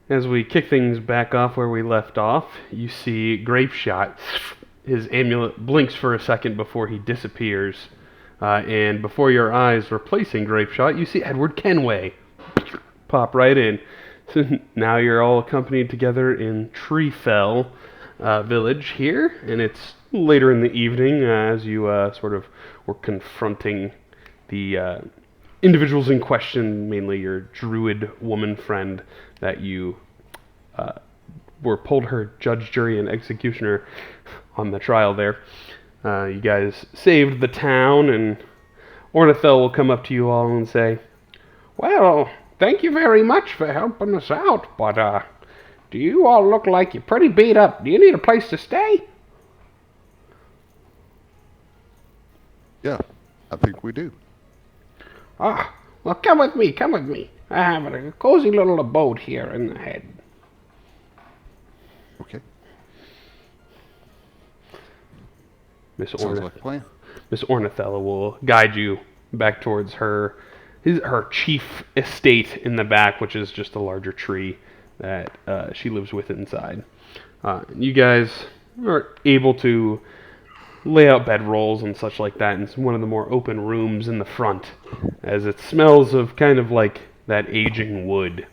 As we kick things back off where we left off, you see Grapeshot. His amulet blinks for a second before he disappears. And before your eyes, replacing Grapeshot, you see Edward Kenway pop right in. So now you're all accompanied together in Treefell village here, and it's later in the evening as you sort of were confronting the individuals in question, mainly your druid woman friend that you uh, were pulled her judge, jury, and executioner on the trial there. You guys saved the town, and Ornithel will come up to you all and say, "Well, thank you very much for helping us out, but do you all look like you're pretty beat up? Do you need a place to stay?" Yeah, I think we do. Ah, well, come with me, come with me. I have a cozy little abode here in the head. Okay, Miss sounds like a plan. Ornithella will guide you back towards her chief estate in the back, which is just a larger tree that she lives with inside. You guys are able to lay out bedrolls and such like that in one of the more open rooms in the front, as it smells of kind of like that aging wood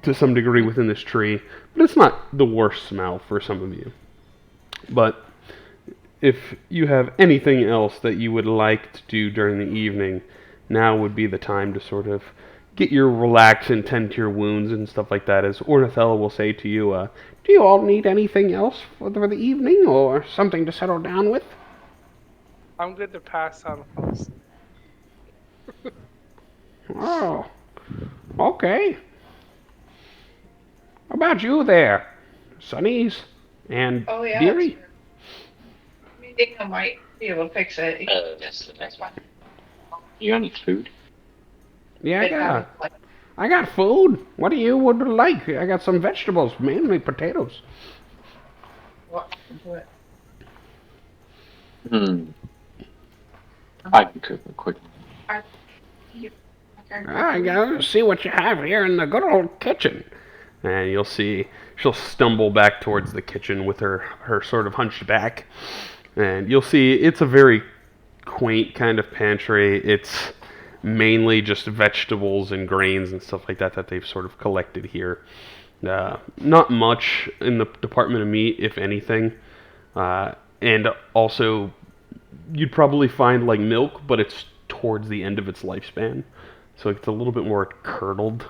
to some degree within this tree, but it's not the worst smell for some of you. But if you have anything else that you would like to do during the evening, now would be the time to sort of get your relax and tend to your wounds and stuff like that. As Ornithella will say to you, "Do you all need anything else for the evening, or something to settle down with?" I'm good to pass out a post. Oh, okay. How about you there, Sunnies and Oh yeah, Deary? sure. I think I might be able to fix it. Just the next one. You got any food? Yeah, But have, like, I got food. What do you would like? I got some vegetables, mainly potatoes. what to it. Hmm. I can cook it quick. You, okay. I gotta see what you have here in the good old kitchen. And you'll see she'll stumble back towards the kitchen with her sort of hunched back. And you'll see it's a very quaint kind of pantry. It's mainly just vegetables and grains and stuff like that they've sort of collected here. Not much in the department of meat, if anything. And also, you'd probably find like milk, but it's towards the end of its lifespan. So it's a little bit more curdled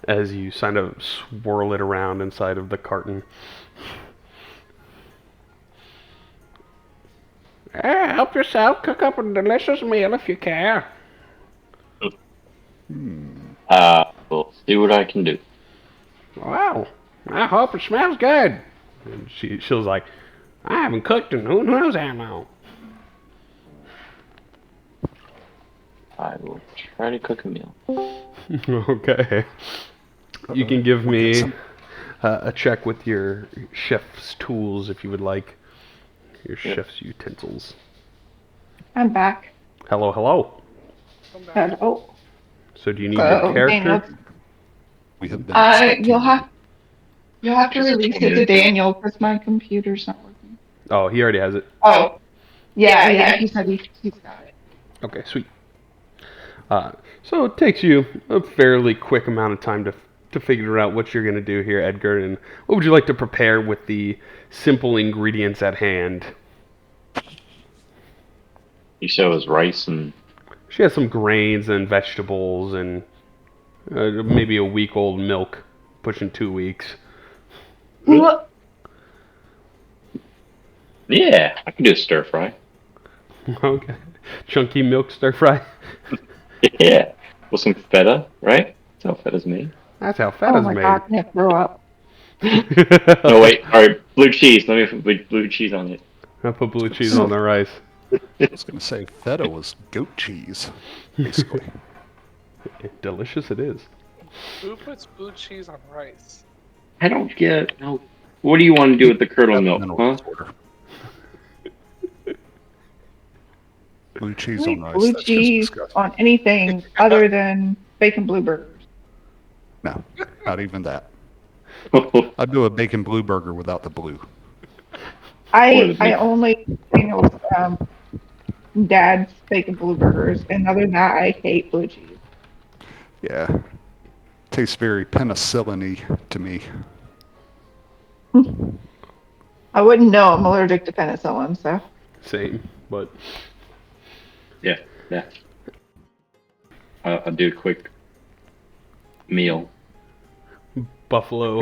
as you kind of swirl it around inside of the carton. Help yourself. Cook up a delicious meal if you care. We'll see what I can do. Wow. I hope it smells good. And she was like, "I haven't cooked in who knows how long." I will try to cook a meal. Okay. You can give me a check with your chef's tools if you would like. Your chef's utensils. I'm back. Hello, hello. Come back. Oh, So do you need your character? Daniel. We have been. You'll have to release it to Daniel because my computer's not working. Oh, he already has it. Oh, yeah. He said he's got it. Okay, sweet. So it takes you a fairly quick amount of time to figure out what you're going to do here, Edgar, and what would you like to prepare with the simple ingredients at hand? You said it was rice and She has some grains and vegetables and maybe a week-old milk, pushing 2 weeks. What? yeah, I can do a stir fry. Okay. Chunky milk stir fry. Yeah, with some feta, right? That's how feta's made. That's how Oh feta's my made. god, I can't throw up. No, wait. All right, blue cheese. Let me put blue cheese on it. I put blue cheese on the rice. I was going to say feta was goat cheese, basically. Delicious it is. Who puts blue cheese on rice? I don't get. No. What do you want to do with the curdle Got milk, mineral huh? disorder. Blue cheese Really on rice. blue That's just cheese disgusting. on anything other than bacon blue burgers. No, not even that. I'd do a bacon blue burger without the blue. I only Daniel's dad's bacon blue burgers, and other than that, I hate blue cheese. Yeah. Tastes very penicillin-y to me. I wouldn't know. I'm allergic to penicillin, so. Same, but Yeah, yeah. I'll do a quick meal. buffalo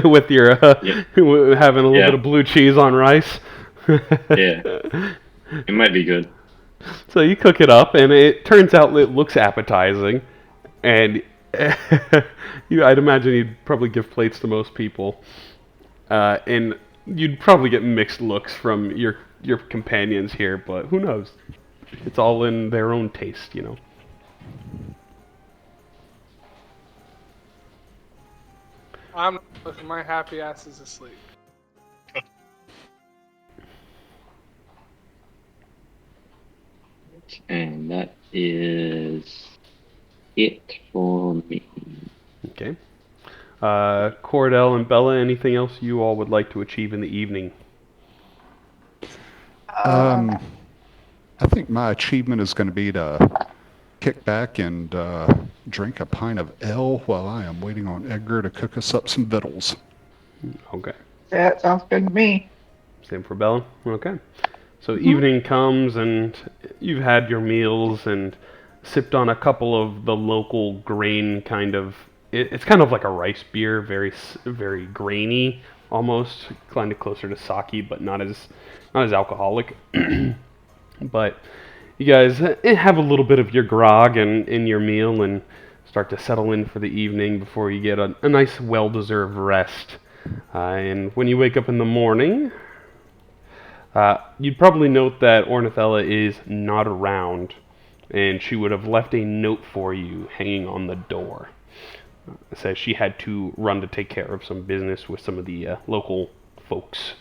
with your Yeah. having a little Yeah. bit of blue cheese on rice. Yeah. It might be good. So you cook it up, and it turns out it looks appetizing, and I'd imagine you'd probably give plates to most people, and you'd probably get mixed looks from your companions here, but who knows? It's all in their own taste, you know. Look, my happy ass is asleep. And that is it for me. Okay. Cordell and Bella, anything else you all would like to achieve in the evening? I think my achievement is going to be to kick back and drink a pint of ale while I am waiting on Edgar to cook us up some victuals. Okay. That sounds good to me. Same for Bella? Okay. So evening comes, and you've had your meals and sipped on a couple of the local grain kind of... It's kind of like a rice beer, very grainy, almost, kind of closer to sake, but not as alcoholic. But you guys have a little bit of your grog in your meal and start to settle in for the evening before you get a nice, well-deserved rest. And when you wake up in the morning, you'd probably note that Ornithella is not around, and she would have left a note for you hanging on the door. It says she had to run to take care of some business with some of the local folks.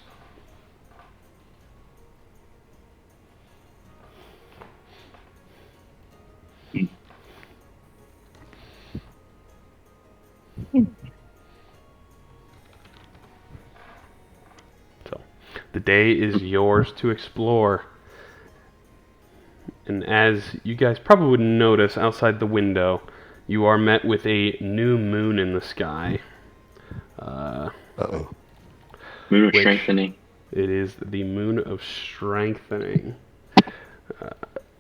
So, the day is yours to explore. And as you guys probably would notice outside the window, you are met with a new moon in the sky. Uh-oh. Moon of Which- strengthening. It is the moon of strengthening,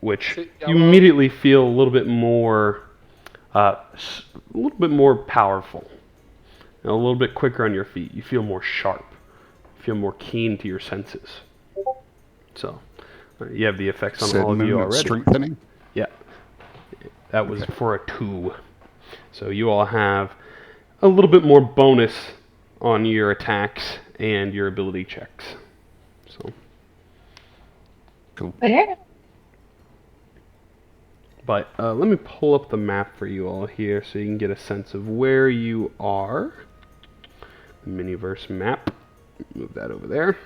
which Is it you yellow? immediately feel a little bit more powerful, and a little bit quicker on your feet. You feel more sharp. You feel more keen to your senses. So, you have the effects on Said all of moon you of already. strengthening. Yeah, that was for a 2. So you all have a little bit more bonus on your attacks and your ability checks. So, Cool. Yeah. but let me pull up the map for you all here so you can get a sense of where you are. The Miniverse map. Move that over there.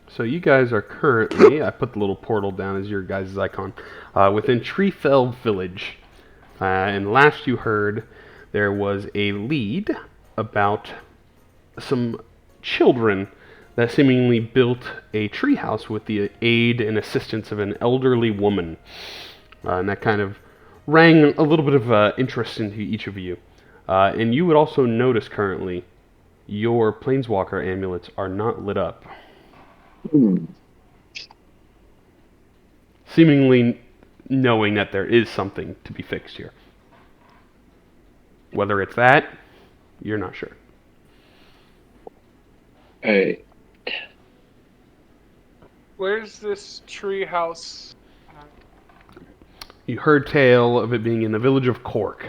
So you guys are currently, I put the little portal down as your guys' icon, within Treefell Village. And last you heard, there was a lead about some children that seemingly built a treehouse with the aid and assistance of an elderly woman. And that kind of rang a little bit of interest into each of you. And you would also notice currently, your Planeswalker amulets are not lit up. Seemingly knowing that there is something to be fixed here. Whether it's that, you're not sure. Hey, Where's this tree house? You heard tale of it being in the village of Cork,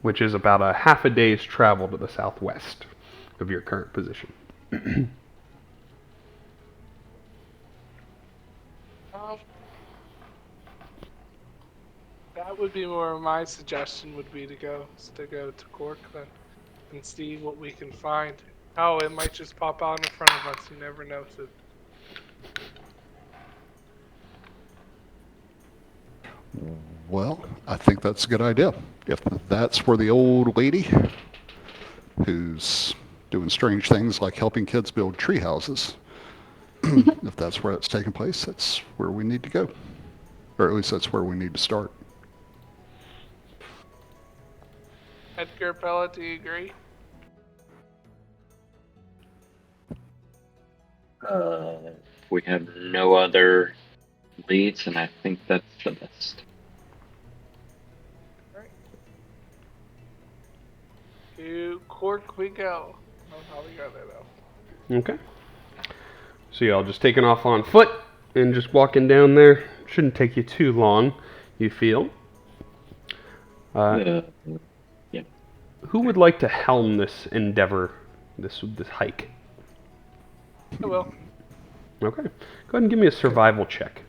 which is about a half a day's travel to the southwest of your current position. That would be more my suggestion would be to go to Cork then and see what we can find. Oh, it might just pop out in front of us. You never know. So Well, I think that's a good idea. If that's where the old lady, who's doing strange things like helping kids build tree houses, if that's where it's taking place, that's where we need to go. Or at least that's where we need to start. Edgar Bella, do you agree? We have no other leads, and I think that's the best. To Cork we go. I don't know how we got there though. Okay. So y'all just taking off on foot and just walking down there. Shouldn't take you too long, you feel. Yeah. Who would like to helm this endeavor, this hike? I will. Okay. Go ahead and give me a survival check.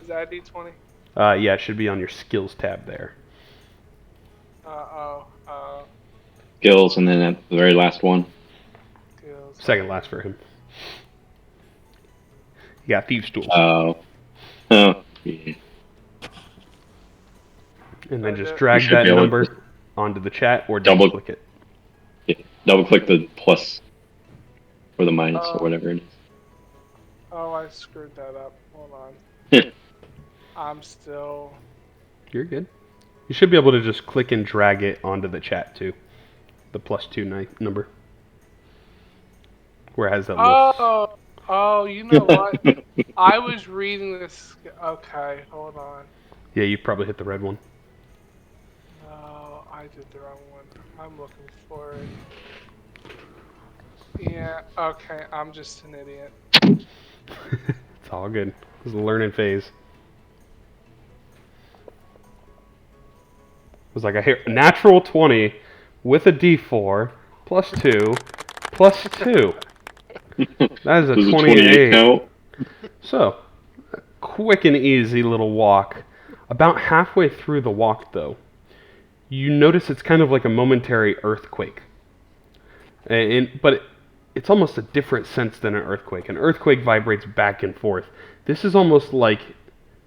Is that a D20? Yeah, it should be on your skills tab there. Skills, and then at the very last one. Skills. Second last for him. You got thieves' tools. Oh, yeah. And then just drag You should that be able number to onto the chat or double click it. Yeah. Double click the plus or the minus or whatever it is. Oh, I screwed that up. Hold on. Yeah. I'm still. You're good. You should be able to just click and drag it onto the chat too. The +2 number. Where it has that little... Oh, you know what? I was reading this. Okay, hold on. Yeah, you probably hit the red one. No, I did the wrong one. I'm looking for it. Yeah, okay, I'm just an idiot. It's all good. It's a learning phase. It was like a natural 20 with a D4 +2 +2. That is a 28. Count. So, quick and easy little walk. About halfway through the walk, though, you notice it's kind of like a momentary earthquake. But it's almost a different sense than an earthquake. An earthquake vibrates back and forth. This is almost like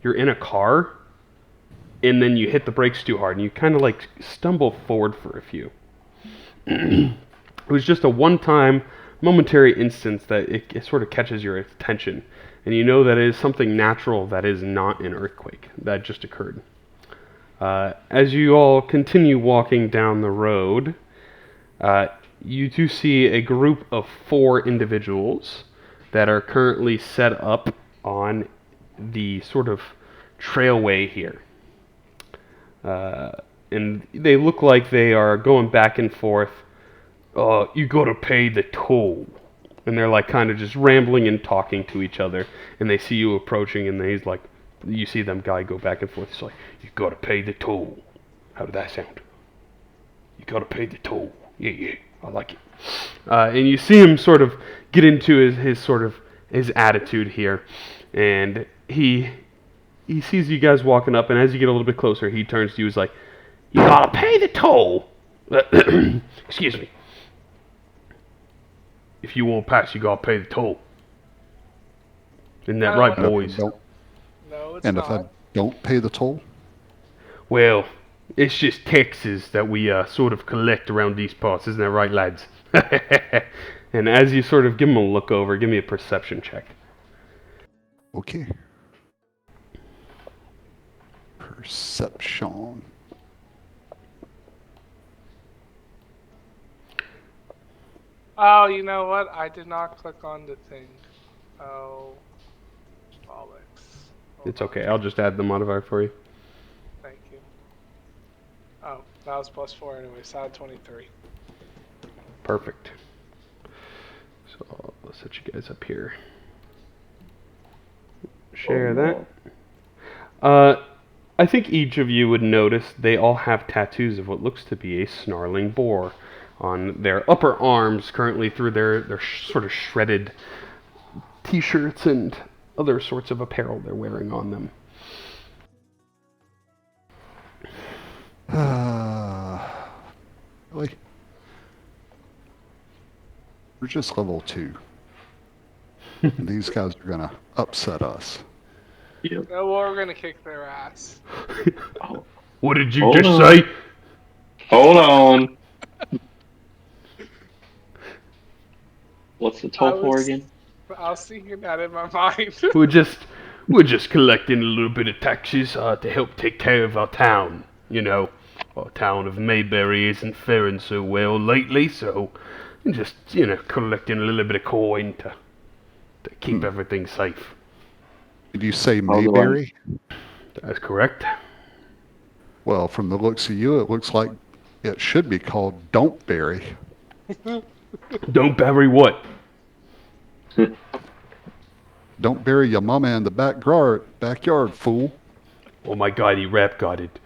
you're in a car, and then you hit the brakes too hard, and you kind of like stumble forward for a few. It was just a one-time, momentary instance that it sort of catches your attention, and you know that it is something natural that is not an earthquake that just occurred. As you all continue walking down the road, you do see a group of 4 individuals that are currently set up on the sort of trailway here. And they look like they are going back and forth. You gotta pay the toll. And they're like kind of just rambling and talking to each other. And they see you approaching, and he's like, you see them guy go back and forth. He's like, you gotta pay the toll. How did that sound? You gotta pay the toll. Yeah, I like it. And you see him sort of get into his attitude here. And he sees you guys walking up, and as you get a little bit closer, he turns to you. He's like, you gotta pay the toll. Excuse me. If you won't pass, you gotta pay the toll. Isn't that right, boys? No, it's And not. if I don't pay the toll? Well, it's just taxes that we sort of collect around these parts. Isn't that right, lads? And as you sort of give him a look over, give me a perception check. Okay. Perception. Oh, you know what? I did not click on the thing. Oh, bollocks. It's okay. I'll just add the modifier for you. Thank you. Oh, that was +4 anyway, so I had 23. Perfect. So let's set you guys up here. Share that. I think each of you would notice they all have tattoos of what looks to be a snarling boar on their upper arms, currently through their sort of shredded t-shirts and other sorts of apparel they're wearing on them. Really? We're just level 2. These guys are gonna upset us. Yep. No, we're gonna kick their ass. Oh, What did you Hold just on. say? Hold on. What's the toll for again? I was thinking that in my mind. We're just collecting a little bit of taxes to help take care of our town. You know, our town of Mayberry isn't faring so well lately, so I'm just collecting a little bit of coin to keep everything safe. Did you say Hold on. Mayberry? That's correct. Well, from the looks of you, it looks like it should be called Don't Berry. Don't bury what? Don't bury your mama in the backyard, fool. Oh my God, he rap got it.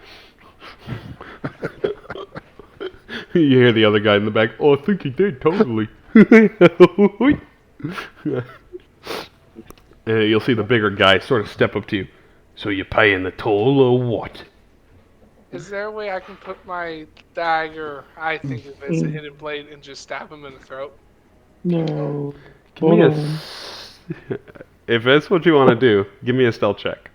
You hear the other guy in the back. Oh, I think he did totally. You'll see the bigger guy sort of step up to you. So you paying the toll or what? Is there a way I can put my dagger, I think of it as a hidden blade, and just stab him in the throat? No. Give me if that's what you want to do, give me a stealth check.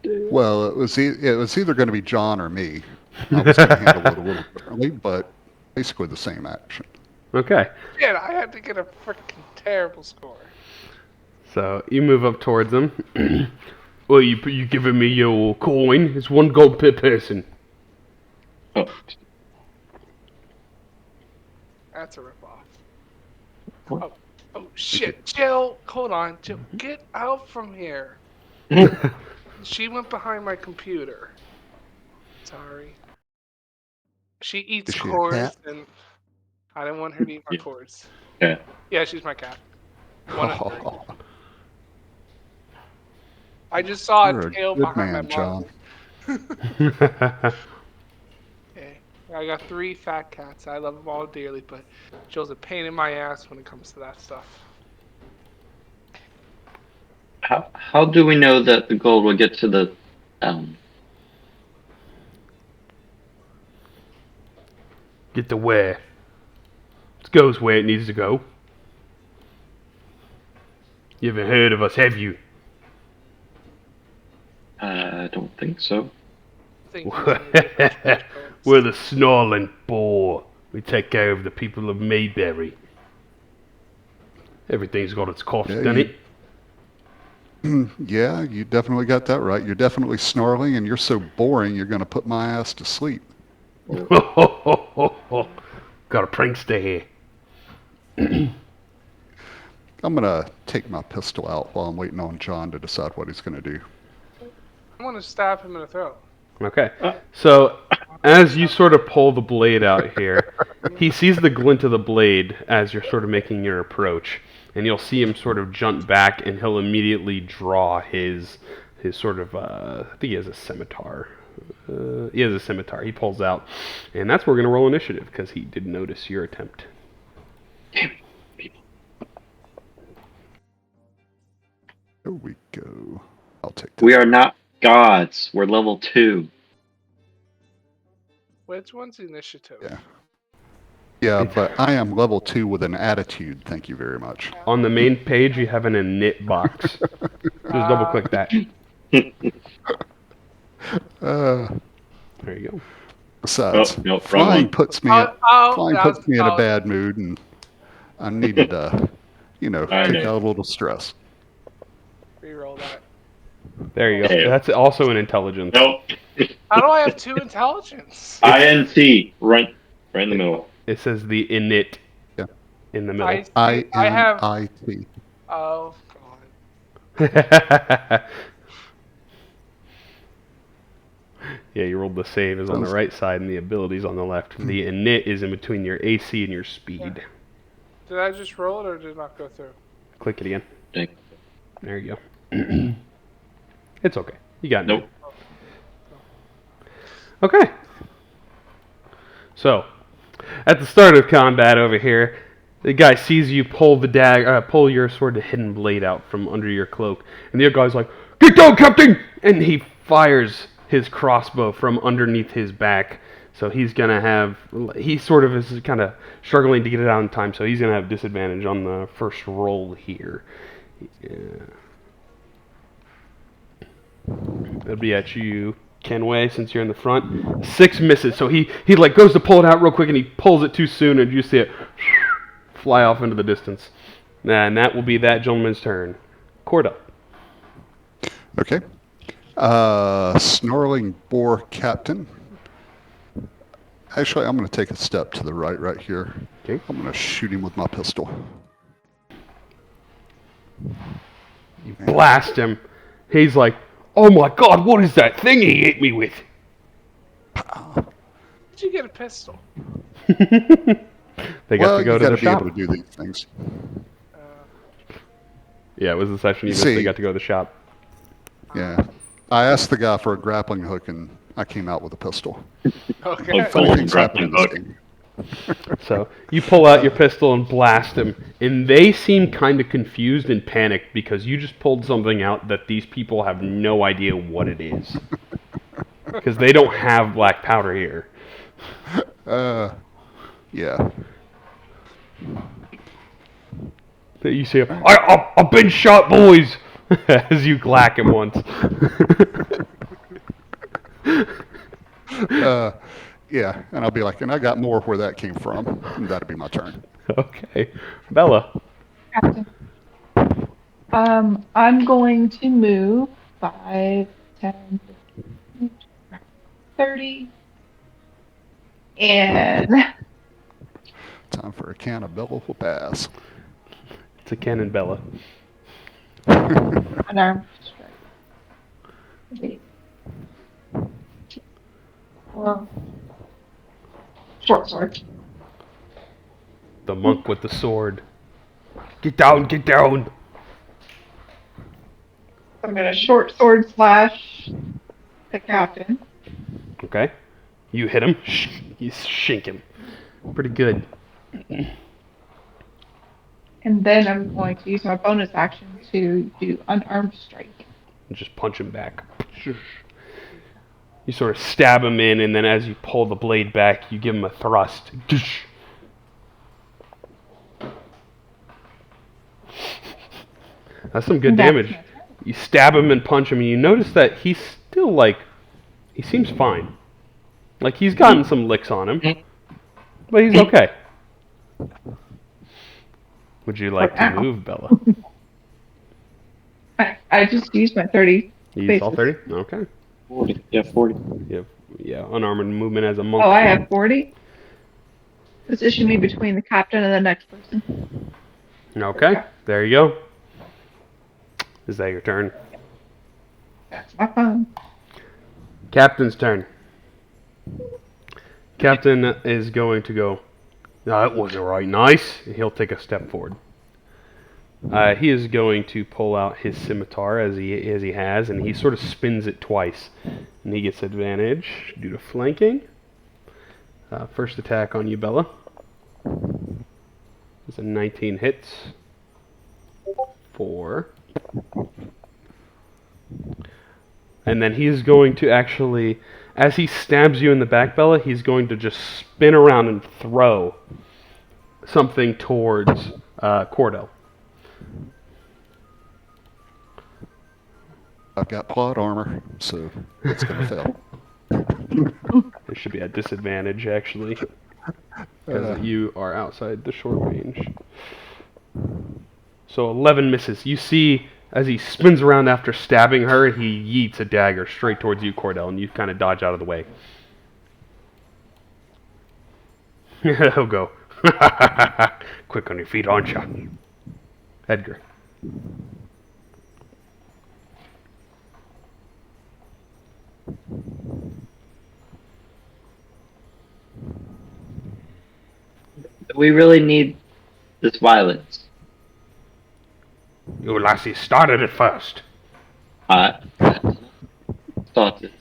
Well, it was either going to be John or me. I was going to handle it a little differently, but basically the same action. Okay. Shit, I had to get a freaking terrible score. So you move up towards him. Well, you giving me your coin? It's 1 gold per person. Oh. That's a ripoff. Oh shit, Jill! Hold on, Jill, get out from here. She went behind my computer. Sorry. She eats Is she a cords, cat? and I didn't want her to eat my Yeah. cords. Yeah. Yeah, she's my cat. One of three. I just saw You're a a tail good behind man, my John. monitor. Okay. I got 3 fat cats. I love them all dearly, but Jill's a pain in my ass when it comes to that stuff. How do we know that the gold will get to the Get to where? It goes where it needs to go. You haven't heard of us, have you? I don't think so. I think he's gonna get those fish bones. We're the snarling boar. We take care of the people of Mayberry. Everything's got its cost, Yeah, doesn't it? Yeah, you definitely got that right. You're definitely snarling, and you're so boring, you're going to put my ass to sleep. Got a prankster here. I'm going to take my pistol out while I'm waiting on John to decide what he's going to do. I want to stab him in the throat. Okay. So, as you sort of pull the blade out here, he sees the glint of the blade as you're sort of making your approach. And you'll see him sort of jump back, and he'll immediately draw his sort of, I think he has a scimitar. He has a scimitar. He pulls out. And that's where we're going to roll initiative, because he did notice your attempt. Damn it, people. There we go. I'll take that. We are not gods. We're level 2. Which one's initiative? Yeah. Yeah, but I am level 2 with an attitude. Thank you very much. On the main page, you have an init box. Just double click that. There you go. Besides, Oh, no, wrong flying one. puts me in a bad mood, and I needed to, I take know. out a little stress. Reroll that. There you go. Damn. That's also an intelligence. Nope. How do I have 2 intelligence? INT. Right in the middle. It says the init Yeah. in the middle. I have. INIT. Oh god. Yeah, you rolled the save is on the right side and the abilities on the left. The init is in between your AC and your speed. Did I just roll it or did it not go through? Click it again. Dang. There you go. It's okay. You got it. Nope. Okay. So, at the start of combat over here, the guy sees you pull pull your sort of hidden blade out from under your cloak, and the other guy's like, "Get down, Captain!" And he fires his crossbow from underneath his back. So he sort of is kind of struggling to get it out in time, so he's going to have disadvantage on the first roll here. Yeah. That'd be at you, Kenway, since you're in the front. 6 misses. So he like goes to pull it out real quick, and he pulls it too soon, and you see it fly off into the distance. And that will be that gentleman's turn. Corda. Okay. Snarling Boar Captain. Actually, I'm going to take a step to the right here. Okay. I'm going to shoot him with my pistol. You blast him. He's like, "Oh my God, what is that thing he hit me with?" Did you get a pistol? They got to go you to gotta the be shop. able to do these things. Yeah, it was the session you missed. See. They got to go to the shop. Yeah. I asked the guy for a grappling hook, and I came out with a pistol. Okay. Oh, Funny Golden things happen in this grappling game. So you pull out your pistol and blast him, and they seem kind of confused and panicked because you just pulled something out that these people have no idea what it is. Because they don't have black powder here. Yeah. That you see, I've been shot, boys, as you clack him once. Yeah, and I'll be like, and I got more where that came from. And that'll be my turn. Okay, Bella. Captain. I'm going to move 5, 10, 15, 30. And Time for a can of Bella will pass. It's a cannon, Bella. unarmed strike. Okay. Well, short sword. The monk with the sword. Get down, get down. I'm going to short sword slash the captain. Okay. You hit him. You shink him. Pretty good. And then I'm going to use my bonus action to do unarmed strike. Just punch him back. You sort of stab him in, and then as you pull the blade back, you give him a thrust. That's some good damage. You stab him and punch him, and you notice that he's still like, he seems fine. Like he's gotten some licks on him, but he's okay. Would you like to move, Bella? I just used my 30. You used all 30? Okay. 40. Yeah, 40. Yeah, unarmored movement as a monk. Oh, I have 40? Position me between the captain and the next person. Okay, there you go. Is that your turn? That's my phone. Captain's turn. Captain is going to go, "No, that wasn't right, nice." He'll take a step forward. He is going to pull out his scimitar as he has, and he sort of spins it twice. And he gets advantage due to flanking. First attack on you, Bella. It's a 19 hits. 4. And then he's going to actually, as he stabs you in the back, Bella, he's going to just spin around and throw something towards Cordell. I've got plot armor, so it's going to fail. It should be at disadvantage, actually, because you are outside the short range. So 11 misses. You see, as he spins around after stabbing her, he yeets a dagger straight towards you, Cordell, and you kind of dodge out of the way. He'll go, "Quick on your feet, aren't you?" Edgar. We really need this violence. You lassie started it first. I started.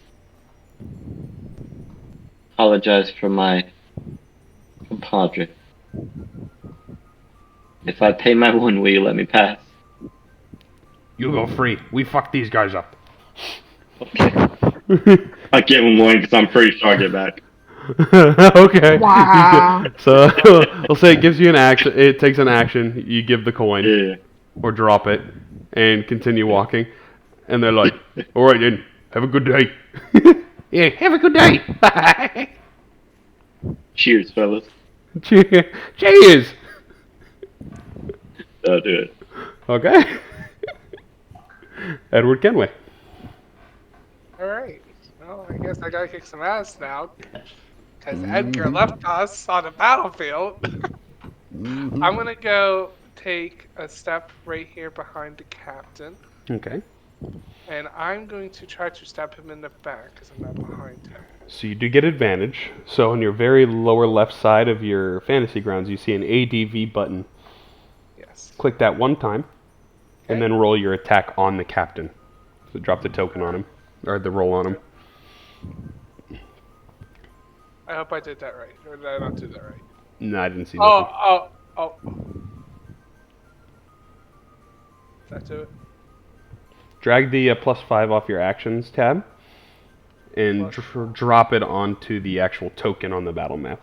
Apologize for my compadre. If I pay my one, will you let me pass? You go free. We fucked these guys up. Okay. I give him one because I'm pretty sure I'll get back. Okay. Wow. So I'll say it gives you an action. It takes an action. You give the coin Yeah. or drop it and continue walking. And they're like, all right then, have a good day. Yeah, have a good day. Cheers, fellas. Cheers. I'll do it. Okay. Edward Kenway. Alright. Well, I guess I gotta kick some ass now. Because Edgar left us on the battlefield. I'm gonna go take a step right here behind the captain. Okay. And I'm going to try to stab him in the back because I'm not behind him. So you do get advantage. So on your very lower left side of your fantasy grounds, you see an ADV button. Yes. Click that one time, and Okay. then roll your attack on the captain. So drop the token on him, or the roll on him. I hope I did that right. Or did I not do that right? No, I didn't see nothing. Oh. Did that do it? Drag the +5 off your actions tab, and drop it onto the actual token on the battle map.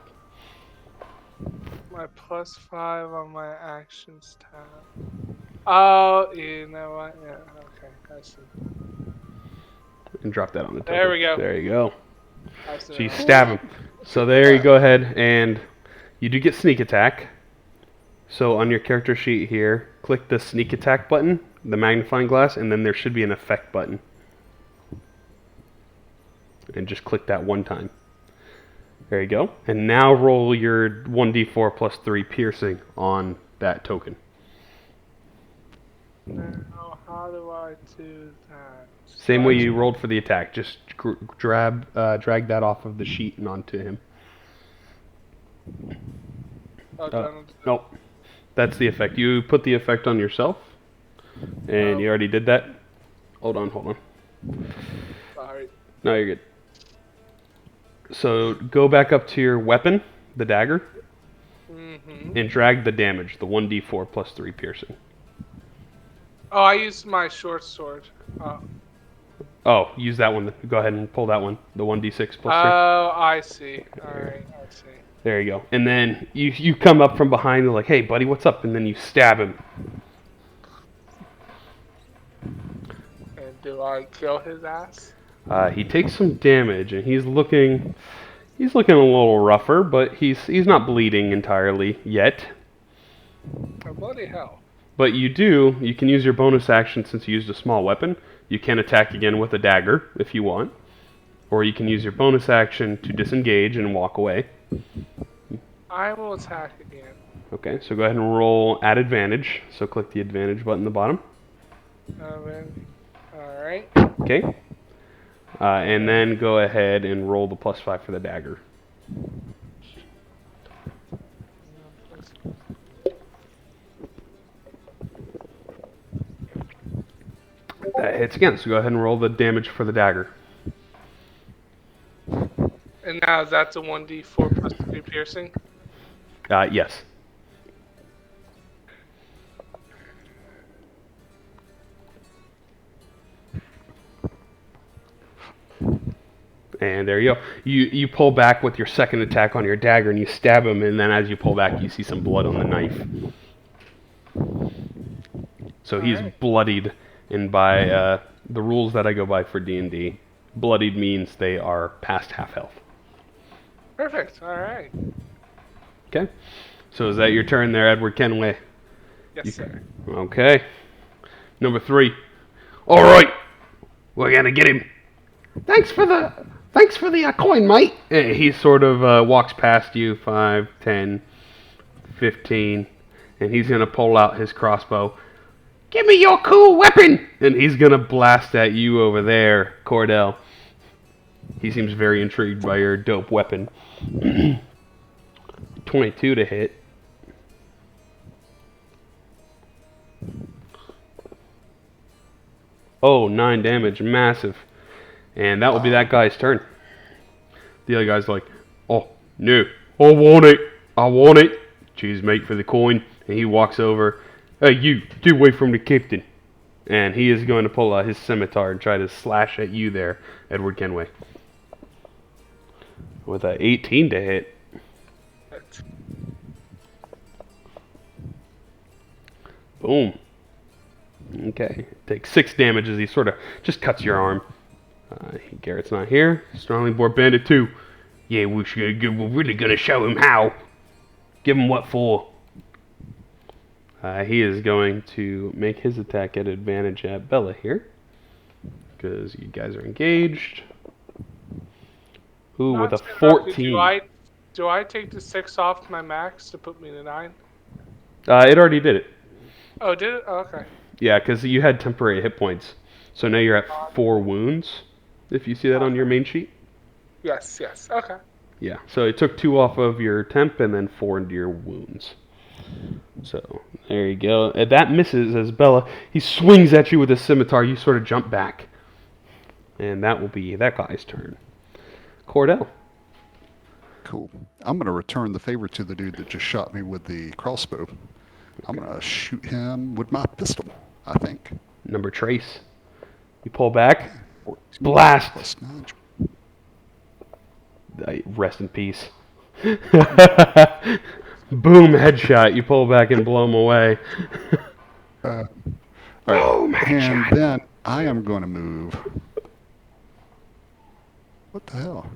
My +5 on my actions tab. Oh, you know what? Yeah, okay. I see. And drop that on the token. There we go. There you go. I see. So you stab him. So there you go ahead, and you do get sneak attack. So on your character sheet here, click the sneak attack button, the magnifying glass, and then there should be an effect button. And just click that one time. There you go. And now roll your 1d4 plus 3 piercing on that token. Now, how do I do that? Same way you rolled for the attack. Just drag that off of the sheet and onto him. Nope. That's the effect. You put the effect on yourself, and you already did that. Hold on. Sorry. No, you're good. So go back up to your weapon, the dagger, and drag the damage, the 1d4 plus 3 piercing. Oh, I used my short sword. Oh, use that one. Go ahead and pull that one, the 1d6 plus 3. Oh, I see. Alright, I see. There you go. And then you come up from behind and like, hey, buddy, what's up? And then you stab him. And do I kill his ass? He takes some damage, and he's looking a little rougher, but he's not bleeding entirely yet. Oh, bloody hell. But you can use your bonus action since you used a small weapon. You can attack again with a dagger if you want. Or you can use your bonus action to disengage and walk away. I will attack again. Okay, so go ahead and roll at advantage. So click the advantage button at the bottom. Alright. Okay. And then go ahead and roll the +5 for the dagger. That hits again, so go ahead and roll the damage for the dagger. And now that's a 1d4 plus 3 piercing? Yes. And there you go. You pull back with your second attack on your dagger, and you stab him, and then as you pull back, you see some blood on the knife. So he's bloodied, and by the rules that I go by for D&D, bloodied means they are past half health. Perfect, alright. Okay? So is that your turn there, Edward Kenway? Yes, sir. Okay. Number 3. All right, we're gonna get him. Thanks for the coin, mate. He sort of walks past you, 5, 10, 15, and he's gonna pull out his crossbow. Give me your cool weapon! And he's gonna blast at you over there, Cordell. He seems very intrigued by your dope weapon. 22 to hit. Oh, 9 damage, massive. And that will be that guy's turn. The other guy's like, oh, no, I want it. Cheers, mate, for the coin. And he walks over. Hey, you, get away from the captain. And he is going to pull out his scimitar and try to slash at you there, Edward Kenway. With a 18 to hit. Boom. Okay. Takes 6 damage as he sort of just cuts your arm. Garrett's not here. Snarling Boar Bandit 2. Yeah, we're really gonna show him how. Give him what for. He is going to make his attack at advantage at Bella here. Because you guys are engaged. Ooh, with a Not to interrupt you, 14. do I take the 6 off my max to put me to 9? It already did it. Oh, did it? Oh, okay. Yeah, because you had temporary hit points. So now you're at 4 wounds. If you see that on your main sheet. Yes, okay. Yeah, so it took 2 off of your temp and then 4 into your wounds. So, there you go. That misses as Bella, he swings at you with his scimitar. You sort of jump back. And that will be that guy's turn. Cordell. Cool. I'm going to return the favor to the dude that just shot me with the crossbow. I'm going to shoot him with my pistol, I think. Number Trace. You pull back. 14 Blast! plus 9. Rest in peace. Boom, headshot. You pull back and blow him away. All right. Boom, And headshot. then I am going to move. What the hell?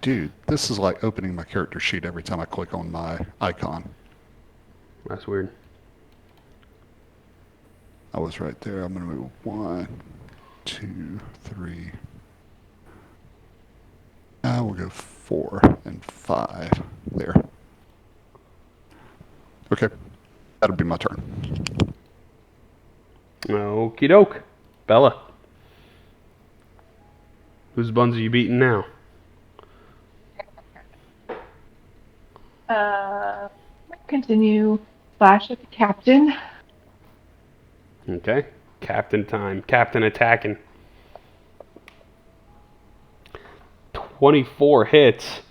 Dude, this is like opening my character sheet every time I click on my icon. That's weird. I was right there. I'm going to move 1, 2, 3. I will go 4 and 5 there. Okay. That'll be my turn. Okie doke. Bella. Whose buns are you beating now? Continue. Slash at the captain. Okay. Captain time. Captain attacking. 24 hits.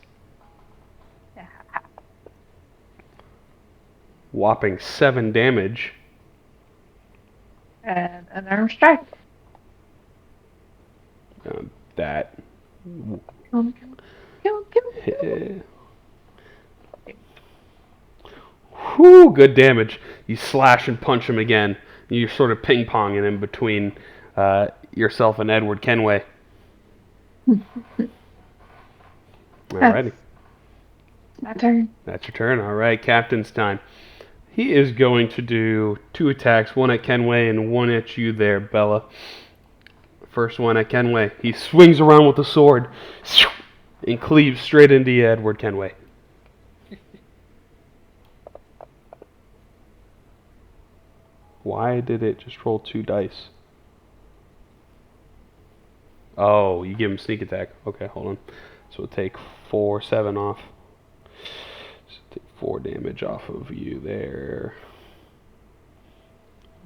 Whopping 7 damage. And an arm strike. That. Kill him. Whew, good damage. You slash and punch him again. You're sort of ping-ponging in between yourself and Edward Kenway. Alrighty. My turn. That's your turn. Alright, Captain's time. He is going to do 2 attacks, one at Kenway and one at you there, Bella. First one at Kenway. He swings around with the sword and cleaves straight into you, Edward Kenway. Why did it just roll 2 dice? Oh, you give him sneak attack. Okay, hold on. So we'll take 4, 7 off. So take 4 damage off of you there.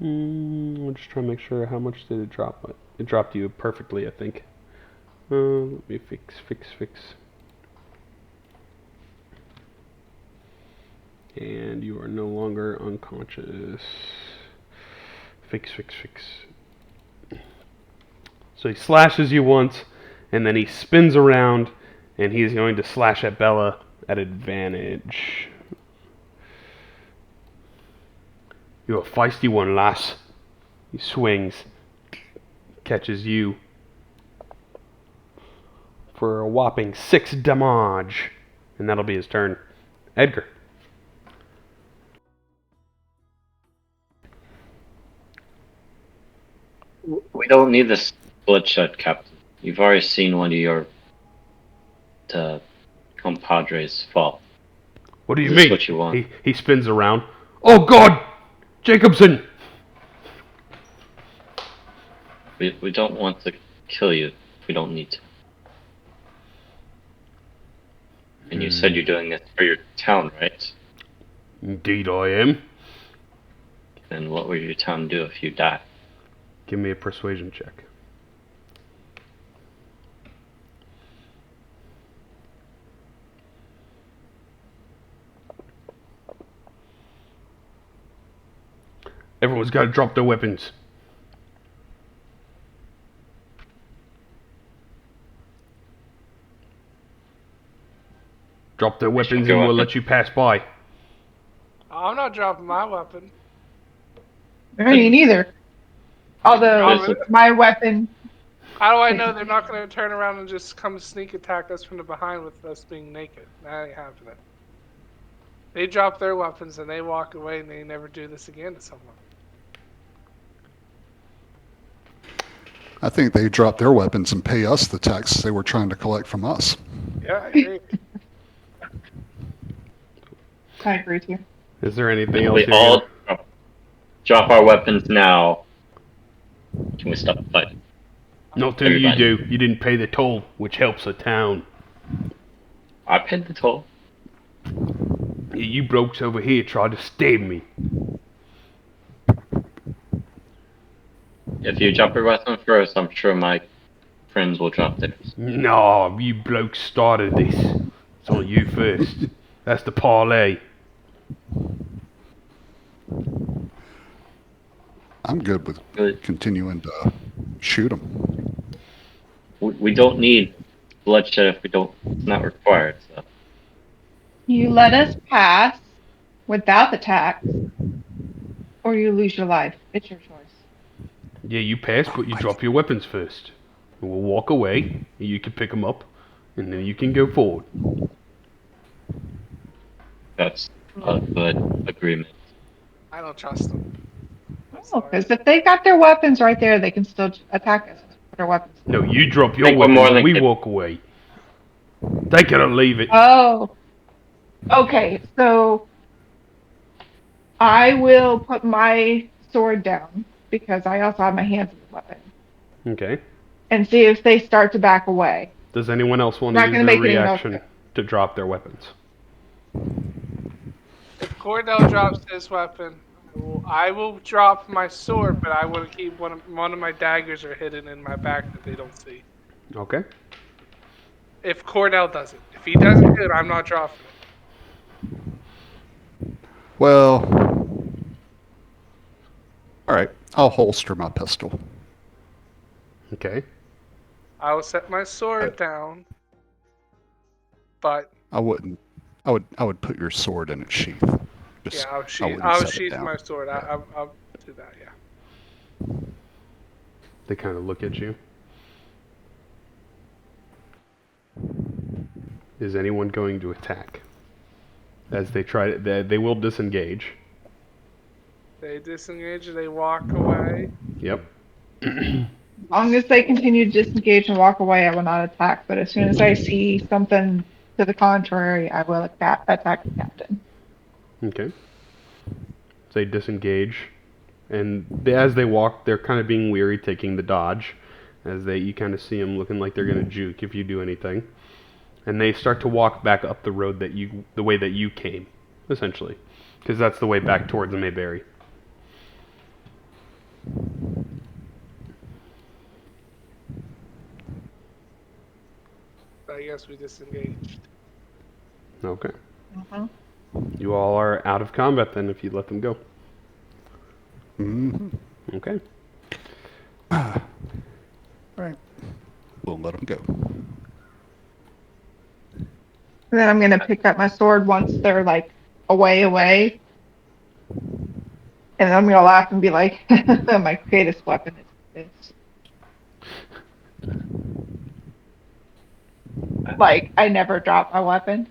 I'll just try to make sure how much did it drop. It dropped you perfectly, I think. Let me fix. And you are no longer unconscious. Fix. So he slashes you once, and then he spins around, and he's going to slash at Bella at advantage. You're a feisty one, lass. He swings, catches you for a whopping 6 damage, and that'll be his turn. Edgar. We don't need this bloodshed, Captain. You've already seen one of your compadres fall. What do you Is this mean? what you want? He spins around. Oh God, Jacobson! We don't want to kill you if we don't need to. And you said you're doing this for your town, right? Indeed I am. Then what will your town do if you die? Give me a persuasion check. Everyone's got to drop their weapons. Drop their weapons and we'll let you pass by. I'm not dropping my weapon. I mean, either. Although There's my weapon, How do I know they're not going to turn around and just come sneak attack us from the behind with us being naked? That ain't happening. They drop their weapons and they walk away and they never do this again to someone. I think they drop their weapons and pay us the tax they were trying to collect from us. Yeah, I agree. I agree with you. Is there anything else we you're all gonna... drop our weapons now. Can we stop the fight? Not till you Everybody. do. You didn't pay the toll, which helps a town. I paid the toll. You blokes over here tried to stab me. If you drop your weapon first, I'm sure my friends will drop theirs. No, you blokes started this. It's on you first. That's the parlay. I'm good with Good. continuing to shoot them. We don't need bloodshed if we don't. It's not required. So. You let us pass without the tax, or you lose your life. It's your choice. Yeah, you pass, but you drop your weapons first. We'll walk away, and you can pick them up, and then you can go forward. That's a good agreement. I don't trust them. Oh, because if they got their weapons right there, they can still attack us with their weapons. No, you drop your Think we're weapons, more and than we cap- walk away. Take it or leave it. Oh. Okay, so I will put my sword down because I also have my hands in the weapon Okay. and see if they start to back away. Does anyone else want Not to use gonna their make anyone else reaction to drop their weapons? If Cordell drops his weapon, I will drop my sword, but I want to keep one of my daggers are hidden in my back that they don't see. Okay. If Cordell does it. If he doesn't do it, I'm not dropping it. Well, all right. I'll holster my pistol. Okay. I will set my sword down, but I wouldn't. I would put your sword in its sheath. Just, yeah, wouldn't I'll set it sheath down. my sword. I'll do that. Yeah. They kind of look at you. Is anyone going to attack? As they try to, they will disengage. They disengage. They walk away. Yep. As long as they continue to disengage and walk away, I will not attack. But as soon as I see something to the contrary, I will attack the captain. Okay. They disengage, and as they walk, they're kind of being weary, taking the dodge. As you kind of see them looking like they're gonna juke if you do anything, and they start to walk back up the road the way that you came, essentially, because that's the way back towards Mayberry. I guess we disengaged. Okay. Mm-hmm. You all are out of combat then, if you let them go. Mm-hmm. Okay. All right. We'll let them go. And then I'm gonna pick up my sword once they're like away, and I'm gonna laugh and be like, "My greatest weapon is this." Like I never drop my weapon.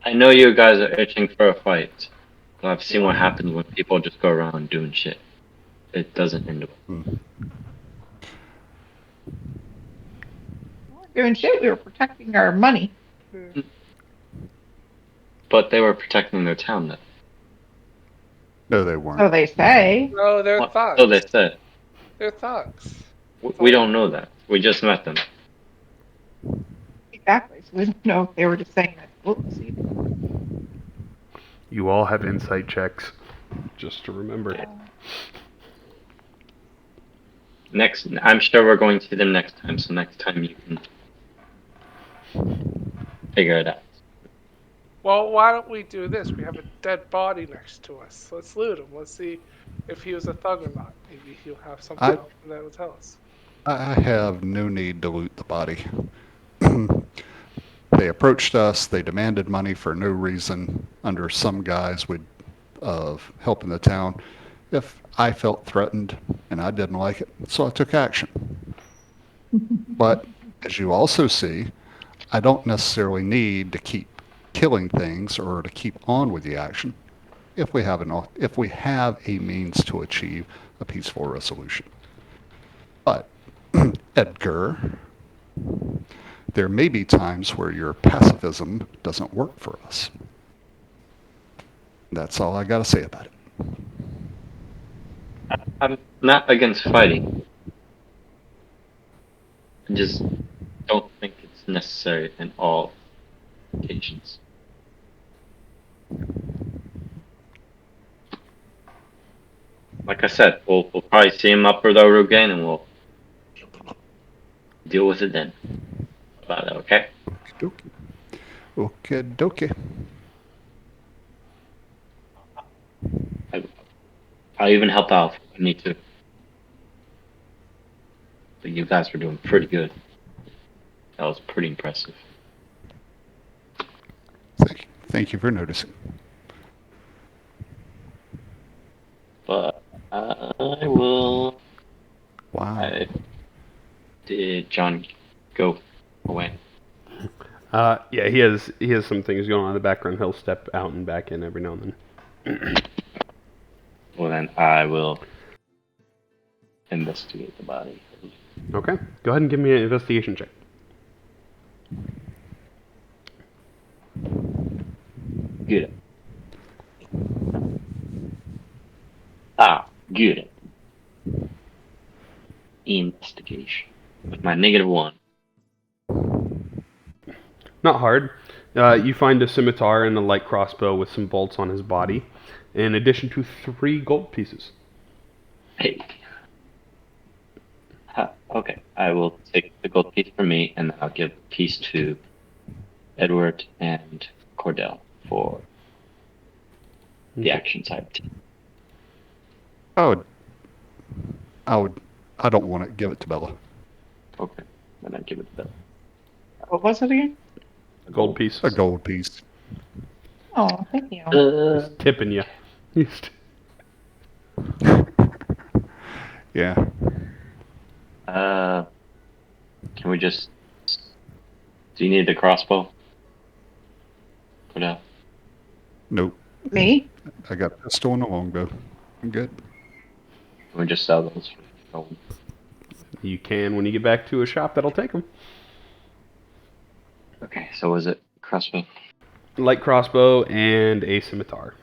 I know you guys are itching for a fight. But I've seen what happens when people just go around doing shit. It doesn't end well. Doing shit, we were protecting our money. But they were protecting their town, though. No, they weren't. So they say. No, they're What? thugs. So they said. They're thugs. We don't know that. We just met them. Exactly. So we don't know if they were just saying that. We'll see. You all have insight checks, just to remember. I'm sure we're going to see them next time, so next time you can figure it out. Well, why don't we do this? We have a dead body next to us. Let's loot him. Let's see if he was a thug or not. Maybe he'll have something else that will tell us. I have no need to loot the body. They they approached us. They demanded money for no reason under some guise of helping the town. If I felt threatened and I didn't like it, so I took action. But as you also see, I don't necessarily need to keep killing things or to keep on with the action if we have a means to achieve a peaceful resolution. But Edgar, there may be times where your pacifism doesn't work for us. That's all I got to say about it. I'm not against fighting. I just don't think it's necessary in all occasions. Like I said, we'll probably see him up or over again, and we'll deal with it then. About that, okay? Okay, dokie. I'll even help out if I need to. But you guys were doing pretty good. That was pretty impressive. Thank you for noticing. But I will. Wow. Did John go away? Yeah, he has some things going on in the background. He'll step out and back in every now and then. Well, then I will investigate the body. Okay, go ahead and give me an investigation check. Good. Good. Investigation. With my -1. Not hard. You find a scimitar and a light crossbow with some bolts on his body, in addition to 3 gold pieces. Hey. Okay, I will take the gold piece for me, and then I'll give a piece to Edward and Cordell for the action side. I don't want it. Give it to Bella. Okay, then I give it to Bella. What was it again? A gold piece. A gold piece. Oh, thank you. He's tipping you. Yeah. Can we just... Do you need the crossbow? Cordell? Nope. Me? I got a pistol and a longbow. I'm good. Can we just sell those for gold? You can when you get back to a shop that'll take them. Okay, so was it crossbow? Light crossbow and a scimitar.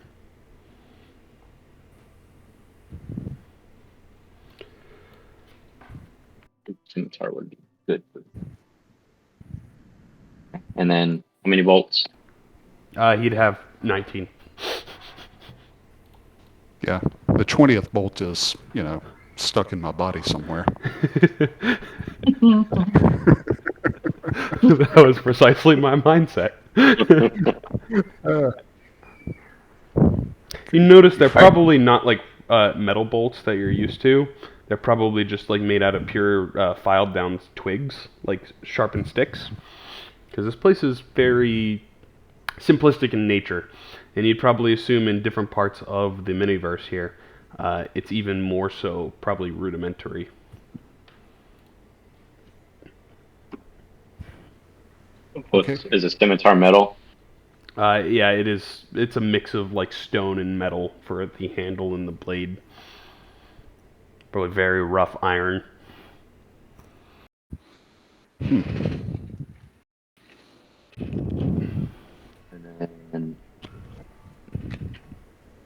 Scimitar would be good. And then, how many bolts? He'd have 19. Yeah. The 20th bolt is, stuck in my body somewhere. That was precisely my mindset. You notice they're probably not like metal bolts that you're used to. They're probably just like made out of pure filed down twigs, like sharpened sticks. Because this place is very simplistic in nature, and you'd probably assume in different parts of the miniverse here, it's even more so probably rudimentary. Okay. Is a scimitar metal? Yeah, it is. It's a mix of like stone and metal for the handle and the blade. Probably very rough iron. And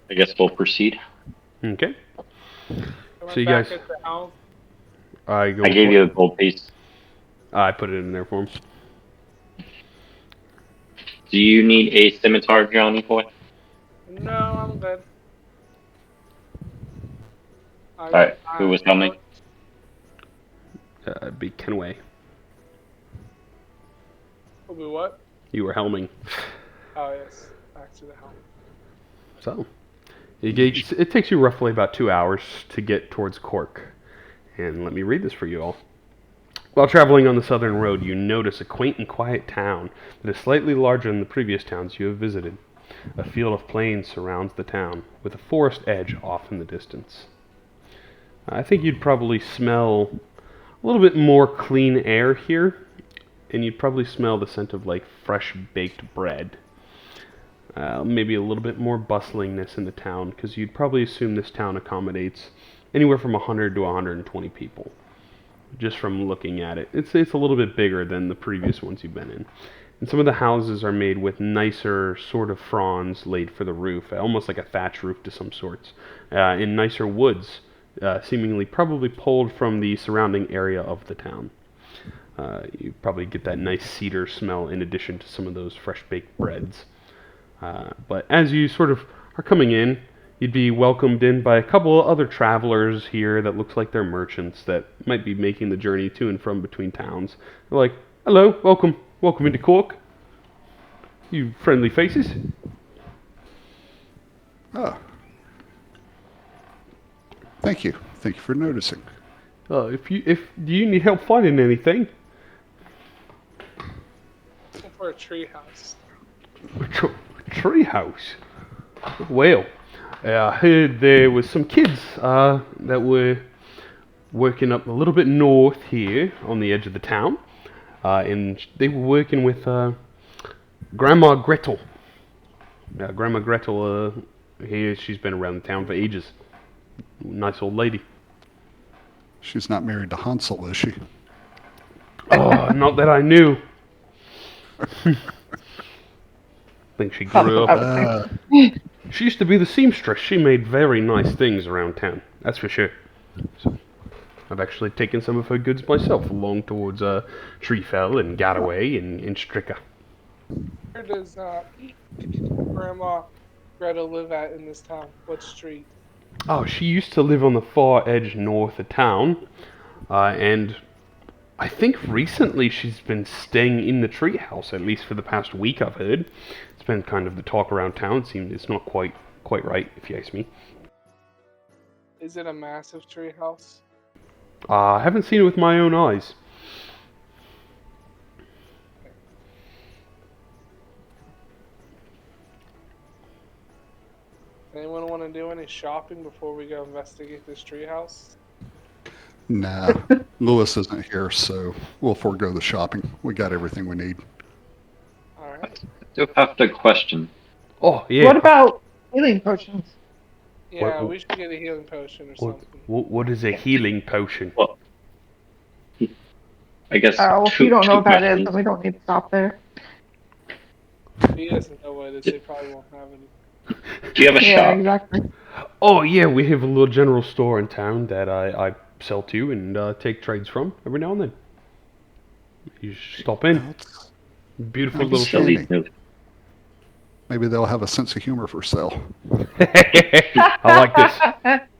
I guess we'll proceed. Okay. I So you went guys- back at the house. I gave you a gold piece. I put it in there for him. Do you need a scimitar, Johnny boy? No, I'm good. Alright, who was helming? It'd be Kenway. Who be what? You were helming. Oh, yes. Back to the helm. So, it takes you roughly about 2 hours to get towards Cork. And let me read this for you all. While traveling on the southern road, you notice a quaint and quiet town that is slightly larger than the previous towns you have visited. A field of plains surrounds the town, with a forest edge off in the distance. I think you'd probably smell a little bit more clean air here, and you'd probably smell the scent of like fresh baked bread. Maybe a little bit more bustlingness in the town, because you'd probably assume this town accommodates anywhere from 100 to 120 people. Just from looking at it, it's a little bit bigger than the previous ones you've been in. And some of the houses are made with nicer sort of fronds laid for the roof, almost like a thatch roof to some sorts, in nicer woods, seemingly probably pulled from the surrounding area of the town. You probably get that nice cedar smell in addition to some of those fresh baked breads. But as you sort of are coming in, you'd be welcomed in by a couple of other travelers here that looks like they're merchants that might be making the journey to and from between towns. They're like, hello, welcome into Cork. You friendly faces. Ah. Thank you. Thank you for noticing. Do you need help finding anything? Looking for a treehouse. Treehouse. Well, I heard there was some kids that were working up a little bit north here on the edge of the town, and they were working with Grandma Gretel. Grandma Gretel here, she's been around the town for ages. Nice old lady. She's not married to Hansel, is she? Oh, not that I knew. Think she grew up. She used to be the seamstress. She made very nice things around town. That's for sure. So, I've actually taken some of her goods myself along towards Treefell and Gataway and Stricka. Where does Grandma Greta live at in this town? What street? Oh, she used to live on the far edge north of town, and I think recently she's been staying in the treehouse, at least for the past week I've heard. It's been kind of the talk around town. It's not quite right, if you ask me. Is it a massive treehouse? I haven't seen it with my own eyes. Anyone want to do any shopping before we go investigate this treehouse? Nah, Lewis isn't here, so we'll forego the shopping. We got everything we need. Alright. I do have to question. Oh, yeah. What about healing potions? Yeah, What- we should get a healing potion or something. What is a healing potion? Well, I guess. Oh, if you don't know what that is, then we don't need to stop there. If he doesn't know what it is, they probably won't have any. Do you have a Yeah, shop? exactly. Oh, yeah, we have a little general store in town that I sell to and take trades from every now and then. You just stop in. Beautiful That's little silly. shop. Silly. Maybe they'll have a sense of humor for sale. I like this.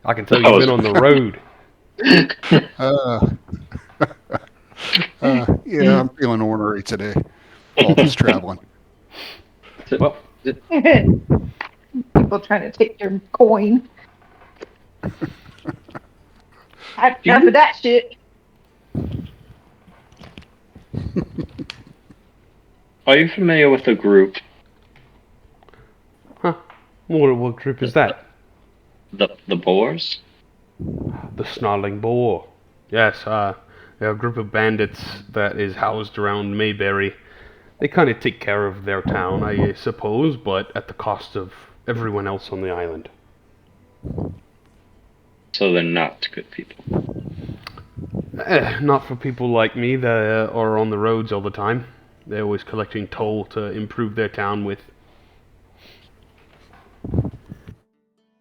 I can tell you've been on the road. Yeah, I'm feeling ornery today. All this traveling. Well, People trying to take your coin. I for that shit. Are you familiar with the group, what group is that? the Boars? The Snarling Boar. Yes, they're a group of bandits that is housed around Mayberry. They kind of take care of their town, I suppose, but at the cost of everyone else on the island. So they're not good people. Not for people like me that are on the roads all the time. They're always collecting toll to improve their town with.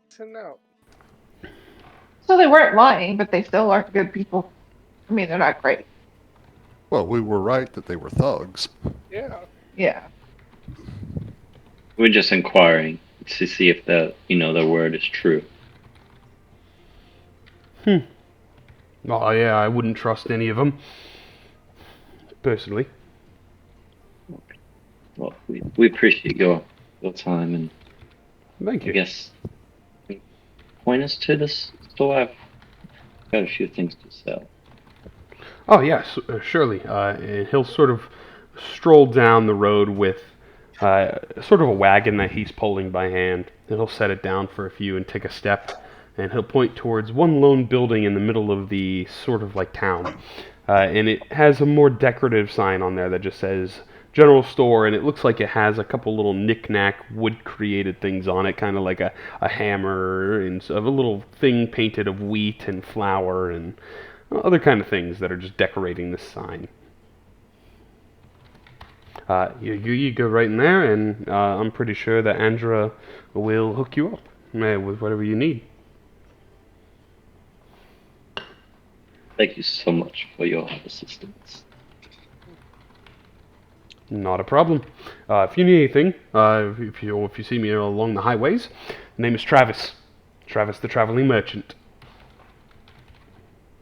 So no. So they weren't lying, but they still aren't good people. I mean, they're not great. Well, we were right that they were thugs. Yeah. Yeah. We're just inquiring to see if the word is true. Oh yeah, I wouldn't trust any of them. Personally. Well, we appreciate your time, and Thank I you. guess point us to this store. I've got a few things to sell. Oh, yes, surely. And he'll sort of stroll down the road with sort of a wagon that he's pulling by hand. And he'll set it down for a few and take a step. And he'll point towards one lone building in the middle of the sort of like town. And it has a more decorative sign on there that just says general store, and it looks like it has a couple little knick-knack wood-created things on it, kind of like a hammer and a little thing painted of wheat and flour and other kind of things that are just decorating this sign. You go right in there, and I'm pretty sure that Andra will hook you up with whatever you need. Thank you so much for your assistance. Not a problem. If you need anything, if you see me along the highways, my name is Travis. Travis the Traveling Merchant.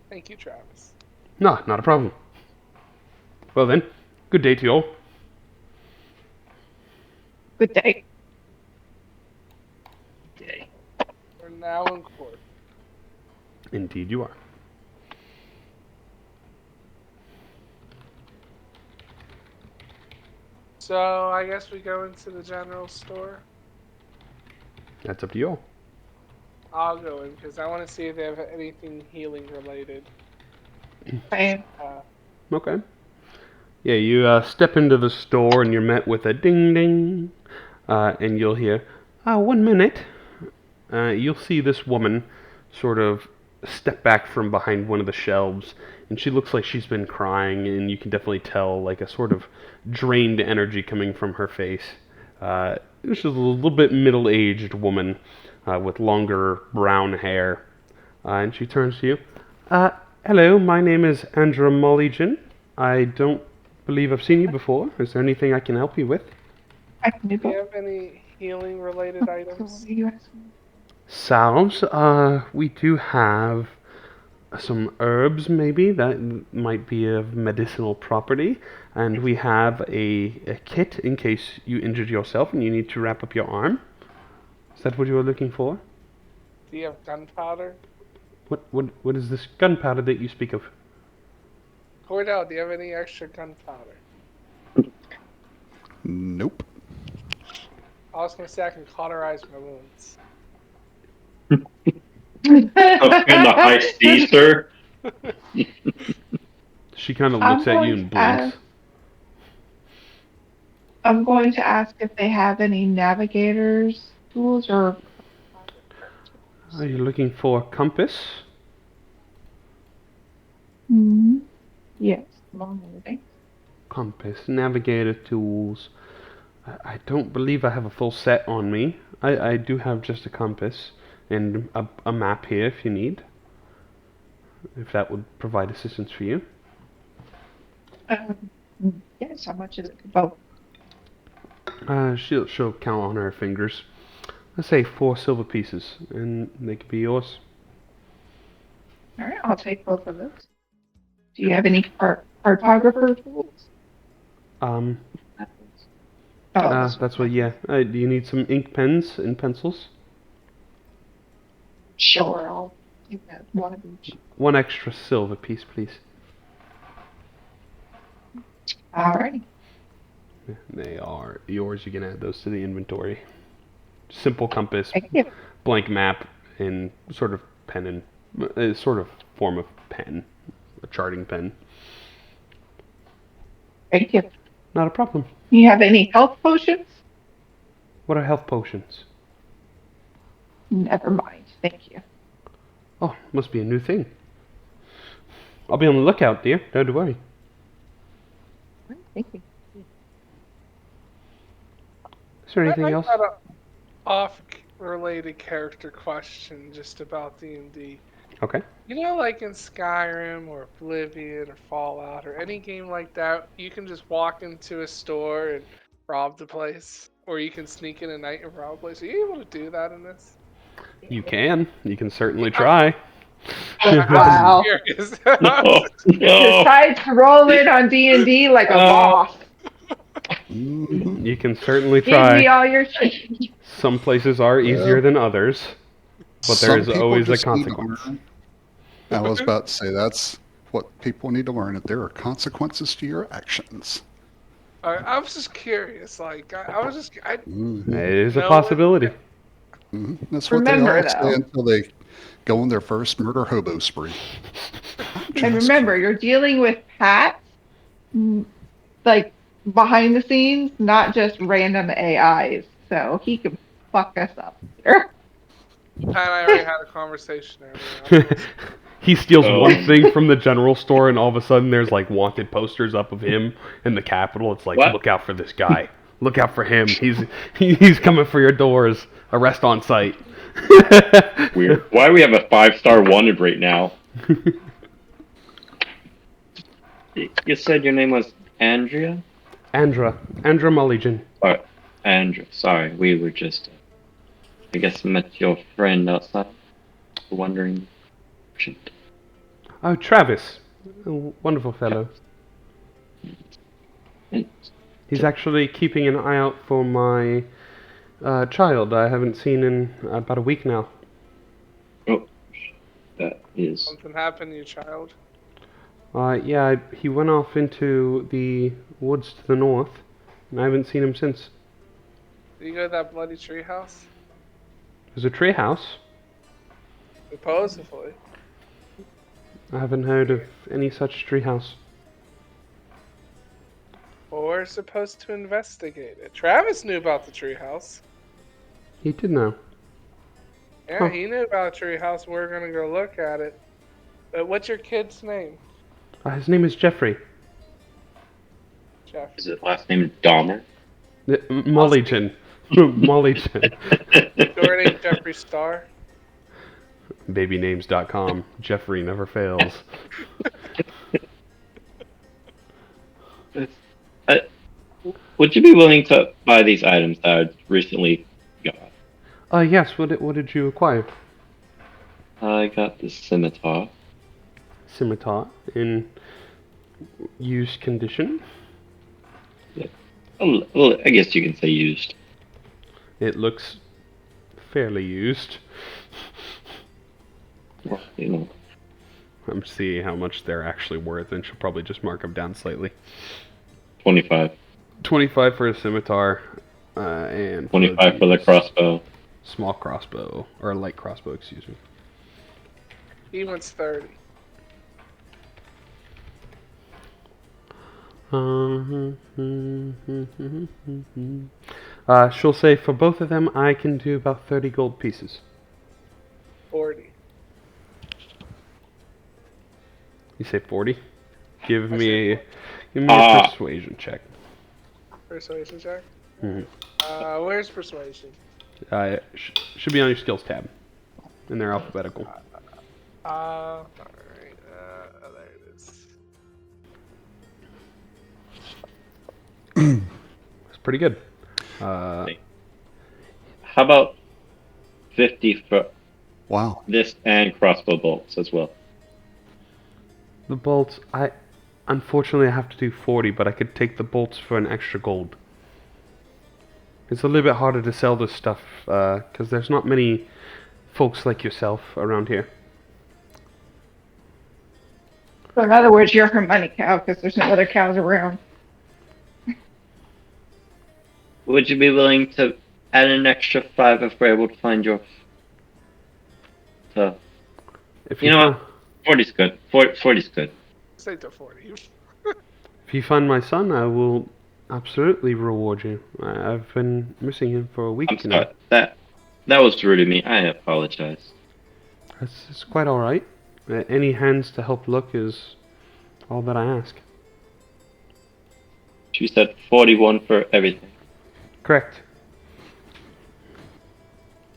Thank you, Travis. No, not a problem. Well then, good day to you all. Good day. Yay. We're now in court. Indeed you are. So I guess we go into the general store. That's up to you all. I'll go in because I want to see if they have anything healing related. Same. Okay. Yeah, you step into the store and you're met with a ding ding, and you'll hear, 1 minute. You'll see this woman sort of step back from behind one of the shelves, and she looks like she's been crying, and you can definitely tell like a sort of drained energy coming from her face. She's a little bit middle-aged woman with longer brown hair, and she turns to you. Hello, my name is Andra Mollygen. I don't believe I've seen you before. Is there anything I can help you with? I can do Do you both. have any healing related So items? what are you asking? Salves, we do have some herbs maybe that might be of medicinal property, and we have a kit in case you injured yourself and you need to wrap up your arm. Is that what you were looking for? Do you have gunpowder? What is this gunpowder that you speak of? Cordell, do you have any extra gunpowder? Nope. I was gonna say I can cauterize my wounds. In the high sea, sir. She kind of I'm looks at you going and to ask- blinks. I'm going to ask if they have any navigators tools or. Are you looking for a compass? Hmm. Yes. Among other things. Compass, navigator tools. I don't believe I have a full set on me. I do have just a compass and a map here if you need. If that would provide assistance for you. Yes. How much is it? Both. She'll count on her fingers. Let's say 4 silver pieces, and they could be yours. All right. I'll take both of those. Do you have any cartographer tools? Um, Oh, that's what. Yeah. Do you need some ink pens and pencils? Sure. I'll take that one of each. 1 extra silver piece, please. All right. They are yours. You can add those to the inventory. Simple compass, Thank you. blank map, and sort of pen and sort of form of pen, a charting pen. Thank you. Not a problem. You have any health potions? What are health potions? Never mind. Thank you. Oh, must be a new thing. I'll be on the lookout, dear. Don't worry. Thank you. Is there anything I else? got a off-related character question just about D&D. Okay. You know, like in Skyrim or Oblivion or Fallout or any game like that, you can just walk into a store and rob the place, or you can sneak in at night and rob a place. Are you able to do that in this? You can. You can certainly try. Wow. Curious. No, no. Decides to roll in on D&D like a boss. Mhm. You can certainly Give me try. all your shit. Some places are easier than others, but there Some is people always a just need consequence. armor. I was about to say that's what people need to learn, that there are consequences to your actions. I was just curious. Like, I was just. I, Mhm. It is a No, possibility. That's what they Remember, all though. say until they go on their first murder hobo spree. And remember, you're dealing with Pat, like behind the scenes, not just random AIs. So he could fuck us up here. Pat and I already had a conversation earlier. He steals Oh. one thing from the general store, and all of a sudden there's like wanted posters up of him in the Capitol. It's like, What? look out for this guy. Look out for him. He's coming for your doors. Arrest on sight. Weird. Why do we have a 5-star wanted right now? You said your name was Andrea? Andra Mulligan. Or Andrea. Sorry, we were just, I guess, met your friend outside. Wondering. Oh, Travis. A wonderful fellow. He's actually keeping an eye out for my child. I haven't seen in about a week now. Oh, that is. Something happened to your child. Yeah, he went off into the woods to the north, and I haven't seen him since. Did you go to that bloody treehouse? There's a tree house. Supposedly. I haven't heard of any such tree house. Well, we're supposed to investigate it. Travis knew about the treehouse. He did know. Yeah, Huh. he knew about a treehouse. We're gonna go look at it. But what's your kid's name? His name is Jeffrey. Jeff. Is it last name Dahmer? Mulligan. Mulligan. Your name Jeffrey Star. Babynames.com. Jeffrey never fails. Would you be willing to buy these items that I recently got? Yes, what did you acquire? I got this scimitar. Scimitar in used condition. Well, I guess you can say used. It looks fairly used. Well, you know, I'm seeing how much they're actually worth, and she'll probably just mark them down slightly. 25. 25 for a scimitar, and 25 for the crossbow. small crossbow, or a light crossbow, excuse me. He wants 30. She'll say for both of them, I can do about 30 gold pieces. 40. You say 40? Give I me said a persuasion check. Persuasion check? Mhm. Where's persuasion? Should be on your skills tab, and they're alphabetical. Alright, there it is. It's pretty good. How about 50 for Wow. this and crossbow bolts as well? The bolts, unfortunately I have to do 40, but I could take the bolts for an extra gold. It's a little bit harder to sell this stuff, because there's not many folks like yourself around here. So in other words, you're her money cow because there's no other cows around. Would you be willing to add an extra 5 if we're able to find yours? So, If you know what? 40's good. 40's good. Say to 40. If you find my son, I will absolutely reward you. I've been missing him for a week I'm now. sorry. That was rude of me. I apologize. It's quite alright. Any hands to help look is all that I ask. She said 41 for everything. Correct.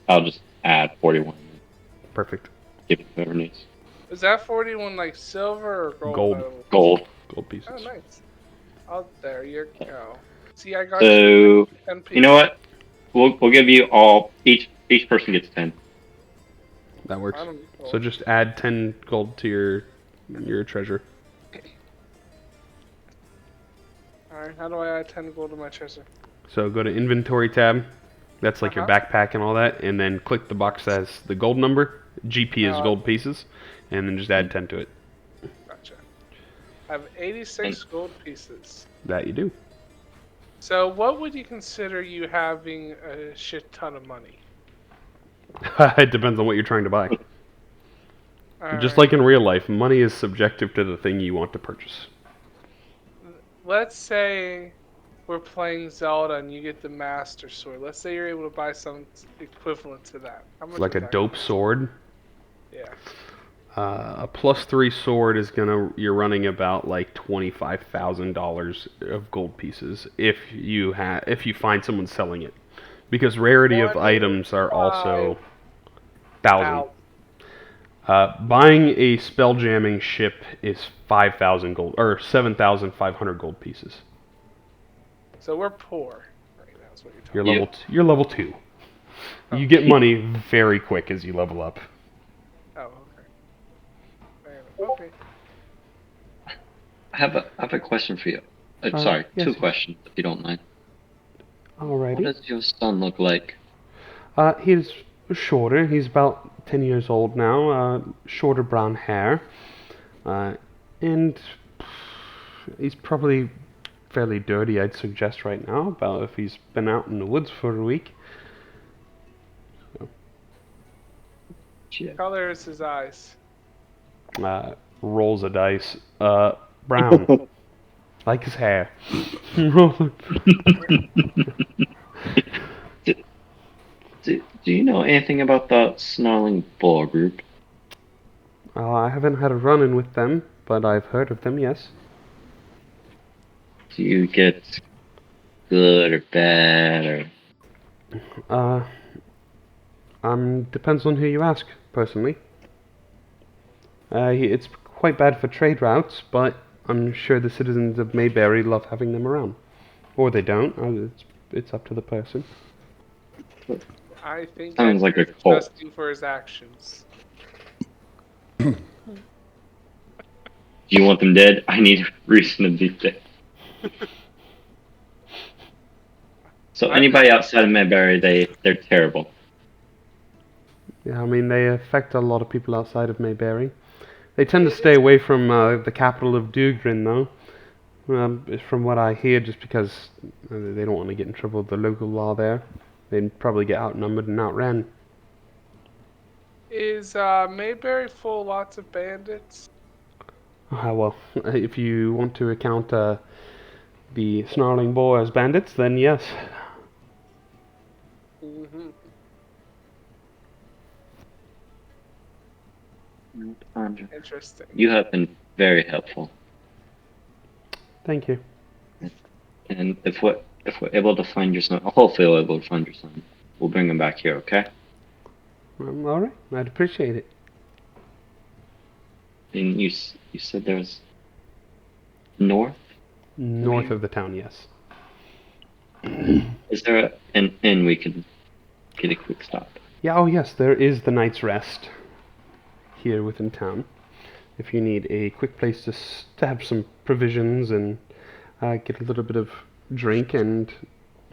I'll just add 41. Perfect. Give it to whoever needs. Is that 41 like silver or gold? Gold. medal? Gold. Gold pieces. Oh, nice. Oh, there you go. See, I got So, you 10 pieces. you know what? We'll give you all, each person gets 10. That works. I don't know. So just add 10 gold to your treasure. Alright, how do I add 10 gold to my treasure? So go to inventory tab. That's like your Uh-huh. backpack and all that, and then click the box that has the gold number. GP is Oh. gold pieces, and then just add 10 to it. Gotcha. I have 86 gold pieces. That you do. So what would you consider you having a shit ton of money? It depends on what you're trying to buy. Just Alright. like in real life, money is subjective to the thing you want to purchase. Let's say we're playing Zelda and you get the Master Sword. Let's say you're able to buy some equivalent to that. How much Like a would that dope cost? sword. Yeah. A +3 sword is you're running about like $25,000 of gold pieces if you find someone selling it, because rarity of items are also thousand. Buying a spelljamming ship is 5,000 gold or 7,500 gold pieces. So we're poor right now. Is what you're talking You're about. level you're level 2. You get money very quick as you level up. Oh, okay. Fair enough. Okay. I have a question for you. Sorry, yes, two yes. questions, if you don't mind. What Alrighty. does your son look like? He's shorter. He's about 10 years old now. Shorter brown hair. And he's probably fairly dirty, I'd suggest right now, about if he's been out in the woods for a week. Yeah. Color is his eyes. Rolls a dice. Brown. Like his hair. Do you know anything about the Snarling Boar group? I haven't had a run-in with them, but I've heard of them, yes. Do you get good or bad or? Depends on who you ask, personally. It's quite bad for trade routes, but I'm sure the citizens of Mayberry love having them around. Or they don't. It's up to the person. I think Sounds like a he's cult. adjusting for his actions. Do you want them dead? I need a reason to be dead. So anybody outside of Mayberry, they're terrible. Yeah, I mean, they affect a lot of people outside of Mayberry. They tend to stay away from the capital of Dugrin, though. From what I hear, just because they don't want to get in trouble with the local law there. They'd probably get outnumbered and outran. Is Mayberry full of lots of bandits? Well, if you want to account the Snarling Boar as bandits, then yes. Mm-hmm. Interesting. You have been very helpful, Thank you. and if we're able to find your son, hopefully we're able to find your son, we'll bring him back here. Okay? All right, I'd appreciate it. And you said there was north. North of the town, yes. Is there an inn we can get a quick stop? Yeah, oh yes, there is the Night's Rest here within town. If you need a quick place to have some provisions and get a little bit of drink and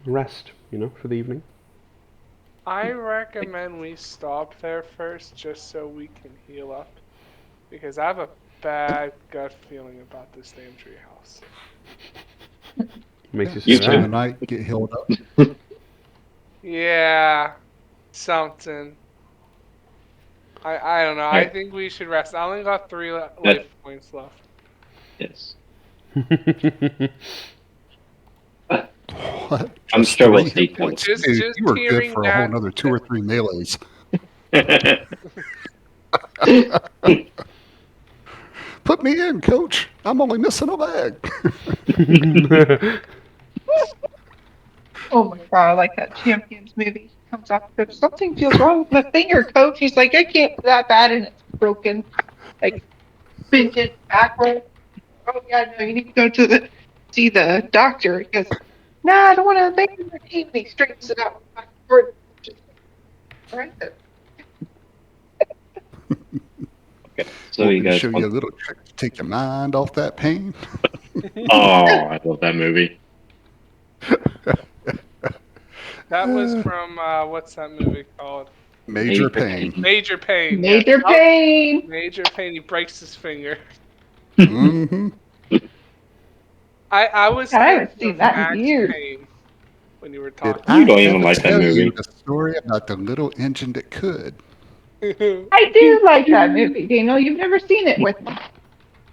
rest, for the evening. I recommend we stop there first just so we can heal up. Because I have a bad gut feeling about this damn treehouse. Makes you You say spend the that. night, get healed up. Yeah, something. I don't know. I Alright. think we should rest. I only got 3 life points left. Yes. What? I'm Just sure we'll 3 see. hit points? Just Dude, you were good hearing for a whole that- another 2 or 3 melees. Put me in, coach. I'm only missing a leg. Oh my god, like that Champions movie comes up. If something feels wrong with my finger, coach. He's like, I can't do that bad, and it's broken. Like, bent it backward. Oh yeah, no, you need to go to see the doctor. He goes, nah, I don't want to make your team. And he straightens it out. Right then. So Want you me to guys show you a want... little trick to take your mind off that pain? Oh, I love that movie. That was from, what's that movie called? Major pain. Major Pain. Major yeah. pain. Major Pain. He breaks his finger. Mm-hmm. I was I haven't thinking seen of that in Max years. Payne when you were Did talking. I You don't even ever like that tell you movie. the story about the little engine that could? I do like that movie, Daniel. You've never seen it with me.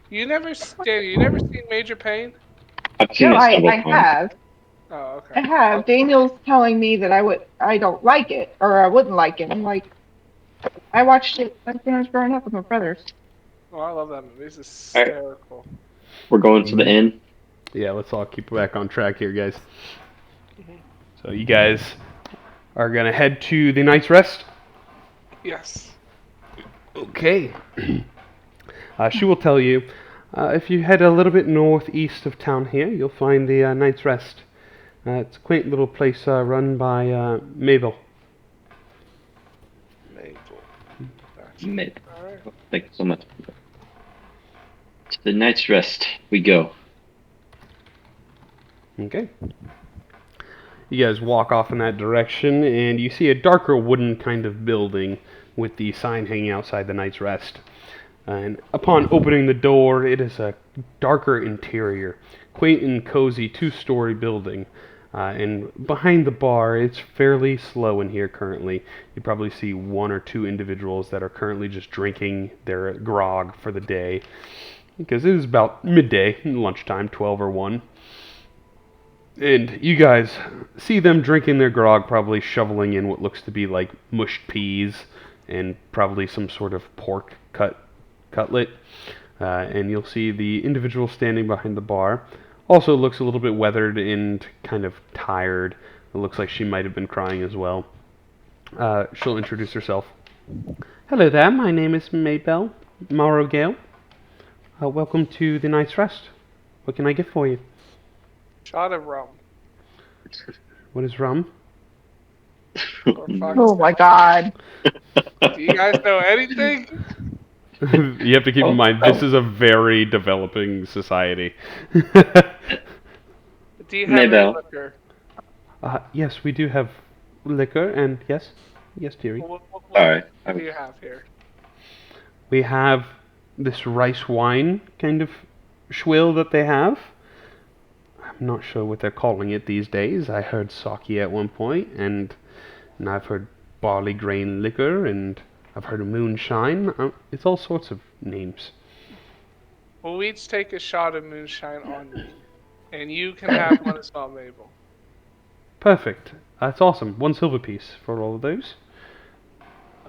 Daniel, you never seen Major Payne? I've seen No, it several I times. have. Oh, I okay. have. Daniel's telling me that I don't like it, or I wouldn't like it. I'm like, I watched it like when I was growing up with my brothers. Oh, I love that movie. It's All right, hysterical. we're going to the inn. Yeah, let's all keep back on track here, guys. Mhm. So you guys are gonna head to the night's rest. Yes. Okay. She will tell you. If you head a little bit northeast of town here, you'll find the Night's Rest. It's a quaint little place run by Mabel. Maple. Gotcha. Maybe. All right. Thank you so much. To the night's rest we go. Okay. You guys walk off in that direction, and you see a darker wooden kind of building with the sign hanging outside the Night's Rest. And upon opening the door, it is a darker interior, quaint and cozy two-story building. And behind the bar, it's fairly slow in here currently. You probably see one or two individuals that are currently just drinking their grog for the day. Because it is about midday, lunchtime, 12 or 1. And you guys see them drinking their grog, probably shoveling in what looks to be like mushed peas and probably some sort of pork cutlet. And you'll see the individual standing behind the bar. Also looks a little bit weathered and kind of tired. It looks like she might have been crying as well. She'll introduce herself. Hello there, my name is Maybelle Morrow Gale. Welcome to the Night's Rest. What can I get for you? Shot of rum. What is rum? Or fox. Oh my God. Do you guys know anything? You have to keep in mind, this is a very developing society. Do you have any Maybelle. liquor? Yes, we do have liquor, and yes, dearie. What All right. do you have here? We have this rice wine kind of schwill that they have. I'm not sure what they're calling it these days. I heard sake at one point, and I've heard barley grain liquor, and I've heard of moonshine. It's all sorts of names. We'll each take a shot of moonshine on me. And you can have one as well, Mabel. Perfect. That's awesome. 1 silver piece for all of those.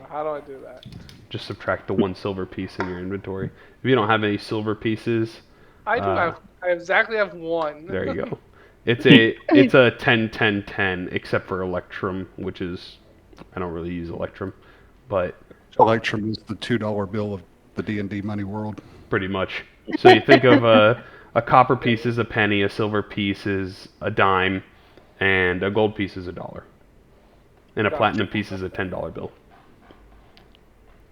How do I do that? Just subtract the 1 silver piece in your inventory. If you don't have any silver pieces, I do have. I exactly have 1. there you go. It's a 10-10-10, except for Electrum, which is, I don't really use Electrum, but Electrum is the $2 bill of the D&D money world. pretty much. So you think of a copper piece is a penny, a silver piece is a dime, and a gold piece is $1. And a platinum piece is a $10 bill.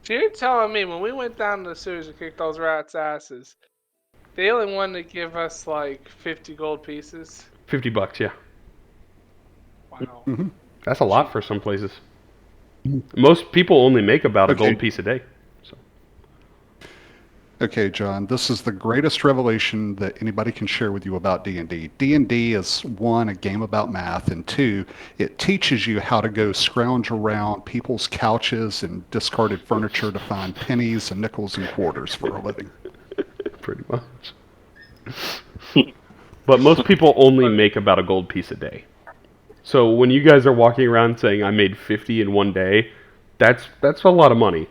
So you're telling me when we went down to the sewers and kicked those rats' asses, they only wanted to give us like 50 gold pieces? $50, yeah. Wow. That's a lot for some places. Most people only make about a Okay. gold piece a day. So Okay, John, this is the greatest revelation that anybody can share with you about D&D. D&D is, 1, a game about math, and 2, it teaches you how to go scrounge around people's couches and discarded furniture to find pennies and nickels and quarters for a living. pretty much. But most people only make about a gold piece a day. So when you guys are walking around saying I made 50 in one day, that's a lot of money.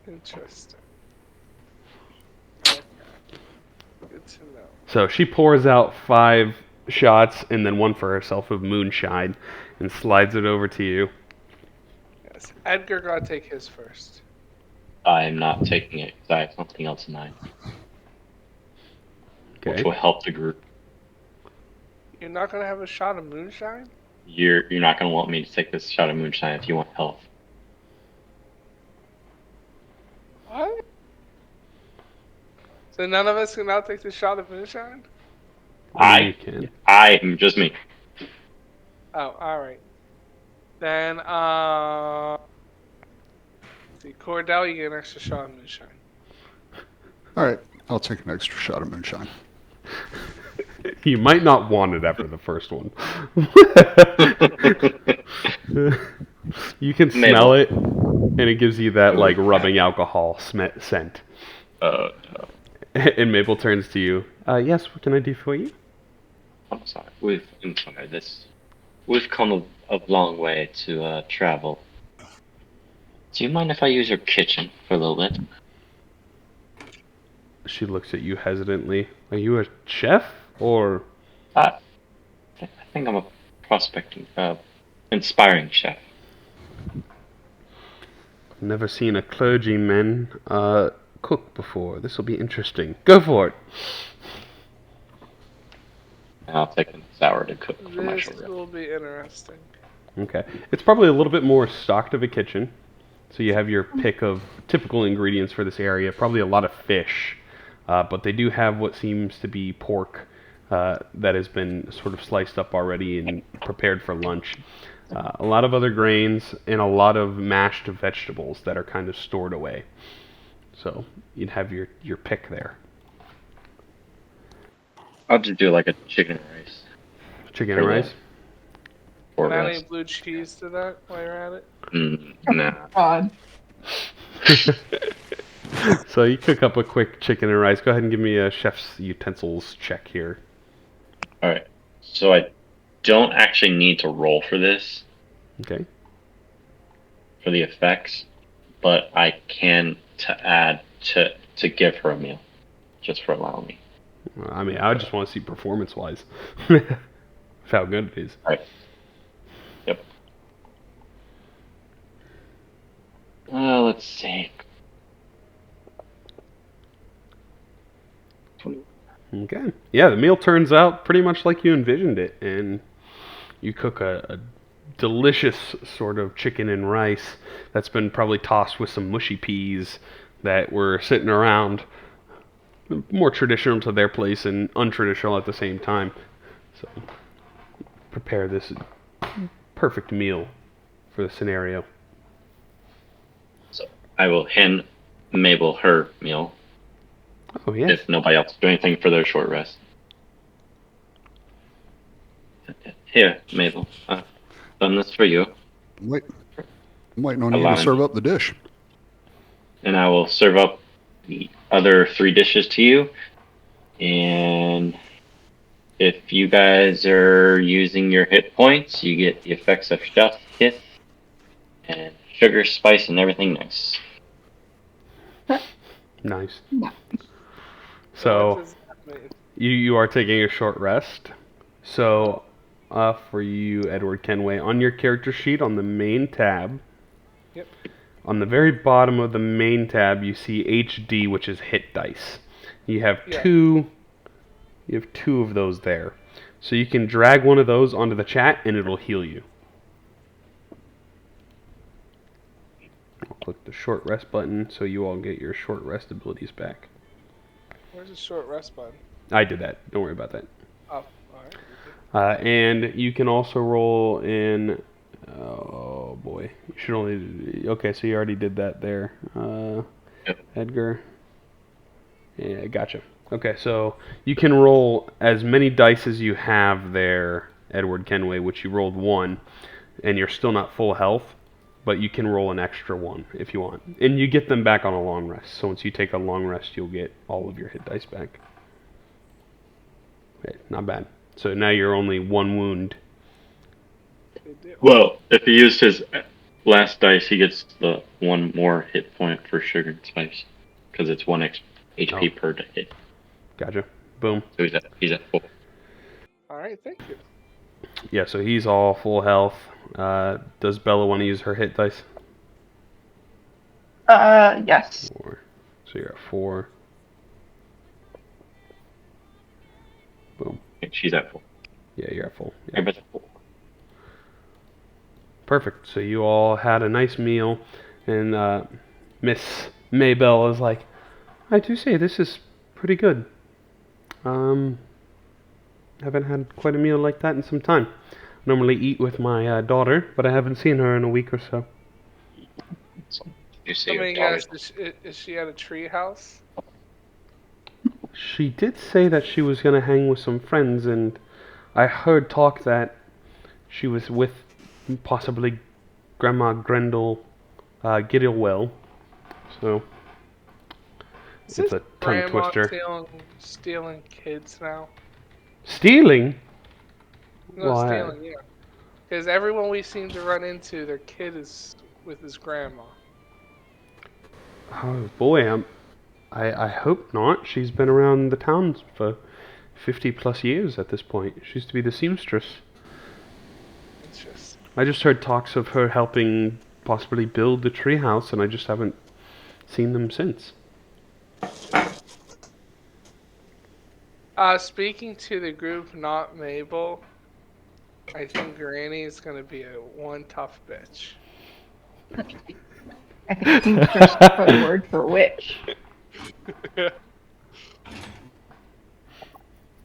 Interesting. Okay. Good to know. So she pours out 5 shots and then 1 for herself of moonshine and slides it over to you. Yes. Edgar gotta take his first. I am not taking it because I have something else in mind, which Okay. will help the group. You're not gonna have a shot of moonshine? You're not going to want me to take this shot of moonshine if you want health. What? So none of us can now take the shot of moonshine? You can. I am just me. Oh, alright. Then, let's see, Cordell, you get an extra shot of moonshine. All right, I'll take an extra shot of moonshine. You might not want it after the first one. You can smell it, and it gives you that like rubbing alcohol scent. Oh no. And Mabel turns to you. Yes, what can I do for you? I'm sorry. We've come a long way to travel. Do you mind if I use your kitchen for a little bit? She looks at you hesitantly. Are you a chef or? I think I'm a prospecting, inspiring chef. Never seen a clergyman cook before. This will be interesting. Go for it. And I'll take an hour to cook for my This short will be interesting. Okay. It's probably a little bit more stocked of a kitchen. So you have your pick of typical ingredients for this area. Probably a lot of fish. But they do have what seems to be pork that has been sort of sliced up already and prepared for lunch. A lot of other grains and a lot of mashed vegetables that are kind of stored away. So you'd have your pick there. I'll just do like a chicken and rice. Chicken and rice? Or Can I rice. add blue cheese to that while you're at it? Nah. God. So you cook up a quick chicken and rice. Go ahead and give me a chef's utensils check here. Alright. So I don't actually need to roll for this, Okay. for the effects, but I can add to give her a meal, just for allowing me. I mean, I just want to see performance-wise how good it is. Alright. Yep. Let's see. Okay. Yeah, the meal turns out pretty much like you envisioned it, and you cook a delicious sort of chicken and rice that's been probably tossed with some mushy peas that were sitting around, more traditional to their place and untraditional at the same time. So prepare this perfect meal for the scenario. So I will hand Mabel her meal Oh, yes. if nobody else do anything for their short rest. Here, Mabel. Done this for you. I'm waiting on you Allow to me. serve up the dish. And I will serve up the other 3 dishes to you. And if you guys are using your hit points, you get the effects of chef hit and sugar, spice, and everything nice. Nice. Nice. What So does that mean? you are taking a short rest. So for you, Edward Kenway, on your character sheet on the main tab, Yep. on the very bottom of the main tab, you see HD, which is hit dice. You have Yeah. two. You have 2 of those there. So you can drag one of those onto the chat, and it'll heal you. I'll click the short rest button, so you all get your short rest abilities back. Where's the short rest button? I did that. Don't worry about that. Oh, alright. And you can also roll in. Oh boy, you should only. Okay, so you already did that there, Yep. Edgar. Yeah, gotcha. Okay, so you can roll as many dice as you have there, Edward Kenway, which you rolled 1, and you're still not full health, but you can roll an extra 1 if you want, and you get them back on a long rest. So once you take a long rest, you'll get all of your hit dice back. Okay, not bad. So now you're only 1 wound. Good deal. Well, if he used his last dice, he gets the 1 more hit point for sugar and spice. Because it's 1 extra HP per hit. Gotcha. Boom. So he's at full. Alright, thank you. Yeah, so he's all full health. Does Bella want to use her hit dice? Yes. 4. So you're at 4. Boom. She's at full. Yeah, you're at full. Yeah. Everybody's at full. Perfect. So you all had a nice meal, and Miss Maybell is like, I do say this is pretty good. Haven't had quite a meal like that in some time. Normally eat with my daughter, but I haven't seen her in a week or so. So you see Let your me daughter. guess, is she at a treehouse? She did say that she was gonna hang with some friends, and I heard talk that she was with possibly Grandma Grendel Giddelwell. So Is it's this a tongue grandma twister. stealing kids now? Stealing? No, Why? stealing, yeah. Because everyone we seem to run into, their kid is with his grandma. Oh boy, I hope not. She's been around the town for 50 plus years at this point. She used to be the seamstress. It's just. I just heard talks of her helping possibly build the treehouse, and I just haven't seen them since. Speaking to the group, not Mabel, I think Granny is going to be one tough bitch. I think seamstress code word for witch.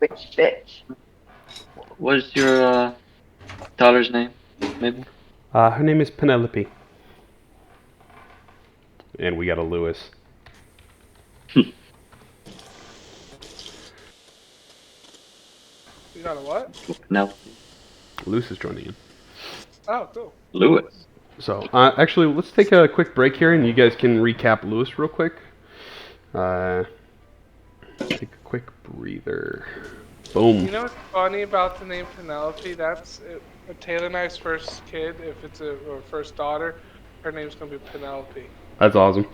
Witch bitch. What is your daughter's name, Mabel? Her name is Penelope. And we got a Lewis. You got a what? No, Lewis is joining in. Oh, cool. Lewis. So, actually, let's take a quick break here, and you guys can recap Lewis real quick. Take a quick breather. Boom. You know what's funny about the name Penelope? That's Taylor and I's first kid. If it's or first daughter, her name's gonna be Penelope. That's awesome.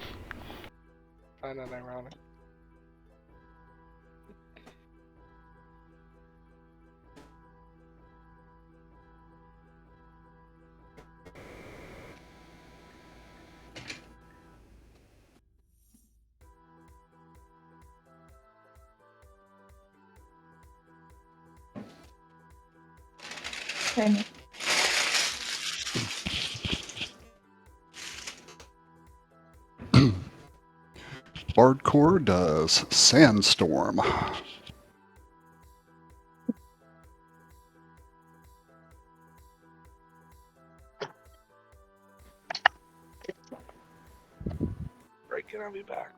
Find that ironic. Okay. Bardcore does Sandstorm. Break it, I'll be back.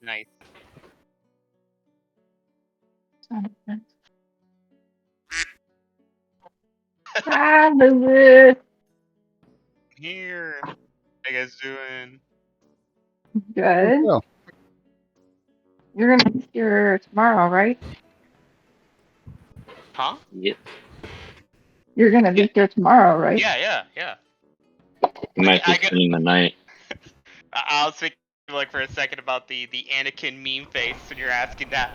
Nice. Hi, Lewis. Here. How you guys doing? Good. Well, You're gonna be here tomorrow, right? Huh? Yep. You're gonna be here tomorrow, right? Yeah. You might be I got- spending the night. I'll speak like for a second about the Anakin meme face when you're asking that.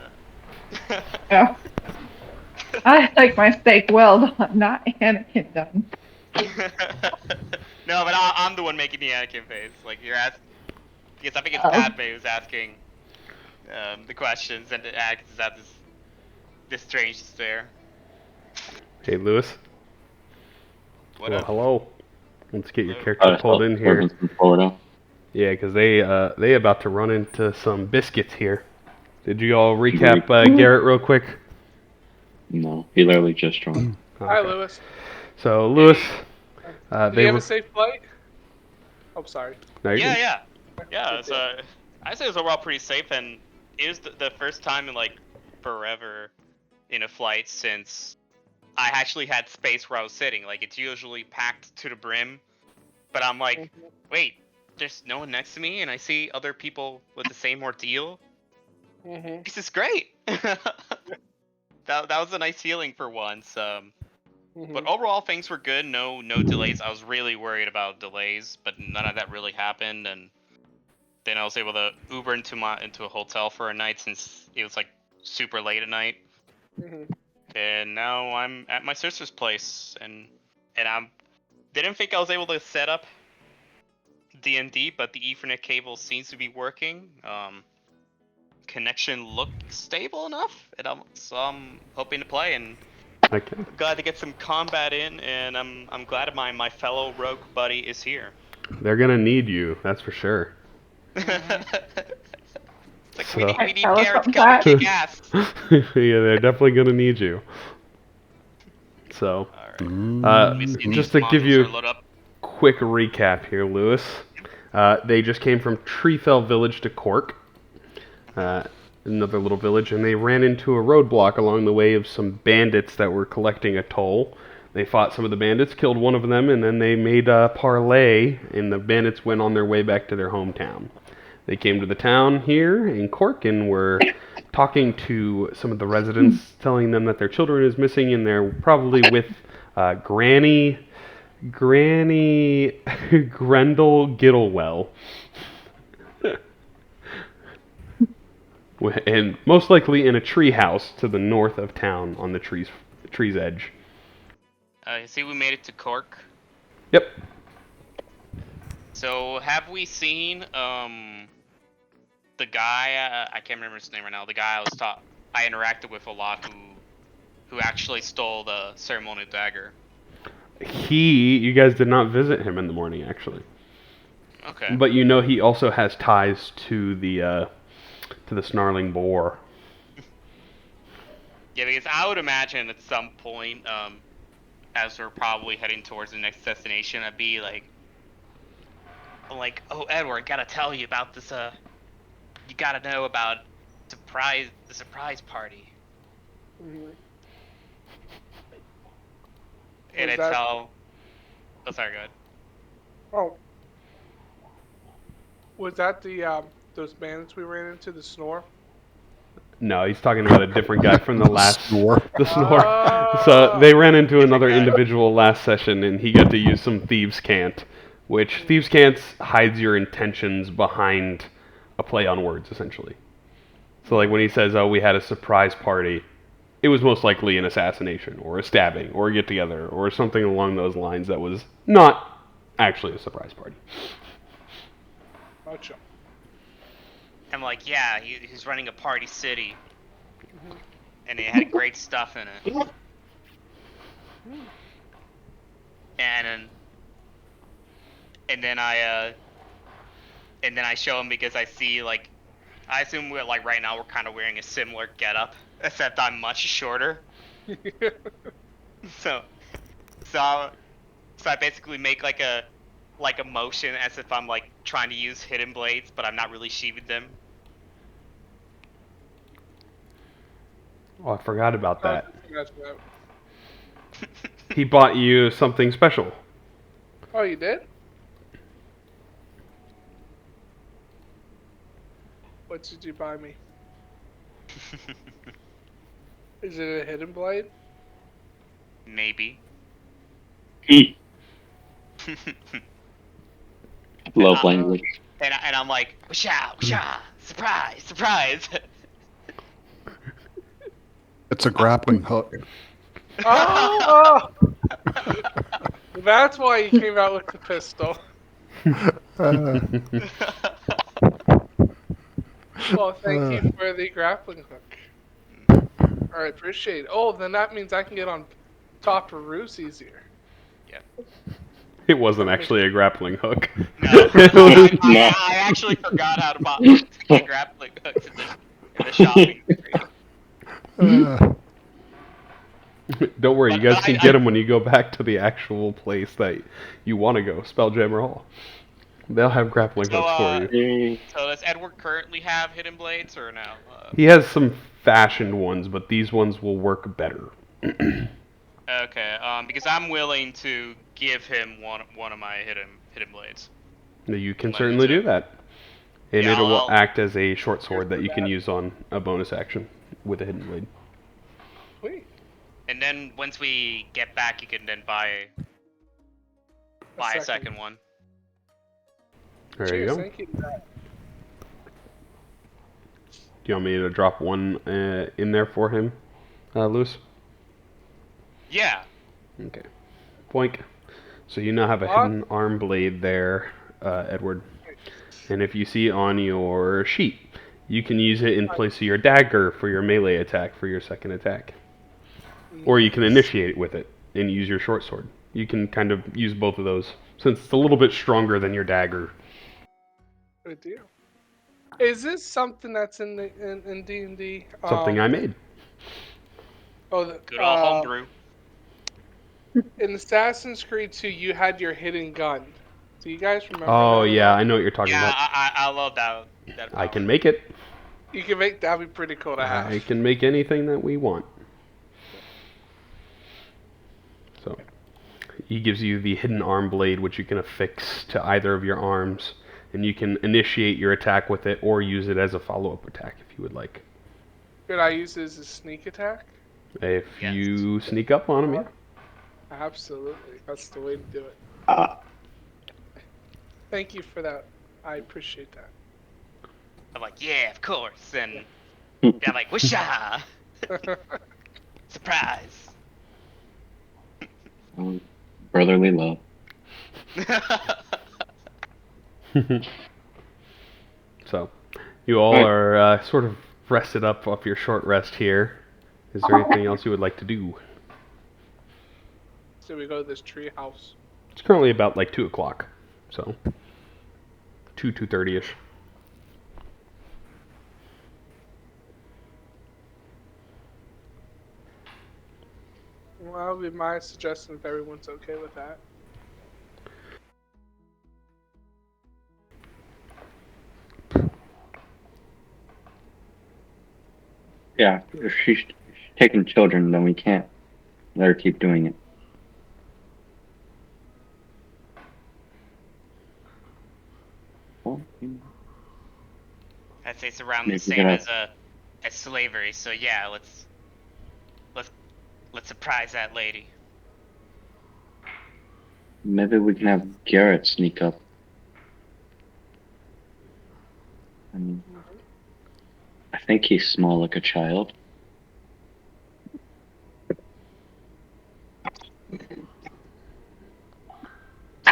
Yeah. I like my steak well done, not Anakin done. No, but I'm the one making the Anakin face. Like you're asking, because I think it's Oh. Padme who's asking the questions, and Anakin's just have this strange stare. Hey, Lewis. What Well, up? hello. Let's get your Hello. character pulled in here. From Florida. Yeah, because they about to run into some biscuits here. Did you all recap Garrett real quick? No, he literally just joined. Hi, Okay. Lewis. So Lewis, Did they you have were. a safe flight? Oh, sorry. No, you're good. Yeah. So I say it was overall pretty safe, and it was the first time in like forever in a flight since I actually had space where I was sitting. Like it's usually packed to the brim But I'm like, wait, there's no one next to me, and I see other people with the same ordeal. Mm-hmm. This is great. That was a nice feeling for once. But overall, things were good. No delays. I was really worried about delays, but none of that really happened. And then I was able to Uber into a hotel for a night since it was like super late at night. And now I'm at my sister's place, and I didn't think I was able to set up D&D, but the Ethernet cable seems to be working. Connection looks stable enough, and I'm hoping to play, and Okay. I'm glad to get some combat in, and I'm glad my fellow rogue buddy is here. They're gonna need you, that's for sure. It's like So- we need Tell us parents something, come and Pat. kick ass. Yeah, they're definitely gonna need you. So, Alright. Let me see just these to give modules you are load up. quick recap here, Lewis. They just came from Treefell Village to Cork, another little village, and they ran into a roadblock along the way of some bandits that were collecting a toll. They fought some of the bandits, killed one of them, and then they made a parlay, and the bandits went on their way back to their hometown. They came to the town here in Cork and were talking to some of the residents, telling them that their children is missing, and they're probably with Granny Grendel Giddlewell. And most likely in a treehouse to the north of town on the tree's edge. I see we made it to Cork. Yep. So have we seen the guy? I can't remember his name right now. The guy I interacted with a lot, who actually stole the ceremonial dagger. You guys did not visit him in the morning, actually. Okay. But you know he also has ties to the snarling boar. Yeah, because I would imagine at some point, as we're probably heading towards the next destination, I'd be like, oh Edward, gotta tell you about this. You gotta know about the surprise party. And it's how. Oh, sorry, go ahead. Oh. Was that the those bandits we ran into, the snore? No, he's talking about a different guy from the last Snore. the snore. So they ran into another individual last session, and he got to use some thieves' cant, which thieves' cant hides your intentions behind a play on words, essentially. So like when he says, "Oh, we had a surprise party," it was most likely an assassination or a stabbing or a get together or something along those lines that was not actually a surprise party. Gotcha. I'm like, yeah, he's running a party city, and it had great stuff in it. And then I show him because I see I assume we're right now we're kind of wearing a similar getup, except I'm much shorter. So I basically make like a motion as if I'm trying to use hidden blades, but I'm not really sheathing them. Oh, I forgot about that. That's that. He bought you something special. Oh, you did? What did you buy me? Is it a hidden blade? Maybe. Love language. And I'm like, wsha, wsha, surprise, surprise. It's a grappling hook. Oh! That's why he came out with the pistol. Well, thank you for the grappling hook. Alright, appreciate it. Oh, then that means I can get on top of Roos easier. Yeah. It wasn't actually a grappling hook. No, I actually forgot how to get grappling hooks in the shopping area. Don't worry, you But guys can get them when you go back to the actual place that you want to go, Spelljammer Hall. They'll have grappling hooks for you. So does Edward currently have hidden blades or no? He has some fashioned ones, but these ones will work better. Okay, because I'm willing to give him one of my hidden blades. Now, you can Let him certainly do to- that. And Yeah, it will I'll act as a short sword that for you can that. use on a bonus action with a hidden blade. Sweet. and then once we get back, you can then buy a second one. There you Cheers, go. thank you. Do you want me to drop one in there for him, Lewis? Yeah. Okay. Boink. So you now have a hidden arm blade there, Edward. And if you see on your sheet, you can use it in place of your dagger for your melee attack for your second attack. Or you can initiate it with it and use your short sword. You can kind of use both of those, since it's a little bit stronger than your dagger. Good deal. Is this something that's in D&D? Something I made. Good old homebrew. In Assassin's Creed 2, you had your hidden gun. Do you guys remember Oh that at yeah, all? I know what you're talking Yeah, about. I love that. I Power. can make it. You can make that'd be pretty cool to have. I can make anything that we want. So, he gives you the hidden arm blade, which you can affix to either of your arms, and you can initiate your attack with it, or use it as a follow-up attack if you would like. Could I use it as a sneak attack? If Yes. you sneak up on him, yeah. Absolutely. That's the way to do it. Thank you for that. I appreciate that. I'm like, yeah, of course, and they're like, whoosha! Surprise! Brotherly love. So, you all are sort of rested up off your short rest here. Is there anything else you would like to do? So we go to this tree house. It's currently about like 2 o'clock, so 2:30ish. Well, that would be my suggestion if everyone's okay with that. Yeah, if she's taking children, then we can't let her keep doing it. Well, I'd say it's around Maybe the same that- as slavery. So yeah, let's surprise that lady. maybe we can have Garrett sneak up. I mean, I think he's small like a child.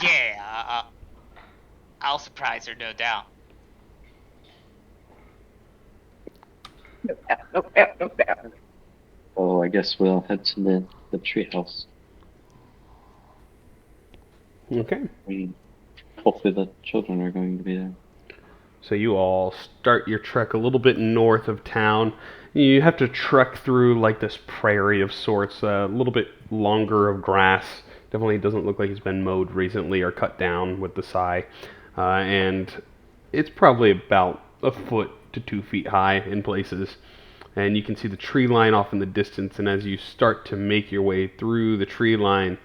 Yeah, I'll surprise her, no doubt. Nope. Oh, I guess we'll head to the treehouse. Okay. Hopefully the children are going to be there. So you all start your trek a little bit north of town. You have to trek through like this prairie of sorts, a little bit longer of grass. Definitely doesn't look like it's been mowed recently or cut down with the scythe. And it's probably about a foot to 2 feet high in places. And you can see the tree line off in the distance. And as you start to make your way through the tree line,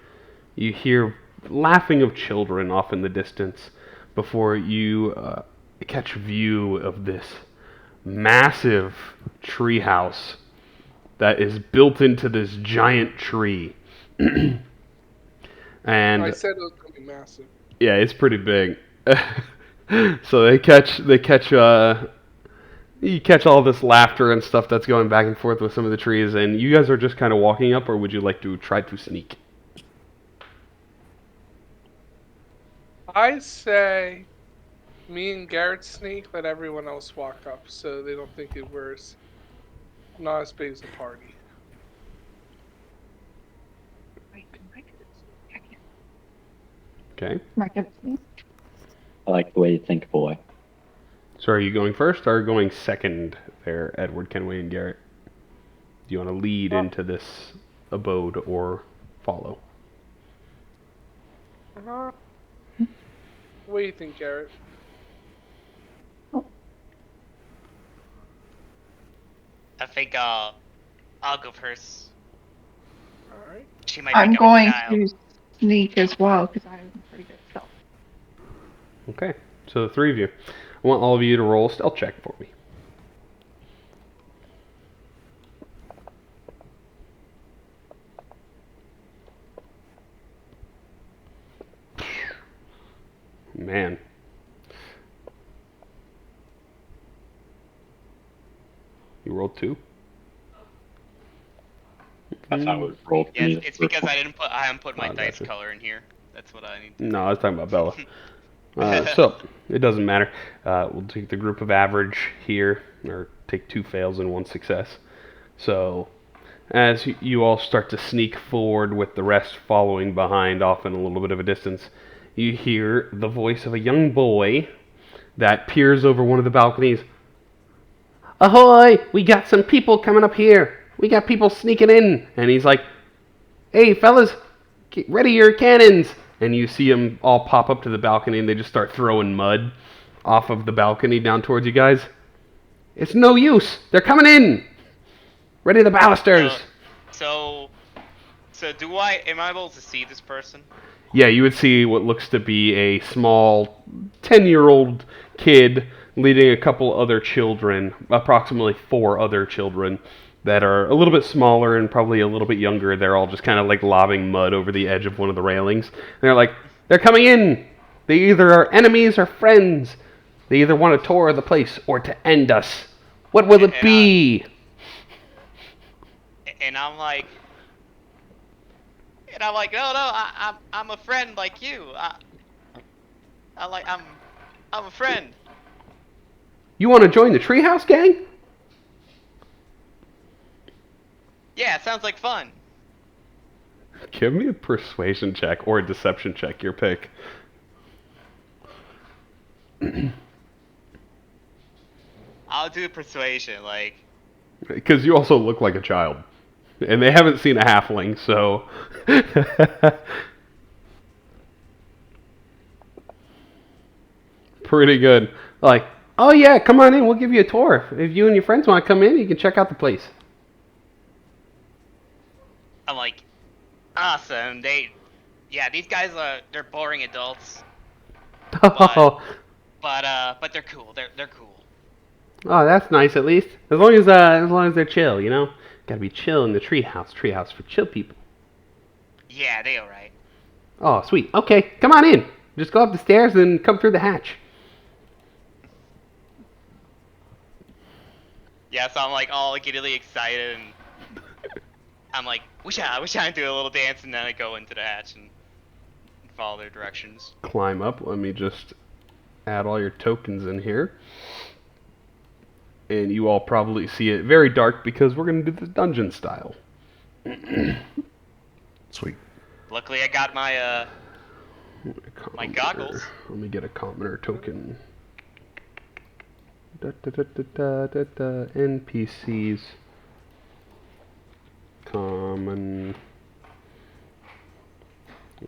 you hear laughing of children off in the distance before you catch view of this massive treehouse that is built into this giant tree. And I said it was gonna be massive. yeah, it's pretty big. So you catch all this laughter and stuff that's going back and forth with some of the trees, and you guys are just kind of walking up, or would you like to try to sneak? I say me and Garrett sneak, let everyone else walk up so they don't think we're not as big as a party. Okay. I like the way you think, boy. So are you going first or going second there, Edward, Kenway, and Garrett? Do you want to lead into this abode or follow? What do you think, Garrett? I think I'll go first. right. She might I'm pick up a going child. to sneak as well because I'm pretty good stealth. Okay, so the three of you. I want all of you to roll a stealth check for me. Man. You rolled 2? That's how it rolled for Yeah, me. it's because I haven't put my Oh, dice gotcha. color in here. That's what I need. No, I was talking about Bella. So, it doesn't matter. We'll take the group of average here, or take 2 fails and 1 success. So, as you all start to sneak forward with the rest following behind off in a little bit of a distance, you hear the voice of a young boy that peers over one of the balconies. Ahoy! We got some people coming up here. We got people sneaking in. And he's like, hey, fellas, get ready your cannons. And you see them all pop up to the balcony and they just start throwing mud off of the balcony down towards you guys. It's no use. They're coming in. Ready the balusters. So am I able to see this person? Yeah, you would see what looks to be a small 10-year-old kid leading a couple other children, approximately 4 other children that are a little bit smaller and probably a little bit younger. They're all just kind of like lobbing mud over the edge of one of the railings. And they're like, they're coming in. They either are enemies or friends. They either want to tour the place or to end us. What will it be? And I'm like, no, I'm a friend like you. I'm a friend. You want to join the Treehouse gang? Yeah, sounds like fun. Give me a persuasion check or a deception check, your pick. I'll do persuasion, like. Because you also look like a child. And they haven't seen a halfling, so... Pretty good. Like, oh yeah, come on in, we'll give you a tour. If you and your friends want to come in, you can check out the place. I'm like, awesome. These guys they're boring adults, Oh, but they're cool. They're cool. oh, that's nice at least. As long as they're chill, you know? Gotta be chill in the treehouse. Treehouse for chill people. Yeah, they alright. Oh, sweet. Okay, come on in. Just go up the stairs and come through the hatch. Yeah, so I'm like all giddily excited, and I'm like, wish I do a little dance, and then I go into the hatch and follow their directions. Climb up. Let me just add all your tokens in here. And you all probably see it very dark because we're going to do the dungeon style. Sweet. Luckily, I got my my goggles. Let me get a commoner token. NPCs. Common.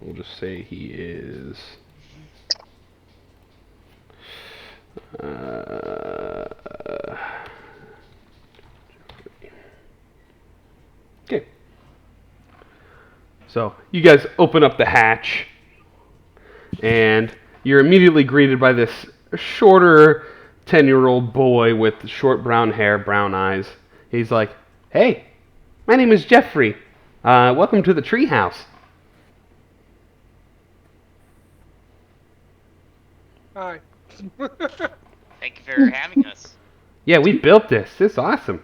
We'll just say he is. Okay. So you guys open up the hatch, and you're immediately greeted by this shorter 10-year-old boy with short brown hair, brown eyes. He's like, "Hey, my name is Jeffrey. Welcome to the Treehouse." Hi. Thank you for having us. Yeah, we built this. This is awesome.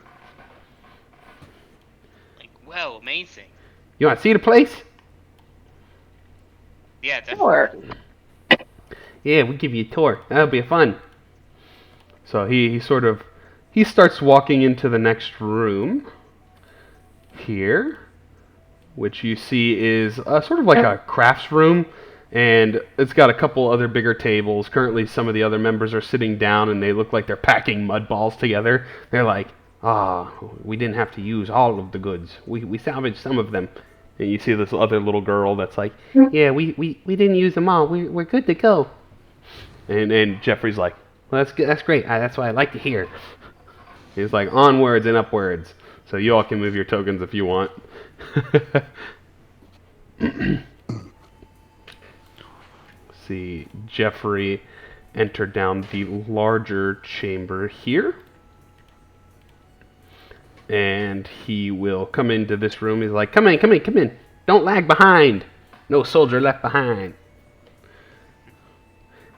Like, whoa, amazing. You want to see the place? Yeah, definitely. Sure. Yeah, we'll give you a tour. That'll be fun. So he starts walking into the next room here, which you see is sort of like a crafts room, and it's got a couple other bigger tables. Currently, some of the other members are sitting down, and they look like they're packing mud balls together. They're like, we didn't have to use all of the goods. We salvaged some of them. And you see this other little girl that's like, yeah, we didn't use them all. We're good to go. And Jeffrey's like, well, that's great. That's what I like to hear. He's like, onwards and upwards. So you all can move your tokens if you want. See Jeffrey enter down the larger chamber here. And he will come into this room. He's like, come in, come in, come in. Don't lag behind. No soldier left behind.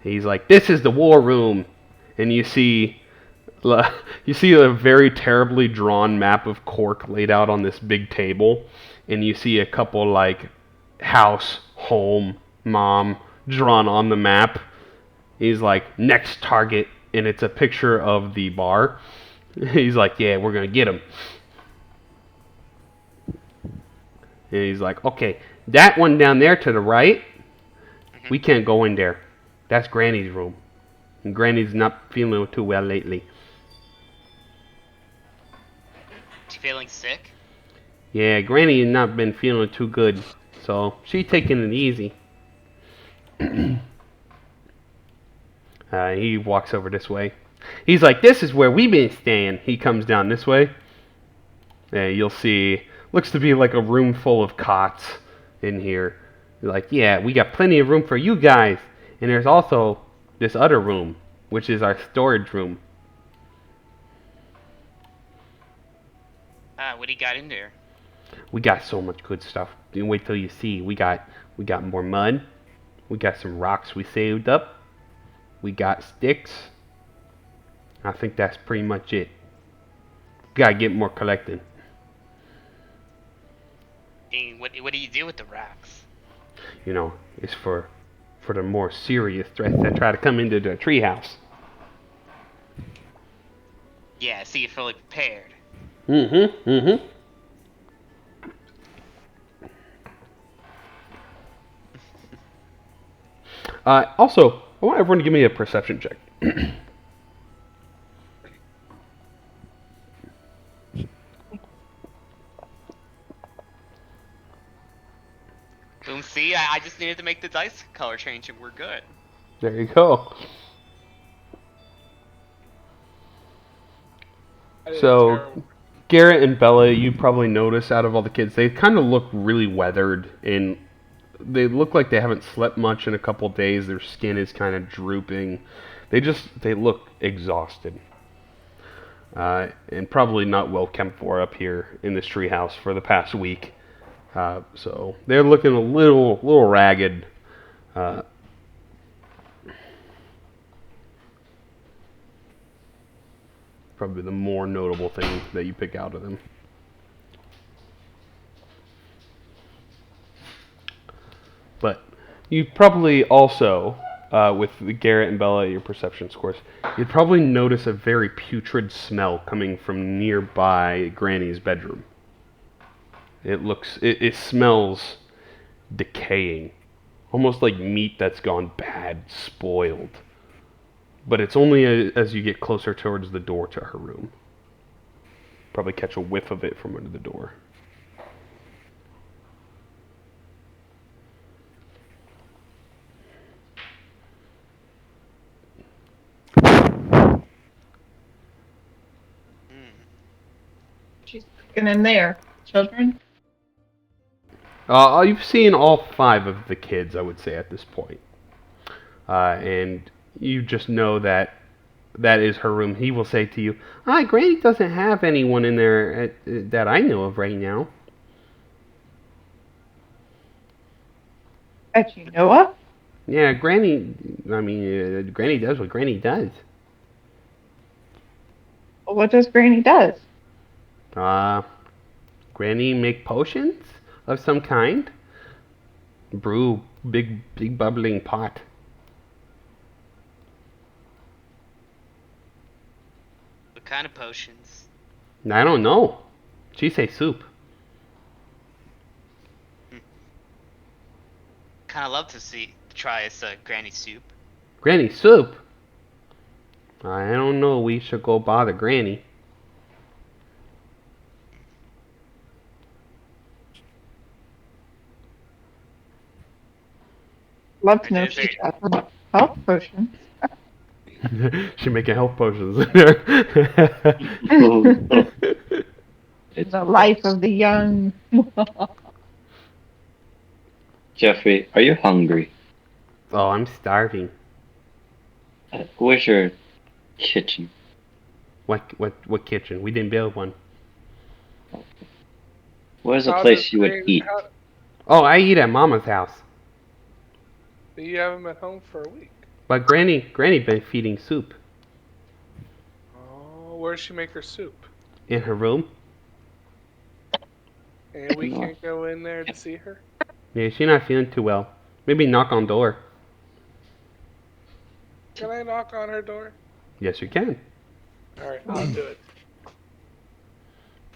He's like, this is the war room. And you see a very terribly drawn map of Cork laid out on this big table. And you see a couple like house, home, mom drawn on the map. He's like, next target. And it's a picture of the bar. He's like, yeah, we're going to get him. And he's like, okay, that one down there to the right, we can't go in there. That's Granny's room. And Granny's not feeling too well lately. She feeling sick? Yeah, Granny has not been feeling too good. So she's taking it easy. He walks over this way. He's like, this is where we've been staying. He comes down this way. You'll see, looks to be like a room full of cots in here. Like, yeah, we got plenty of room for you guys. And there's also this other room, which is our storage room. What do you got in there? We got so much good stuff. You wait till you see. We got more mud. We got some rocks we saved up. We got sticks. I think that's pretty much it. Gotta get more collecting. And what do you do with the rocks? You know, it's for the more serious threats that try to come into the treehouse. Yeah, so you're fully prepared. Also, I want everyone to give me a perception check. Boom, see, I just needed to make the dice color change and we're good. There you go. So, Garrett and Bella, you probably notice out of all the kids, they kind of look really weathered, and they look like they haven't slept much in a couple days. Their skin is kind of drooping. They look exhausted. And probably not well cared for up here in this treehouse for the past week. So they're looking a little ragged. Probably the more notable thing that you pick out of them. But you probably also, with Garrett and Bella at your perception scores, you'd probably notice a very putrid smell coming from nearby Granny's bedroom. It smells decaying. Almost like meat that's gone bad, spoiled. But it's only as you get closer towards the door to her room. Probably catch a whiff of it from under the door. She's looking in there. Children? You've seen all 5 of the kids, I would say, at this point. And you just know that is her room. He will say to you, Granny doesn't have anyone in there that I know of right now. That you know of? Yeah, Granny does what Granny does. Well, what does Granny does? Granny make potions of some kind. Brew big bubbling pot. What kind of potions? I don't know. She say soup. Kind of love to try this granny soup. Granny soup? I don't know. We should go bother Granny. Love to know if she's got some health potions. She making health potions in there. It's the life of the young. Jeffrey, are you hungry? Oh, I'm starving. Where's your kitchen? What kitchen? We didn't build one. Where's a How's it place you would been? eat? Oh, I eat at Mama's house. You haven't been home for a week. But Granny been feeding soup Oh, where does she make her soup? in her room. And we No. can't go in there to see her? Yeah, she not feeling too well. Maybe knock on door. Can I knock on her door? Yes, you can. Alright, I'll do it.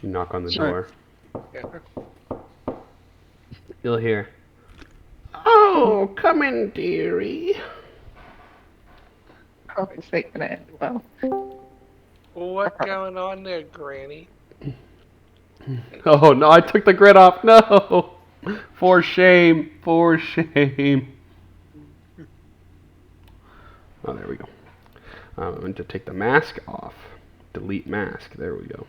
You knock on the Sure. door. Yeah. You'll hear, "Oh, come in, dearie." Probably not gonna end well. Well, what's going on there, Granny? Oh no, I took the grid off. No, for shame, for shame. Oh, there we go. I'm going to take the mask off. Delete mask. There we go.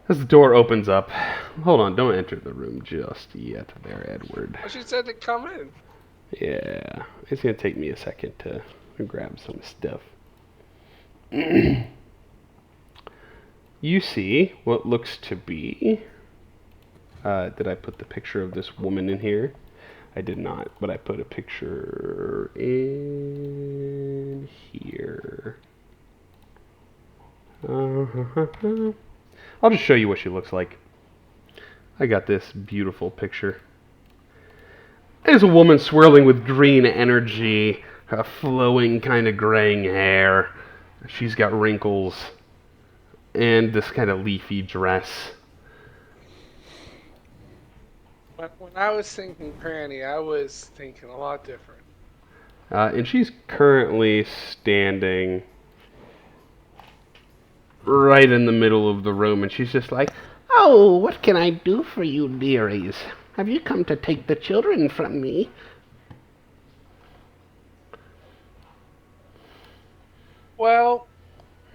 As the door opens up, hold on, don't enter the room just yet, there, Edward. Well, she said to come in. Yeah, it's gonna take me a second to grab some stuff. You see what looks to be. Did I put the picture of this woman in here? I did not, but I put a picture in here. I'll just show you what she looks like. I got this beautiful picture. There's a woman swirling with green energy, flowing kind of graying hair. She's got wrinkles and this kind of leafy dress. When I was thinking Granny, I was thinking a lot different. And she's currently standing right in the middle of the room, and she's just like, "Oh, what can I do for you, dearies? Have you come to take the children from me?" Well,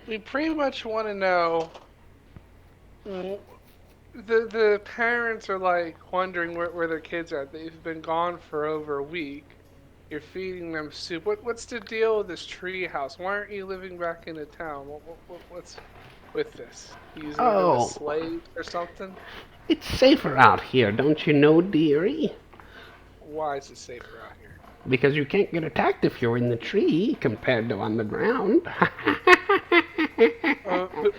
we pretty much want to know. The parents are like wondering where their kids are. They've been gone for over a week. You're feeding them soup. What's the deal with this treehouse? Why aren't you living back in the town? What's with this? Using them Oh. as slaves or something? It's safer out here, don't you know, dearie? Why is it safer out here? Because you can't get attacked if you're in the tree compared to on the ground.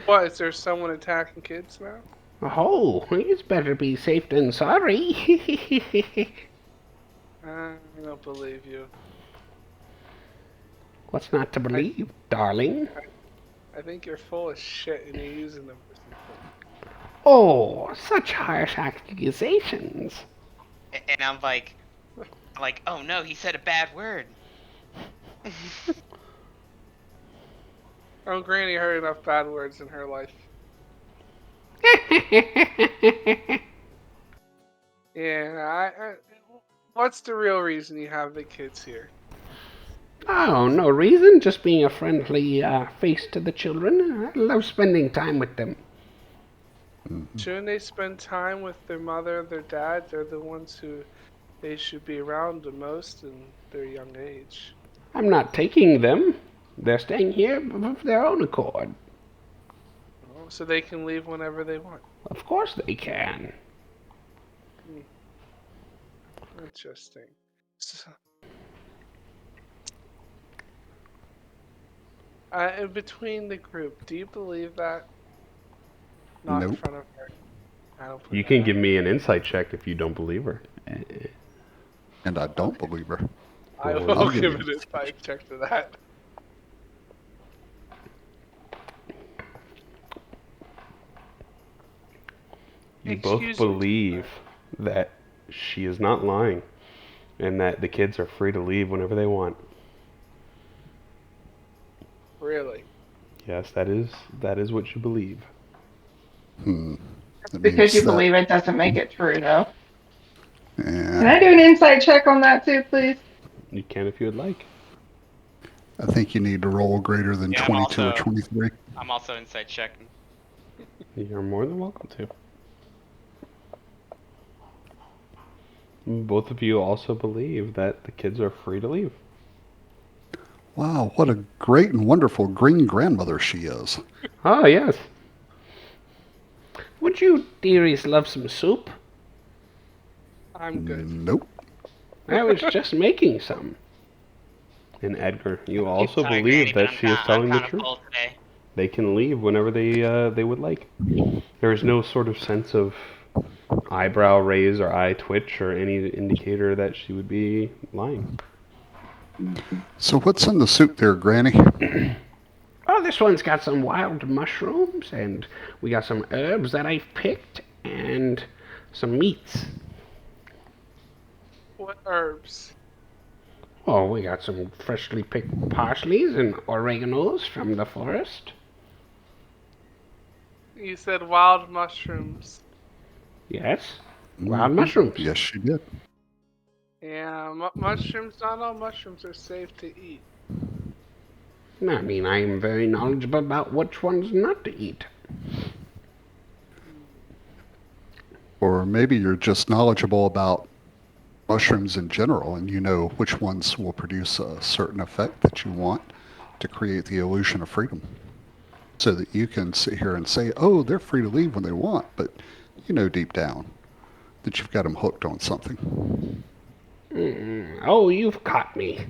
What, is there someone attacking kids now? Oh, it's better be safe than sorry. I don't believe you. What's not to believe, darling? I think you're full of shit and you're using them for something. Oh, such harsh accusations. And I'm like, oh no, he said a bad word. Oh, Granny heard enough bad words in her life. Yeah, what's the real reason you have the kids here? Oh, no reason, just being a friendly face to the children. I love spending time with them. Shouldn't they spend time with their mother, their dad? They're the ones who they should be around the most in their young age. I'm not taking them. They're staying here of their own accord. Oh, so they can leave whenever they want. Of course they can. Interesting. So, in between the group, do you believe that? Not in Nope. front of her. I don't You believe can that. give me an insight check if you don't believe her. And I don't believe her. I Well, will I'll give give it you- a spike check to that. You both Excuse me. believe that she is not lying and that the kids are free to leave whenever they want. Really? Yes, that is what you believe. That Because means you that- believe it doesn't make it true, though. Can Yeah, I do an insight check on that too, please? You can if you would like. I think you need to roll greater than Yeah, I'm 22 or also- 23. I'm also inside checking. You're more than welcome to. Both of you also believe that the kids are free to leave. Wow, what a great and wonderful green grandmother she is. Ah, yes. Would you dearies love some soup? I'm good. Nope. I was just making some. And Edgar, you also Sorry, believe Granny, but that she is telling the I'm kind of truth. full today. They can leave whenever they would like. There is no sort of sense of eyebrow raise or eye twitch or any indicator that she would be lying. So what's in the soup there, Granny? Oh, this one's got some wild mushrooms, and we got some herbs that I've picked, and some meats. What herbs? Oh, we got some freshly picked parsleys and oreganos from the forest. You said wild mushrooms. Yes, wild mushrooms. Yes, she did. Yeah, mushrooms. Not all mushrooms are safe to eat. I mean, I am very knowledgeable about which ones not to eat. Or maybe you're just knowledgeable about mushrooms in general and you know which ones will produce a certain effect that you want to create the illusion of freedom. So that you can sit here and say, oh, they're free to leave when they want, but you know deep down that you've got them hooked on something. Oh, you've caught me.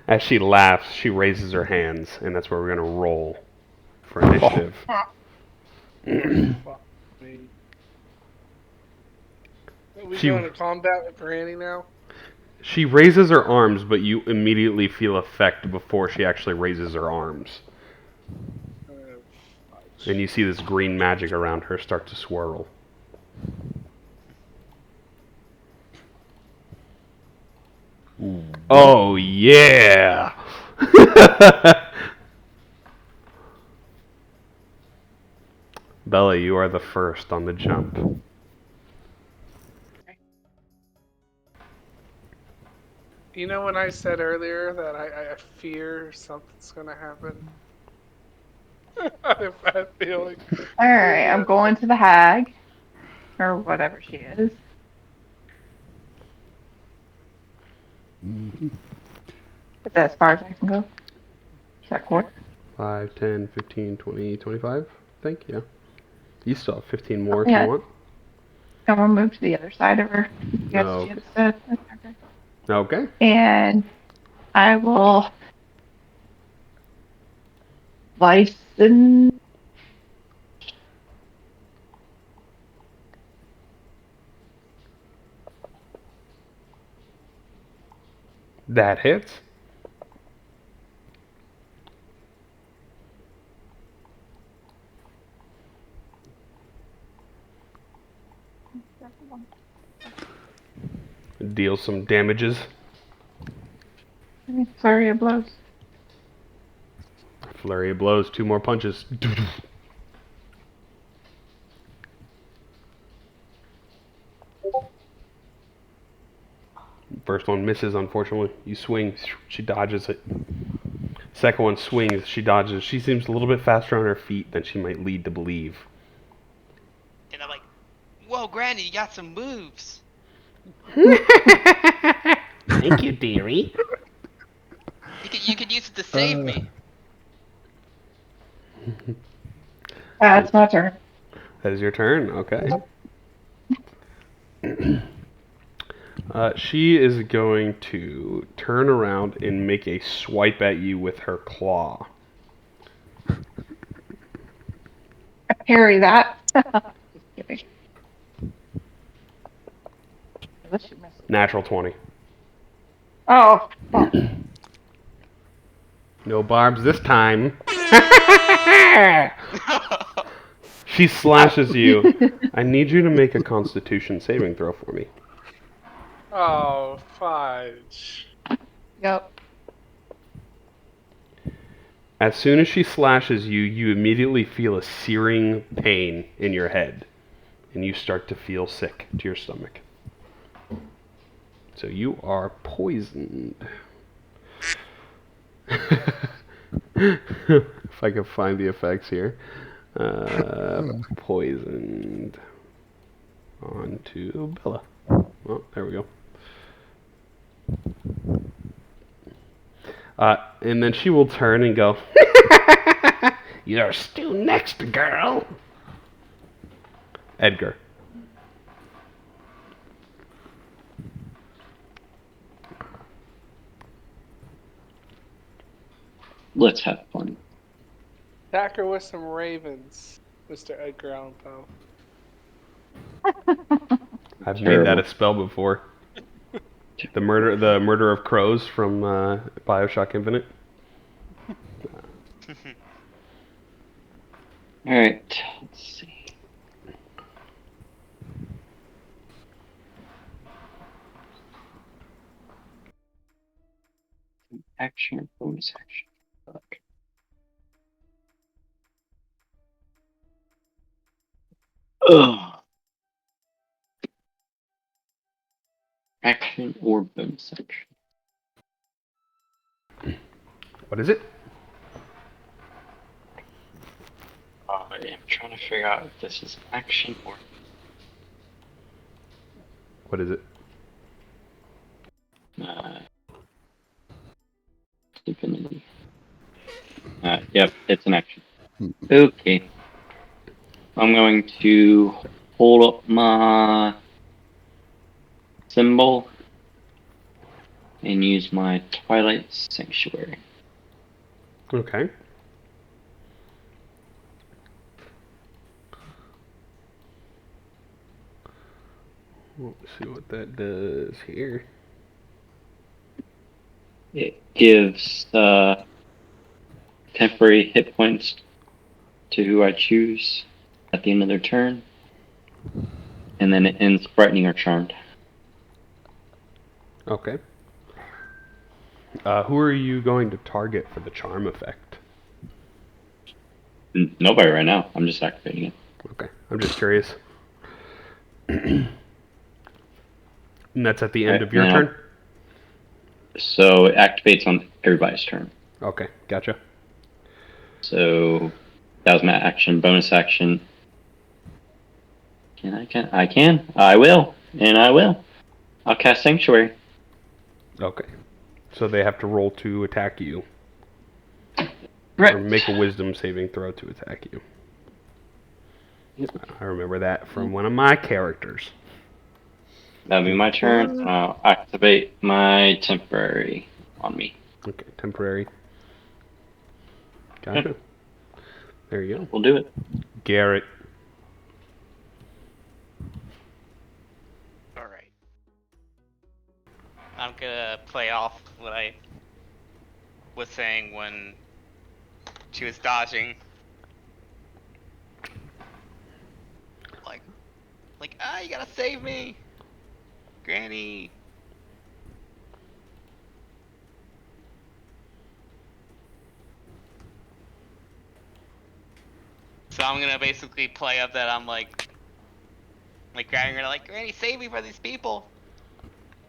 As she laughs, she raises her hands, and that's where we're going to roll for initiative. Fuck me. Are we She- going to combat with Granny now? She raises her arms, but you immediately feel effect before she actually raises her arms. And you see this green magic around her start to swirl. Oh, yeah! Bella, you are the first on the jump. You know when I said earlier that I fear something's going to happen? I have a bad feeling. All right, I'm going to the hag, or whatever she is. Is that as far as I can go? Is that Cork? 5, 10, 15, 20, 25. Thank you. You still have 15 more if Yeah. you want. I'm gonna move to the other side of her. Yes, Oh. she had said. Okay. Okay. And I will license. That hits. Deal some damages. Flurry of blows. Flurry of blows, 2 more punches. First one misses, unfortunately. You swing, she dodges it. Second one swings, she dodges. She seems a little bit faster on her feet than she might lead to believe. And I'm like, whoa, Granny, you got some moves. Thank you, dearie. You could use it to save me. It's my turn. That is your turn, okay. She is going to turn around and make a swipe at you with her claw. I parry that. Just kidding. Unless you miss it. Natural 20. Oh, fuck. No barbs this time. She slashes you. I need you to make a Constitution saving throw for me. Oh, fudge. Yep. As soon as she slashes you, you immediately feel a searing pain in your head. And you start to feel sick to your stomach. So you are poisoned. If I can find the effects here. Poisoned. On to Bella. Oh, there we go. And then she will turn and go, "You're still next, girl." Edgar. Let's have fun. Attack her with some ravens, Mr. Edgar Allan Poe. I've made Terrible. that a spell before. The murder of crows from BioShock Infinite. Alright, let's see. Action, bonus action. Fuck. Ugh. Action or bonus action. What is it? I am trying to figure out if this is action or. What is it? Divinity. Yep, it's an action. Okay. I'm going to hold up my symbol and use my Twilight Sanctuary. Okay. Let's see what that does here. It gives temporary hit points to who I choose at the end of their turn. And then it ends frightening or charmed. Okay. Who are you going to target for the charm effect? Nobody right now. I'm just activating it. Okay, I'm just curious. And that's at the end of your now. turn? So it activates on everybody's turn. Okay, gotcha. So that was my action, bonus action. I will. I'll cast Sanctuary. Okay. So they have to roll to attack you. Right. Or make a wisdom saving throw to attack you. I remember that from one of my characters. That'll be my turn. I'll activate my temporary on me. Okay, temporary. Gotcha. There you go. We'll do it. Garrett. Alright. I'm gonna play off what I was saying when she was dodging. Like, you gotta save me! Granny! So I'm gonna basically play up that I'm like grabbing her like, Granny, save me from these people!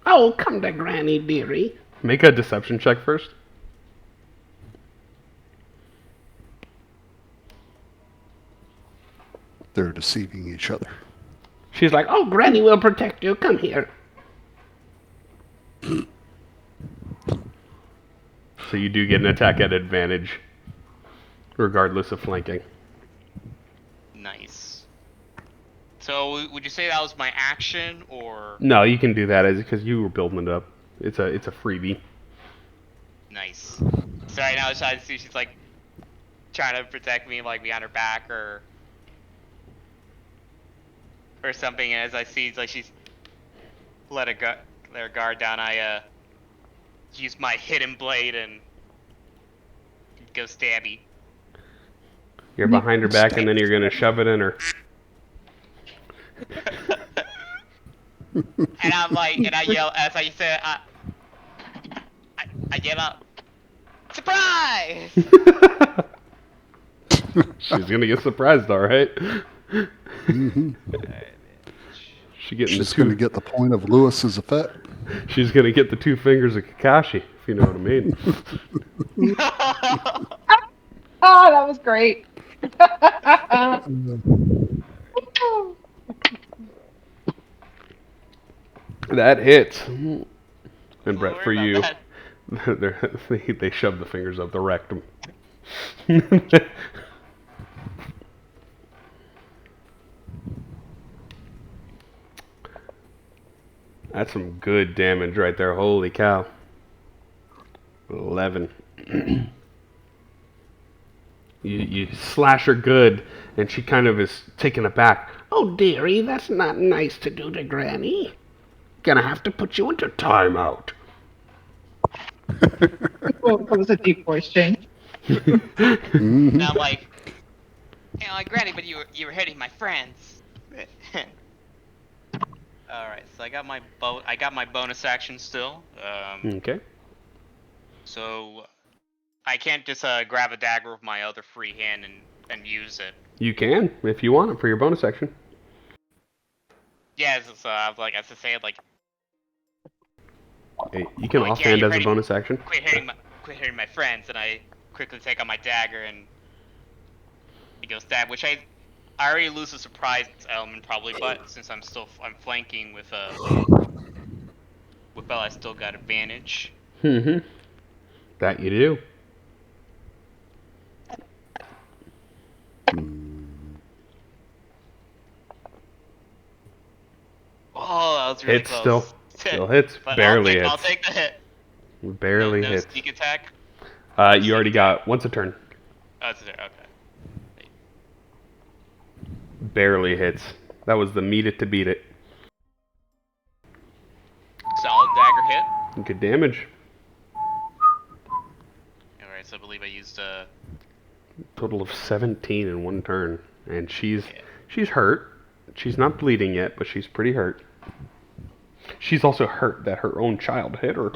Oh, come to Granny, dearie. Make a deception check first. They're deceiving each other. She's like, oh, Granny will protect you. Come here. So you do get an attack at advantage, regardless of flanking. Nice. So would you say that was my action, or? No, you can do that as because you were building it up. It's a freebie. Nice. So right now I was trying to see if she's like trying to protect me like behind her back or something. And as I see like she's let her guard down, I use my hidden blade and go stabby. You're behind her back, and then you're gonna shove it in her. And I'm like, and I yell as I said, I yell out, surprise! She's gonna get surprised, all right. Mm-hmm. She getting She's going to get the point of Lewis's effect. She's gonna get the two fingers of Kakashi, if you know what I mean. Oh, that was great. That hits. And Brett, Don't for worry you, about they shove the fingers up the rectum. That's some good damage right there. Holy cow. 11. You slash her good, and she kind of is taken aback. Oh, dearie, that's not nice to do to Granny. Gonna have to put you into timeout. Well, it was a deep voice change. Mhm. Now I'm like, like, Granny, but you were hitting my friends. All right, so I got my bonus action still. Okay. So I can't just grab a dagger with my other free hand and use it. You can, if you want it, for your bonus action. Yeah, so I was like, as I say, like, Hey, you can like, yeah, offhand as a bonus action. quit hitting my friends, and I quickly take out my dagger and he goes stab, which I already lose the surprise element probably, but since I'm flanking with Bella, I still got advantage. Mm-hmm. That you do. Oh, that was really Hits close. still hits. But Barely I'll hits. take the hit. Barely no hits. sneak attack. You already got once a turn. Oh, it's there. Okay. Barely hits. That was the meet it to beat it. Solid dagger hit. Good damage. Alright, so I believe I used Total of 17 in one turn, and she's hurt. She's not bleeding yet, but she's pretty hurt. She's also hurt that her own child hit her.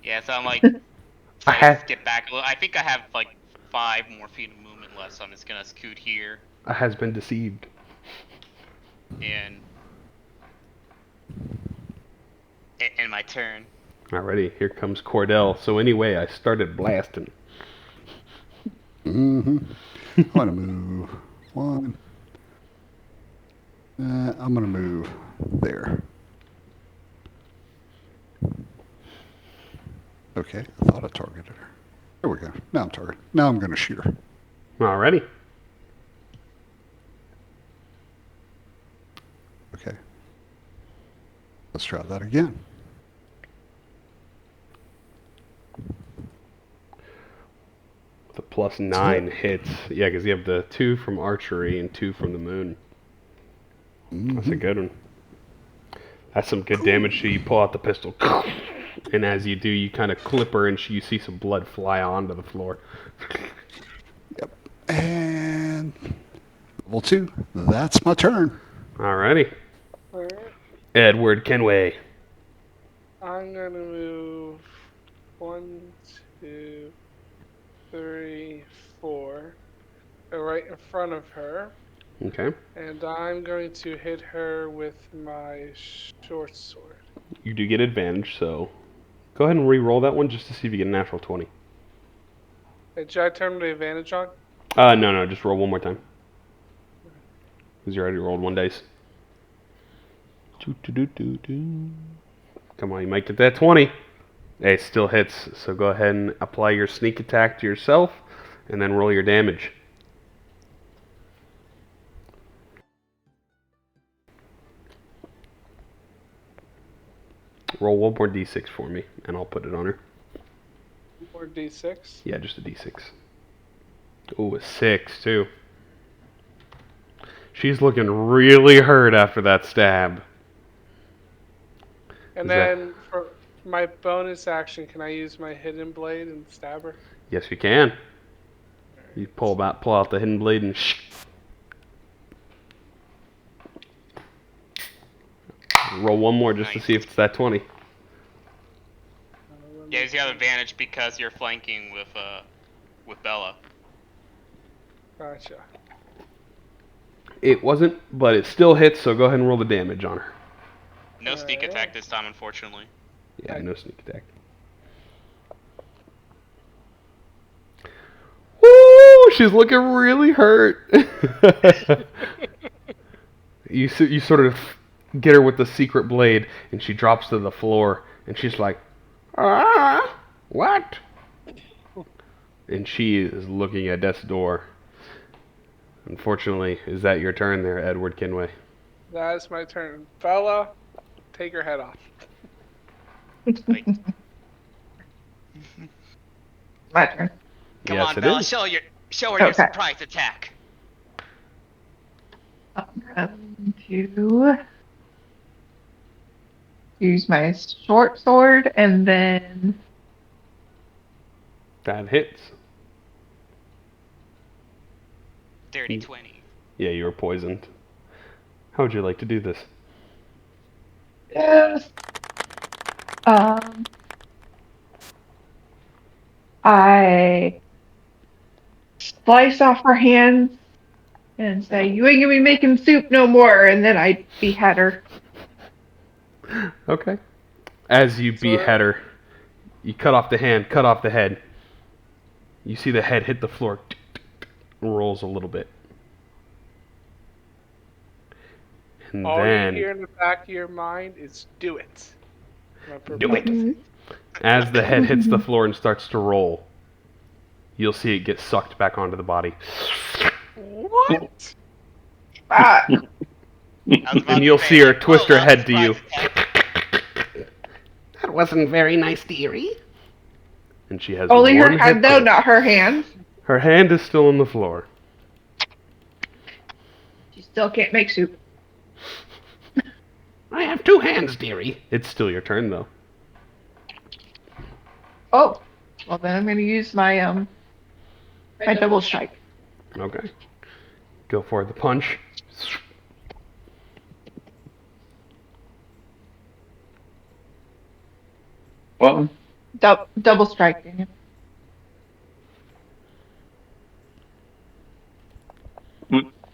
yeah, so I'm like I trying had- to get back a little. I think I have like 5 more feet of movement left, so I'm just gonna scoot here I has been deceived. and in my turn. Alrighty, here comes Cordell. So anyway, I started blasting. Mm-hmm. I'm gonna move one. I'm gonna move there. Okay, I thought I targeted her. There we go. Now I'm targeted. Now I'm gonna shoot her. Alrighty. Okay. Let's try that again. The +9 hits. Yeah, because you have the 2 from archery and 2 from the moon. That's a good one. That's some good damage. So you pull out the pistol, and as you do, you kind of clip her, and you see some blood fly onto the floor. Yep. And level 2. That's my turn. Alrighty. Alright. Edward Kenway. I'm gonna move 1, 2, 3, 4. Right in front of her. Okay. And I'm going to hit her with my short sword. You do get advantage, so go ahead and re-roll that one just to see if you get a natural 20. Hey, should I turn the advantage on? No, just roll one more time. Because you already rolled 1 dice. Come on, you might get that 20. Hey, it still hits, so go ahead and apply your sneak attack to yourself, and then roll your damage. Roll one more d6 for me, and I'll put it on her. Or D6? Yeah, just a d6. Ooh, a 6, too. She's looking really hurt after that stab. And Is that- then for my bonus action, can I use my hidden blade and stab her? Yes, you can. You pull out the hidden blade and roll one more just to see if it's that 20. Yeah, you have advantage because you're flanking with Bella. Gotcha. It wasn't, but it still hits, so go ahead and roll the damage on her. No sneak Alright. attack this time, unfortunately. Yeah, no sneak attack. Woo! She's looking really hurt. you sort of get her with the secret blade, and she drops to the floor, and she's like, "Ah, what?" And she is looking at death's door. Unfortunately, is that your turn there, Edward Kinway? That is my turn. Bella, take her head off. Like, My turn. come Yes, on, it Bella, is. show her your Okay. surprise attack. I'm going to use my short sword and then That hits. Dirty 20. Yeah, you were poisoned. How would you like to do this? yes. I slice off her hands and say, "You ain't gonna be making soup no more," and then I behead her. Okay. As you behead her, you cut off the hand, cut off the head. You see the head hit the floor, rolls a little bit. And All then, you hear in the back of your mind is "Do it." Do it. As the head hits the floor and starts to roll, you'll see it get sucked back onto the body. What? Ah, I was about And to you'll say, see her like, twist whoa, her that was head to a you. surprise attack. That wasn't very nice, dearie. And she has only her one head hit though, point. not her hands. Her hand is still on the floor. She still can't make soup. I have two hands, dearie. It's still your turn, though. Oh, well then I'm gonna use my my double strike. Okay. Go for the punch. Well, Double strike. Daniel.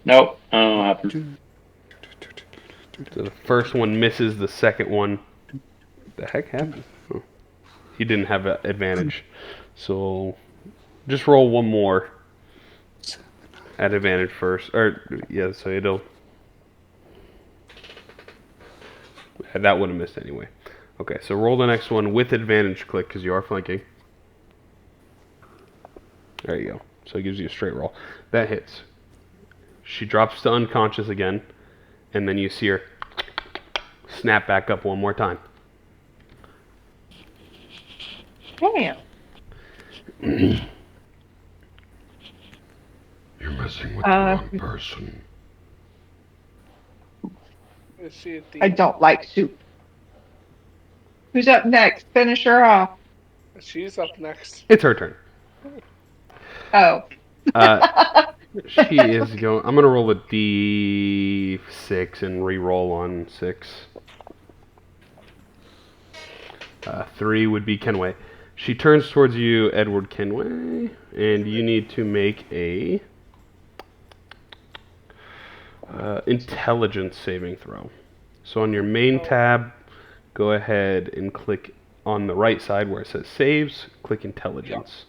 nope. I don't know what happened. So the first one misses, the second one... The heck happened? Oh. He didn't have an advantage. So just roll one more at advantage first. Or, yeah, so it'll... That would have missed anyway. Okay, so roll the next one with advantage click because you are flanking. There you go. So it gives you a straight roll. That hits. She drops to unconscious again, and then you see her snap back up one more time. Damn. You're messing with the wrong person. Is she a I demon? don't like soup. Who's up next? Finish her off. She's up next. It's her turn. Oh. She is going... I'm going to roll a d6 and re-roll on 6. 3 would be Kenway. She turns towards you, Edward Kenway, and you need to make a intelligence saving throw. So on your main tab, go ahead and click on the right side where it says saves, click intelligence.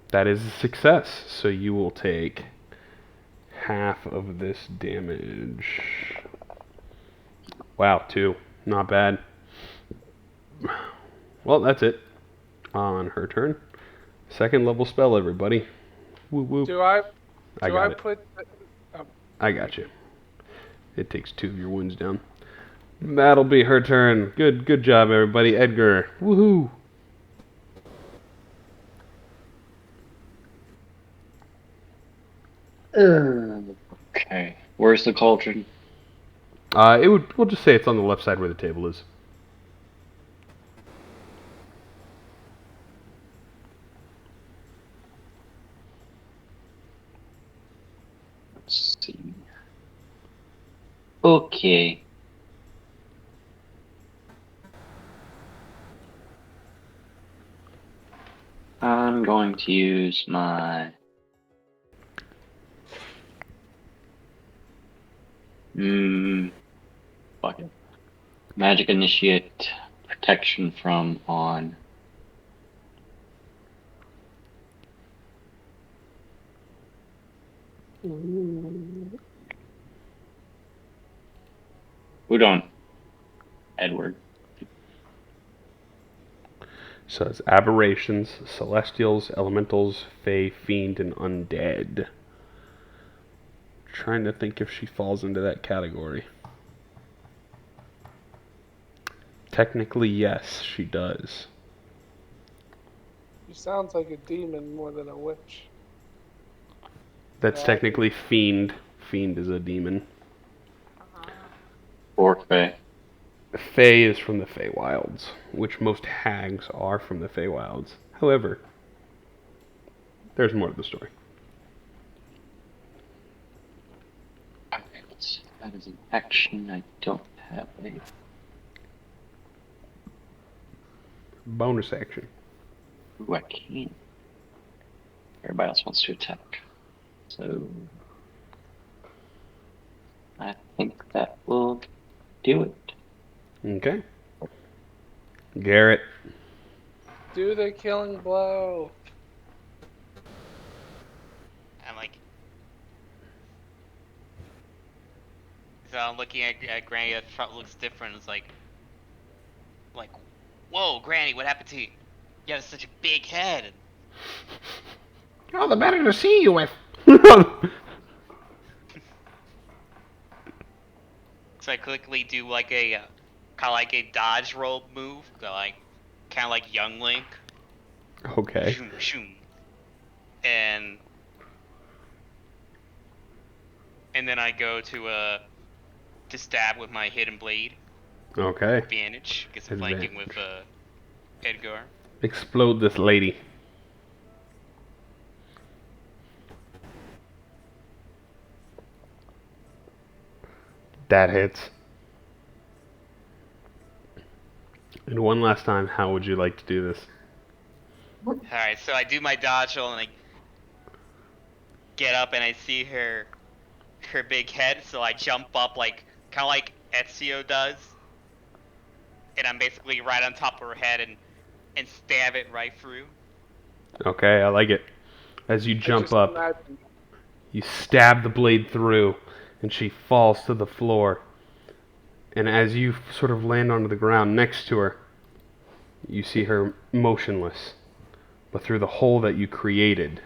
That is a success, so you will take half of this damage. Wow, 2. Not bad. Well, that's it. On her turn. Second level spell, everybody. Whoop whoop. Do I got it. put? I got you. It takes 2 of your wounds down. That'll be her turn. Good job, everybody. Edgar. Woohoo. Okay. Where's the cauldron? We'll just say it's on the left side where the table is. Let's see. Okay. I'm going to use my fuck it. Magic Initiate Protection from on Udon. Edward. So it's aberrations, celestials, elementals, fae, fiend, and undead. Trying to think if she falls into that category. Technically, yes, she does. She sounds like a demon more than a witch. That's Yeah, technically fiend. Fiend is a demon. Or Fae. Fae is from the Feywilds, which most hags are from the Feywilds. However, there's more to the story. Alright, that is an action I don't have a. Bonus action. Ooh, I can. Everybody else wants to attack. So I think that will do it. Okay. Garrett. Do the killing blow. I'm like, so I'm looking at Granny. That front looks different. It's like, whoa, Granny, what happened to you? You have such a big head. Oh, the better to see you with. So I quickly do like a kind of like a dodge roll move, kind of like Young Link. Okay. Shoom, shoom. And then I go to stab with my hidden blade. Okay. Advantage, get some flanking with Edgar. Explode this lady. That hits. And one last time, how would you like to do this? Alright, so I do my dodge roll and I get up and I see her big head, so I jump up kind of like Ezio does. And I'm basically right on top of her head and stab it right through. Okay, I like it. As you jump Just up, imagine. you stab the blade through, and she falls to the floor. And as you sort of land onto the ground next to her, you see her motionless. But through the hole that you created,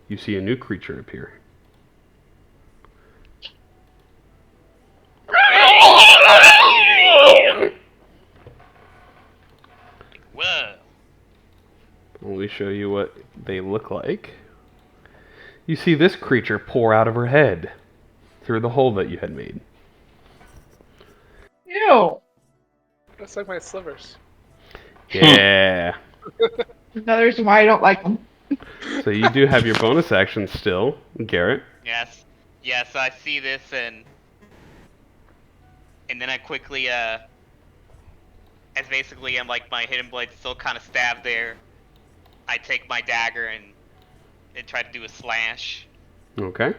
you see a new creature appear. Whoa. Let me show you what they look like. You see this creature pour out of her head through the hole that you had made. Ew. That's like my slivers. Yeah. Another reason why I don't like them. So you do have your bonus action still, Garrett. Yes. Yes, I see this and then I quickly as basically I'm like my hidden blade still kind of stabbed there. I take my dagger and try to do a slash. Okay.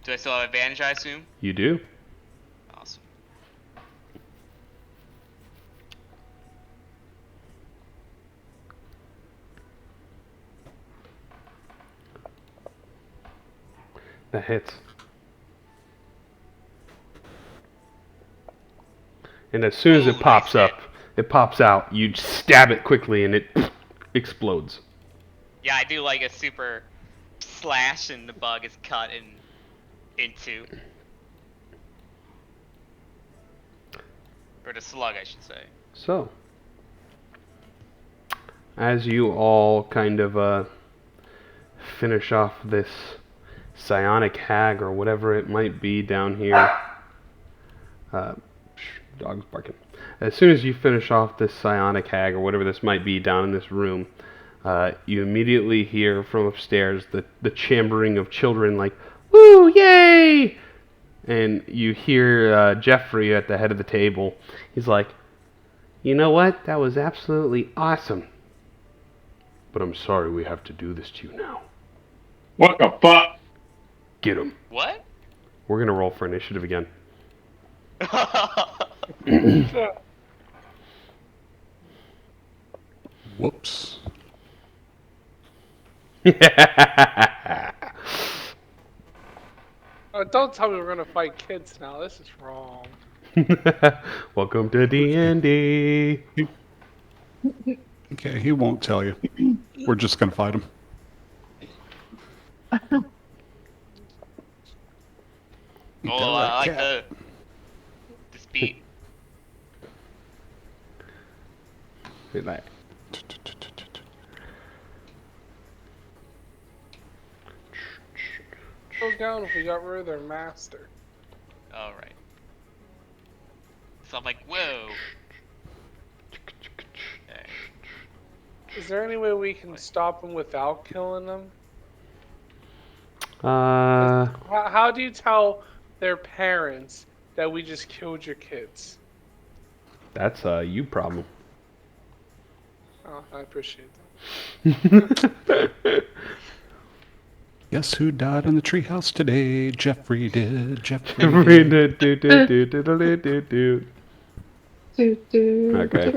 Do I still have advantage, I assume? You do. Awesome. That hits. And as soon as it Ooh, pops nice up, it pops out, you stab it quickly and it explodes. Yeah, I do like a super slash and the bug is cut in two. Or the slug, I should say. So, as you all kind of finish off this psionic hag or whatever it might be down here, dog's barking. As soon as you finish off this psionic hag or whatever this might be down in this room, you immediately hear from upstairs the chambering of children like, "Woo, yay!" And you hear Jeffrey at the head of the table. He's like, "You know what? That was absolutely awesome. But I'm sorry we have to do this to you now. What the fuck? Get him." What? We're going to roll for initiative again. Whoops. don't tell me we're gonna fight kids now. This is wrong. Welcome to D&D. Okay, he won't tell you. We're just gonna fight him. Oh, I like the speed. Like, Go down if we got rid of their master. All right. So I'm like, whoa. Okay. Is there any way we can stop them without killing them? uh, How do you tell their parents that we just killed your kids? that's a you problem. Oh, I appreciate that. Guess who died in the treehouse today? Jeffrey did. Jeffrey Every did. do. Okay.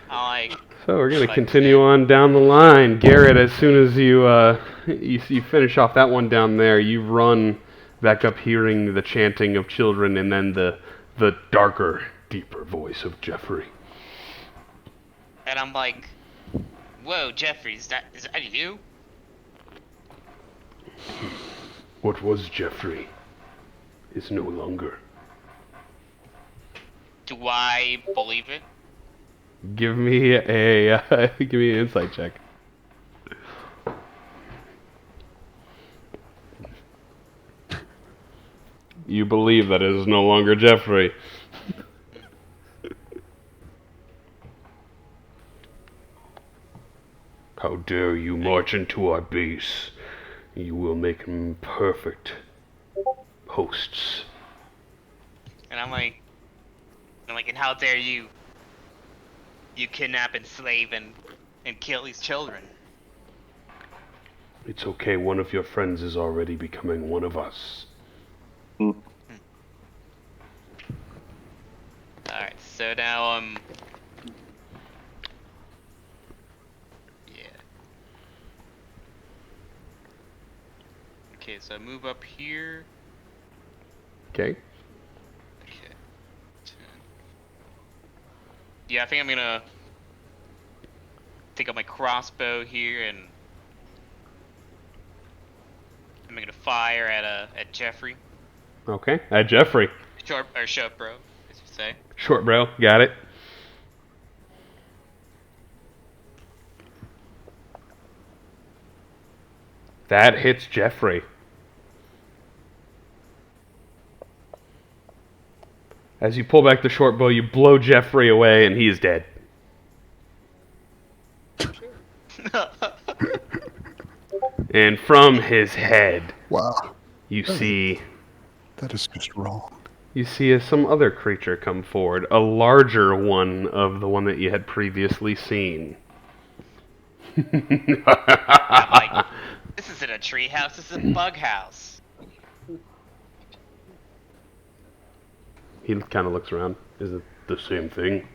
I like. So we're gonna Like continue that. on down the line. Garrett, as soon as you finish off that one down there, you run back up, hearing the chanting of children, and then the darker, deeper voice of Jeffrey. And I'm like, whoa, Jeffrey, is that you? What was Jeffrey is no longer. Do I believe it? Give me give me an insight check. You believe that it is no longer Jeffrey. How dare you march into our base? You will make them perfect hosts. And I'm like, and how dare you kidnap, enslave, and kill these children? It's okay, one of your friends is already becoming one of us. Alright, so now, yeah. Okay, so I move up here. Okay? Okay. 10. Yeah, I think I'm gonna take up my crossbow here, and I'm gonna fire at Jeffrey. Okay. Jeffrey. Short bro, as you say. Short bro, got it. That hits Jeffrey. As you pull back the short bow, you blow Jeffrey away, and he is dead. And from his head, Wow, you see that is just wrong. some other creature come forward, a larger one of the one that you had previously seen. I'm like, this isn't a tree house, this is a bug house. He kind of looks around. Is it the same thing?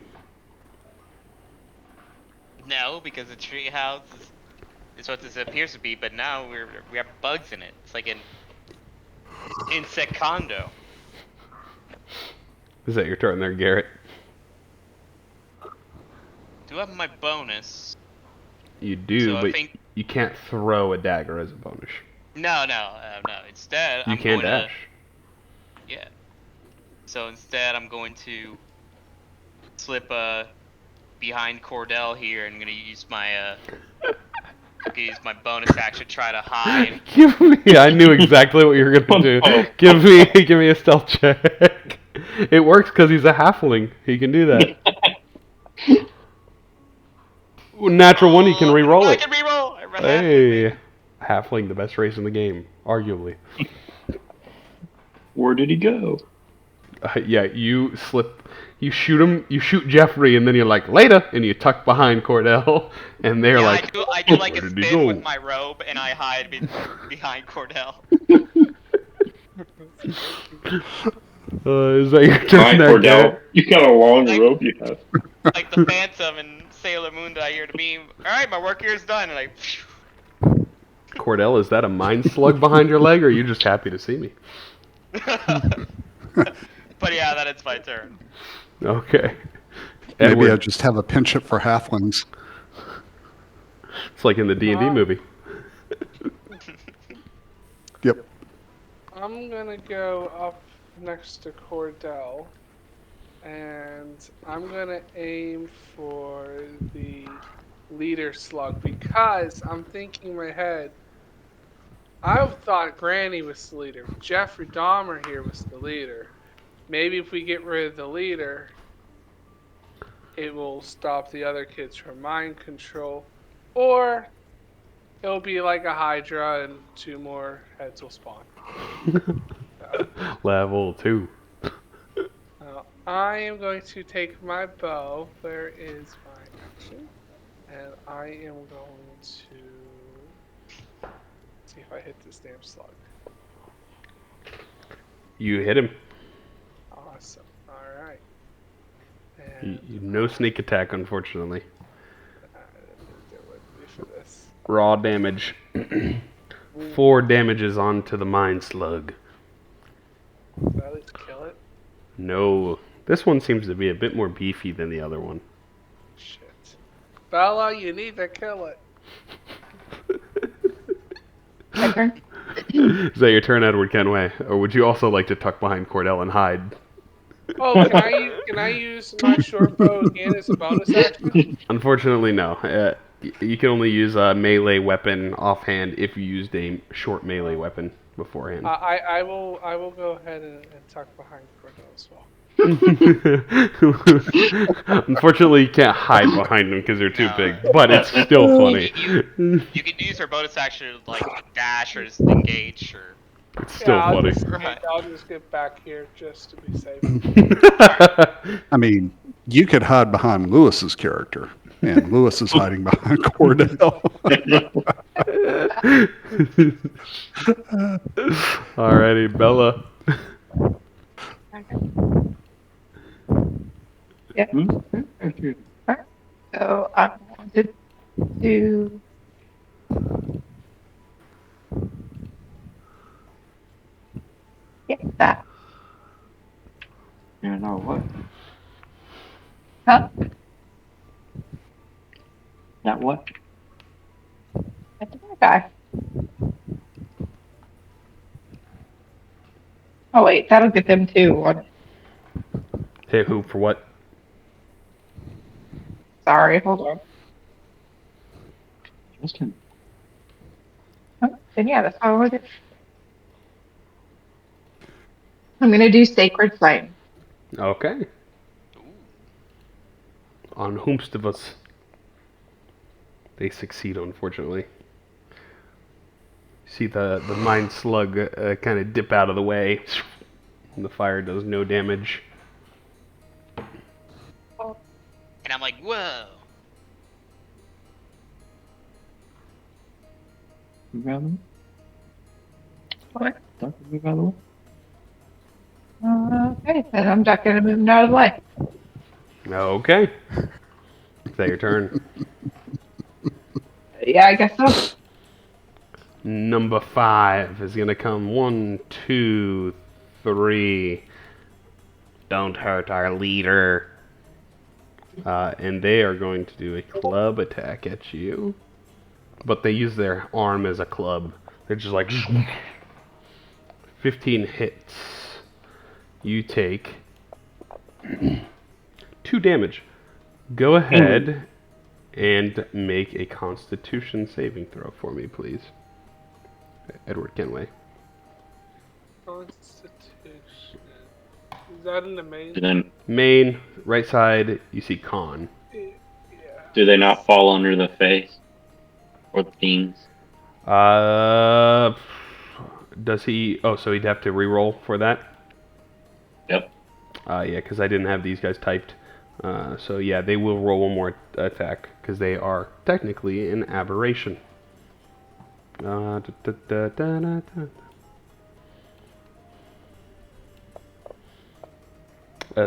No, because a tree house is what this appears to be, but now we have bugs in it. It's like an insect condo. Is that your turn there, Garrett? Do I have my bonus? You do, So I but think- you can't throw a dagger as a bonus. No. Instead, You I'm can going dash. Yeah. So instead, I'm going to slip behind Cordell here, and I'm gonna use my bonus action to try to hide. Give me. I knew exactly what you were gonna do. Give me a stealth check. It works because he's a halfling. He can do that. Natural one, you can re-roll I it. can re-roll. I run Hey, halfling, the best race in the game, arguably. Where did he go? Yeah, you shoot him, you shoot Jeffrey, and then you're like, later, and you tuck behind Cordell, and they're Yeah, like, I do like where a did he spin go? with my robe, and I hide behind Cordell. Is that your turn Alright, there, Cordell, Garrett? you got a long Like- rope you have. Like the Phantom in Sailor Moon that I hear the beam. Alright, my work here is done, and Cordell, is that a mind slug behind your leg, or are you just happy to see me? But yeah, then it's my turn. Okay. Maybe I Edward, just have a penchant for halflings. it's like in the D&D movie. Yep. I'm gonna go up next to Cordell, and I'm gonna aim for the leader slug because I'm thinking in my head. I thought Granny was the leader. Jeffrey Dahmer here was the leader. Maybe if we get rid of the leader, it will stop the other kids from mind control, or it'll be like a Hydra and 2 more heads will spawn. Level 2. I am going to take my bow. Where is my action? And I am going to see if I hit this damn slug. You hit him. Awesome. Alright. And No sneak attack, unfortunately. there would be for this. Raw damage. 4 damages onto the mind slug. Did I at least kill it? No. This one seems to be a bit more beefy than the other one. Shit. Bella, you need to kill it. My turn. Is that your turn, Edward Kenway? Or would you also like to tuck behind Cordell and hide? Oh, can I use my short bow again as a bonus action? Unfortunately, no. You can only use a melee weapon offhand if you used a short melee weapon beforehand. I will go ahead and tuck behind Cordell as well. Unfortunately, you can't hide behind them because they're too No. big, but it's still funny. You could use her bonus action like dash or engage or. It's still I'll funny. I'll just get back here just to be safe. I mean, you could hide behind Lewis's character, and Lewis is hiding behind Cordell. Alrighty, Bella. Yeah. Alright. So I'm going to do. Yeah, that. You know what? Huh? That what? That's that guy. Oh wait, that'll get them too. One. Hit who for what? Sorry, hold on. Just him. Oh, then yeah, that's how I would. I'm gonna do Sacred Flame. Okay. On whomst of us. They succeed, unfortunately. See the mind slug kind of dip out of the way. And the fire does no damage. And I'm like, whoa. Move out of the way. What? Doctor, move out of the way. Okay, then I'm not gonna move out of the way. Okay. Is that your turn? Yeah, I guess so. Number 5 is gonna come 1, 2, 3. Don't hurt our leader. And they are going to do a club attack at you. But they use their arm as a club. They're just like 15 hits. You take 2 damage. Go ahead and make a Constitution saving throw for me, please. Edward Kenway. Constitution. Is that in the main? Then Main, right side, you see Con. Yeah. do they not fall under the face or the themes? Does he? Oh, so he'd have to re-roll for that? Yep. Yeah, because I didn't have these guys typed. So yeah, they will roll one more attack because they are technically an aberration.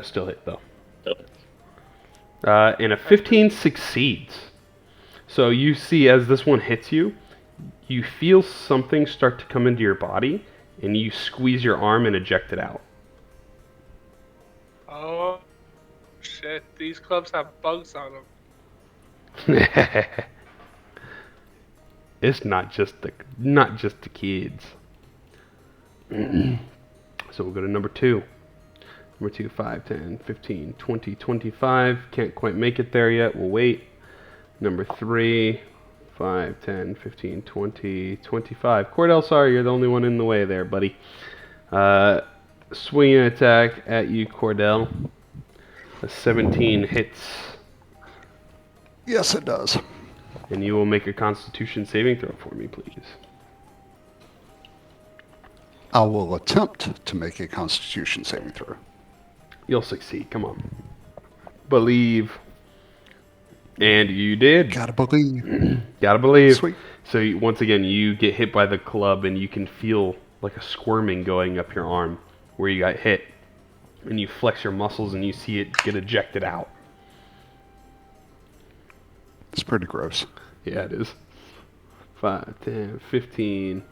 Still hit though. And a 15 succeeds. So you see as this one hits you, you feel something start to come into your body, and you squeeze your arm and eject it out. Oh, shit. These clubs have bugs on them. It's not just the kids. So we'll go to number 2. Number 2, 5, 10, 15, 20, 25. Can't quite make it there yet. We'll wait. Number 3, 5, 10, 15, 20, 25. Cordell, sorry, you're the only one in the way there, buddy. Swing and attack at you, Cordell. A 17 hits. Yes, it does. And you will make a Constitution saving throw for me, please. I will attempt to make a Constitution saving throw. You'll succeed. Come on. Believe. And you did. Gotta believe. Gotta believe. Sweet. So once again, you get hit by the club, and you can feel like a squirming going up your arm where you got hit. And you flex your muscles, and you see it get ejected out. It's pretty gross. Yeah, it is. 5, 10, 15,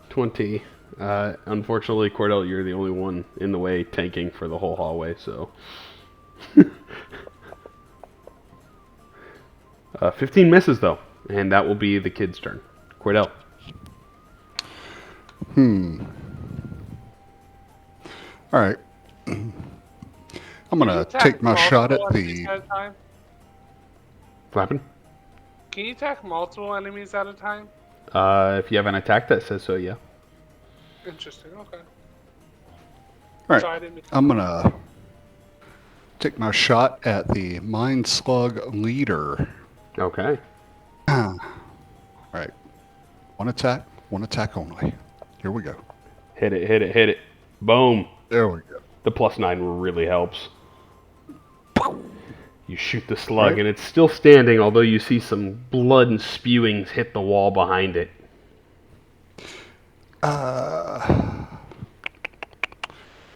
20. Unfortunately, Cordell, you're the only one in the way tanking for the whole hallway, so... 15 misses, though, and that will be the kid's turn. Cordell. All right. I'm going to take my shot at the... What happened? Can you attack multiple enemies at a time? If you have an attack that says so, yeah. Interesting, okay. All Sorry, I right. didn't mean- I'm going to take my shot at the Mind Slug leader. Okay. All right. One attack only. Here we go. Hit it, hit it, hit it. Boom. There we go. The +9 really helps. You shoot the slug, Right. and it's still standing, although you see some blood and spewings hit the wall behind it.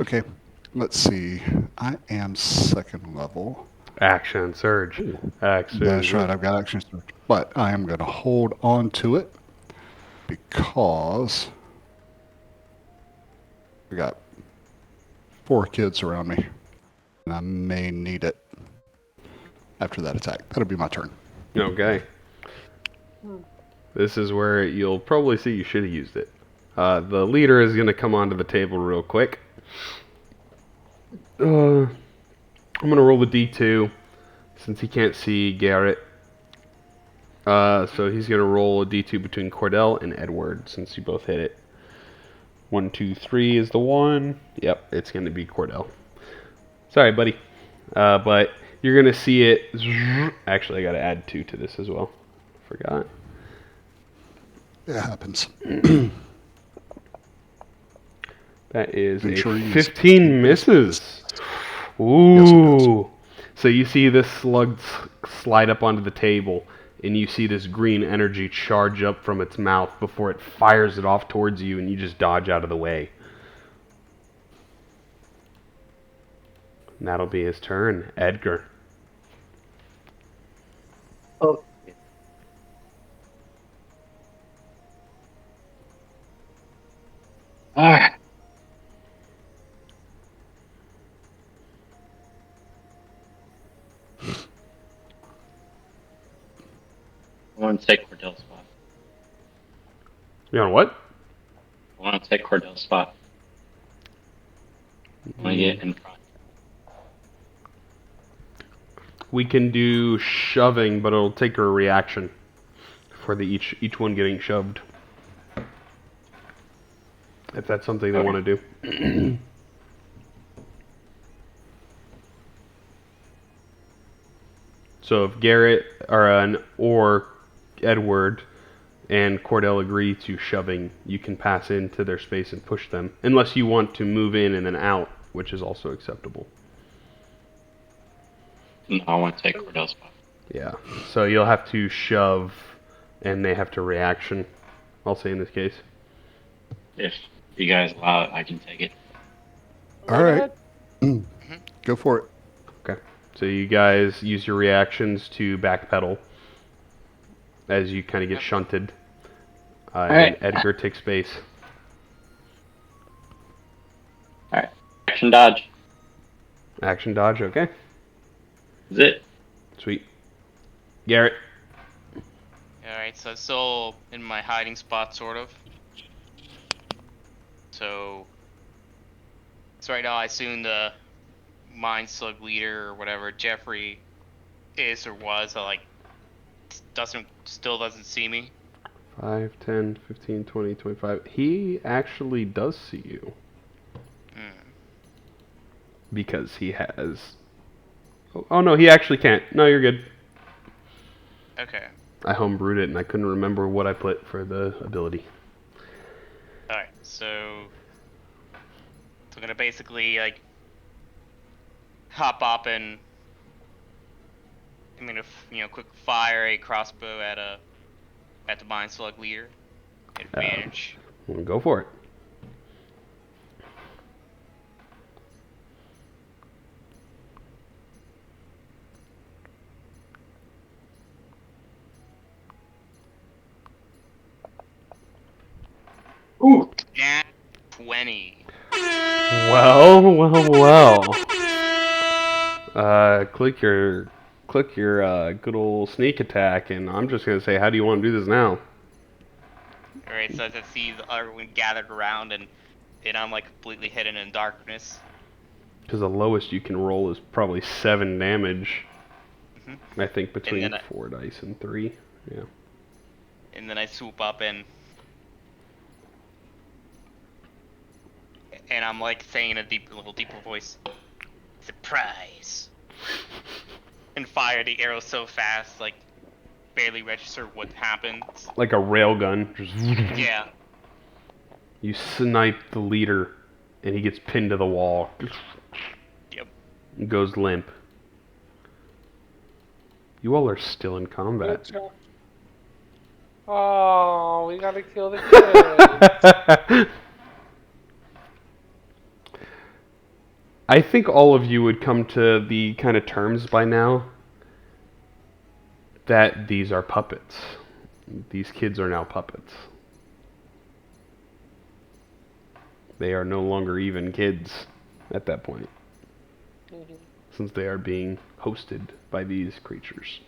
Okay. Let's see. I am 2nd level. Action surge. Action. That's right. I've got action surge. But I am going to hold on to it because we got 4 kids around me, and I may need it after that attack. That'll be my turn. Okay. This is where you'll probably see you should have used it. The leader is going to come onto the table real quick. I'm going to roll the D2 since he can't see Garrett. So he's going to roll a D2 between Cordell and Edward since you both hit it. 1, 2, 3 is the 1. Yep, it's going to be Cordell. Sorry, buddy. But you're going to see it. Actually, I got to add 2 to this as well. Forgot. It happens. That is Make a sure you 15 misses. Ooh. So you see this slug slide up onto the table, and you see this green energy charge up from its mouth before it fires it off towards you, and you just dodge out of the way. And that'll be his turn. Edgar. Oh. Alright. I want to take Cordell's spot. You on what? I want to take Cordell's spot. I want to get in front. We can do shoving, but it'll take a reaction for the each one getting shoved. If that's something they Okay. want to do. So if Garrett or Edward and Cordell agree to shoving, you can pass into their space and push them, unless you want to move in and then out, which is also acceptable. No, I want to take Cordell's spot. Yeah. So you'll have to shove, and they have to reaction. I'll say in this case. If you guys allow it, I can take it. All right. Go for it. Okay. So you guys use your reactions to backpedal as you kind of get shunted. right. And Edgar takes base. action dodge. Action dodge, okay. Is it? Sweet. Garrett. Alright, so still in my hiding spot, sort of. So right now I assume the Mind Slug leader or whatever Jeffrey is or was, like, still doesn't see me. 5, 10, 15, 20, 25. He actually does see you. Because he has... Oh no, he actually can't. No, you're good. Okay. I homebrewed it and I couldn't remember what I put for the ability. Alright, so I'm gonna basically, like, hop up and I'm gonna, quick fire a crossbow at the Mind Slug leader. Advantage. Well, go for it. Ooh. Nat 20. Well. Click your good old sneak attack, and I'm just gonna say, how do you want to do this now? Alright, so as I see everyone gathered around and I'm like completely hidden in darkness. Because the lowest you can roll is probably 7 damage. I think between 4 dice and 3. Yeah. And then I swoop up and I'm like saying in a little deeper voice, surprise, and fire the arrow so fast, like barely register what happens. Like a railgun. Yeah. You snipe the leader, and he gets pinned to the wall. Yep. And goes limp. You all are still in combat. Good job. Oh, we gotta kill the kid. I think all of you would come to the kind of terms by now that these are puppets. These kids are now puppets. They are no longer even kids at that point, since they are being hosted by these creatures.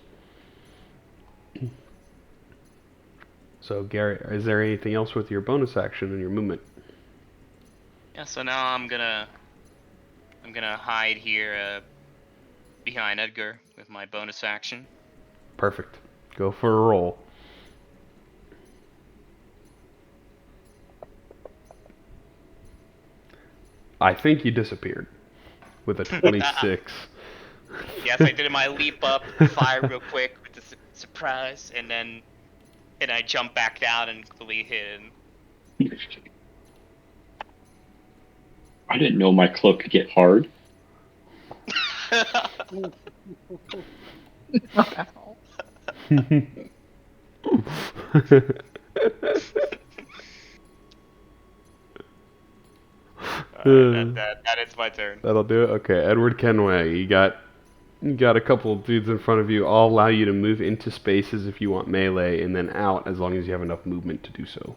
So, Garrett, is there anything else with your bonus action and your movement? Yeah. So now I'm gonna hide here behind Edgar with my bonus action. Perfect. Go for a roll. I think you disappeared with a 26. Yes, I did my leap up, fire real quick with the surprise, and I jump back down and completely hidden. I didn't know my cloak could get hard. That is my turn. That'll do it. Okay, Edward Kenway, you got a couple of dudes in front of you. I'll allow you to move into spaces if you want melee, and then out as long as you have enough movement to do so.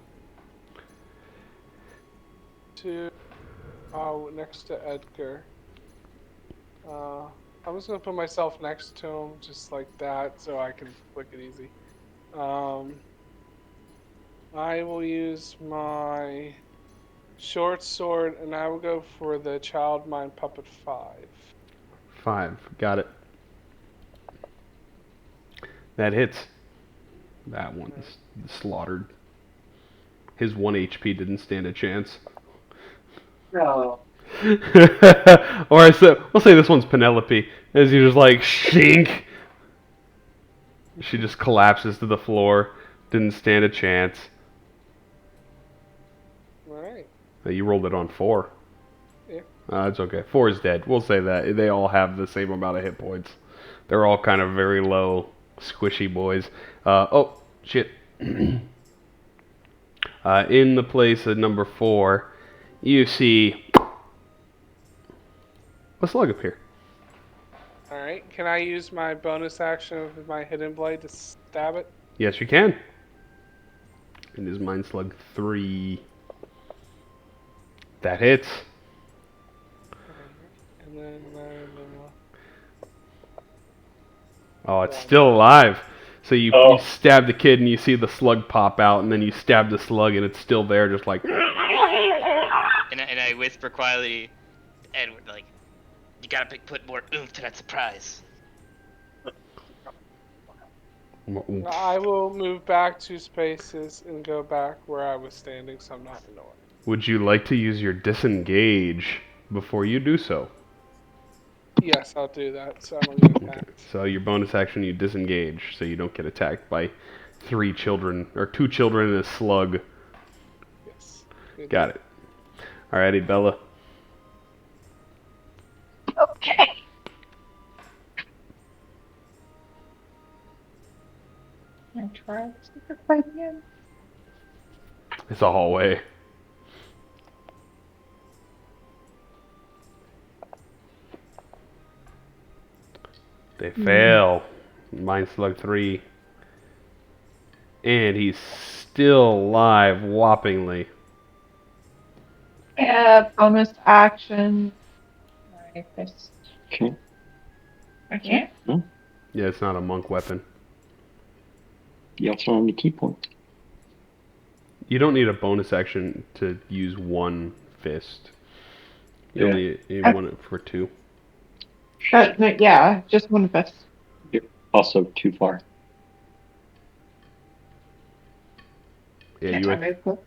Next to Edgar. I'm just gonna put myself next to him, just like that, so I can click it easy. I will use my short sword, and I will go for the Child Mind Puppet 5. 5. Got it. That hits. That one's slaughtered. His 1 HP didn't stand a chance. No. Or we'll say this one's Penelope. As you just like shink. She just collapses to the floor. Didn't stand a chance. Alright. You rolled it on 4. Yeah. It's okay. 4 is dead. We'll say that. They all have the same amount of hit points. They're all kind of very low, squishy boys. Oh, shit. In the place of number 4, you see a slug appear. Alright, can I use my bonus action with my Hidden Blade to stab it? Yes, you can. It is Mind Slug 3. That hits. Oh, it's still alive. So you Oh. stab the kid and you see the slug pop out, and then you stab the slug and it's still there, just like. And I whisper quietly, to Edward, like, you gotta put more oomph to that surprise. I will move back 2 spaces and go back where I was standing so I'm not annoyed. Would you like to use your disengage before you do so? Yes, I'll do that. So I'm gonna get attacked. So your bonus action, you disengage, so you don't get attacked by 3 children or 2 children and a slug. Yes. Good. Got it. Alrighty, Bella. Okay. Can I try the secret fight again? It's a hallway. They fail. Mind Slug 3. And he's still alive, whoppingly. Bonus action. My fist. Okay. I can't. Yeah, it's not a monk weapon. You also have the key point. You don't need a bonus action to use one fist. You only need one for 2. No, yeah, just one fist. You're also too far. Yeah, Can't you I at move quick?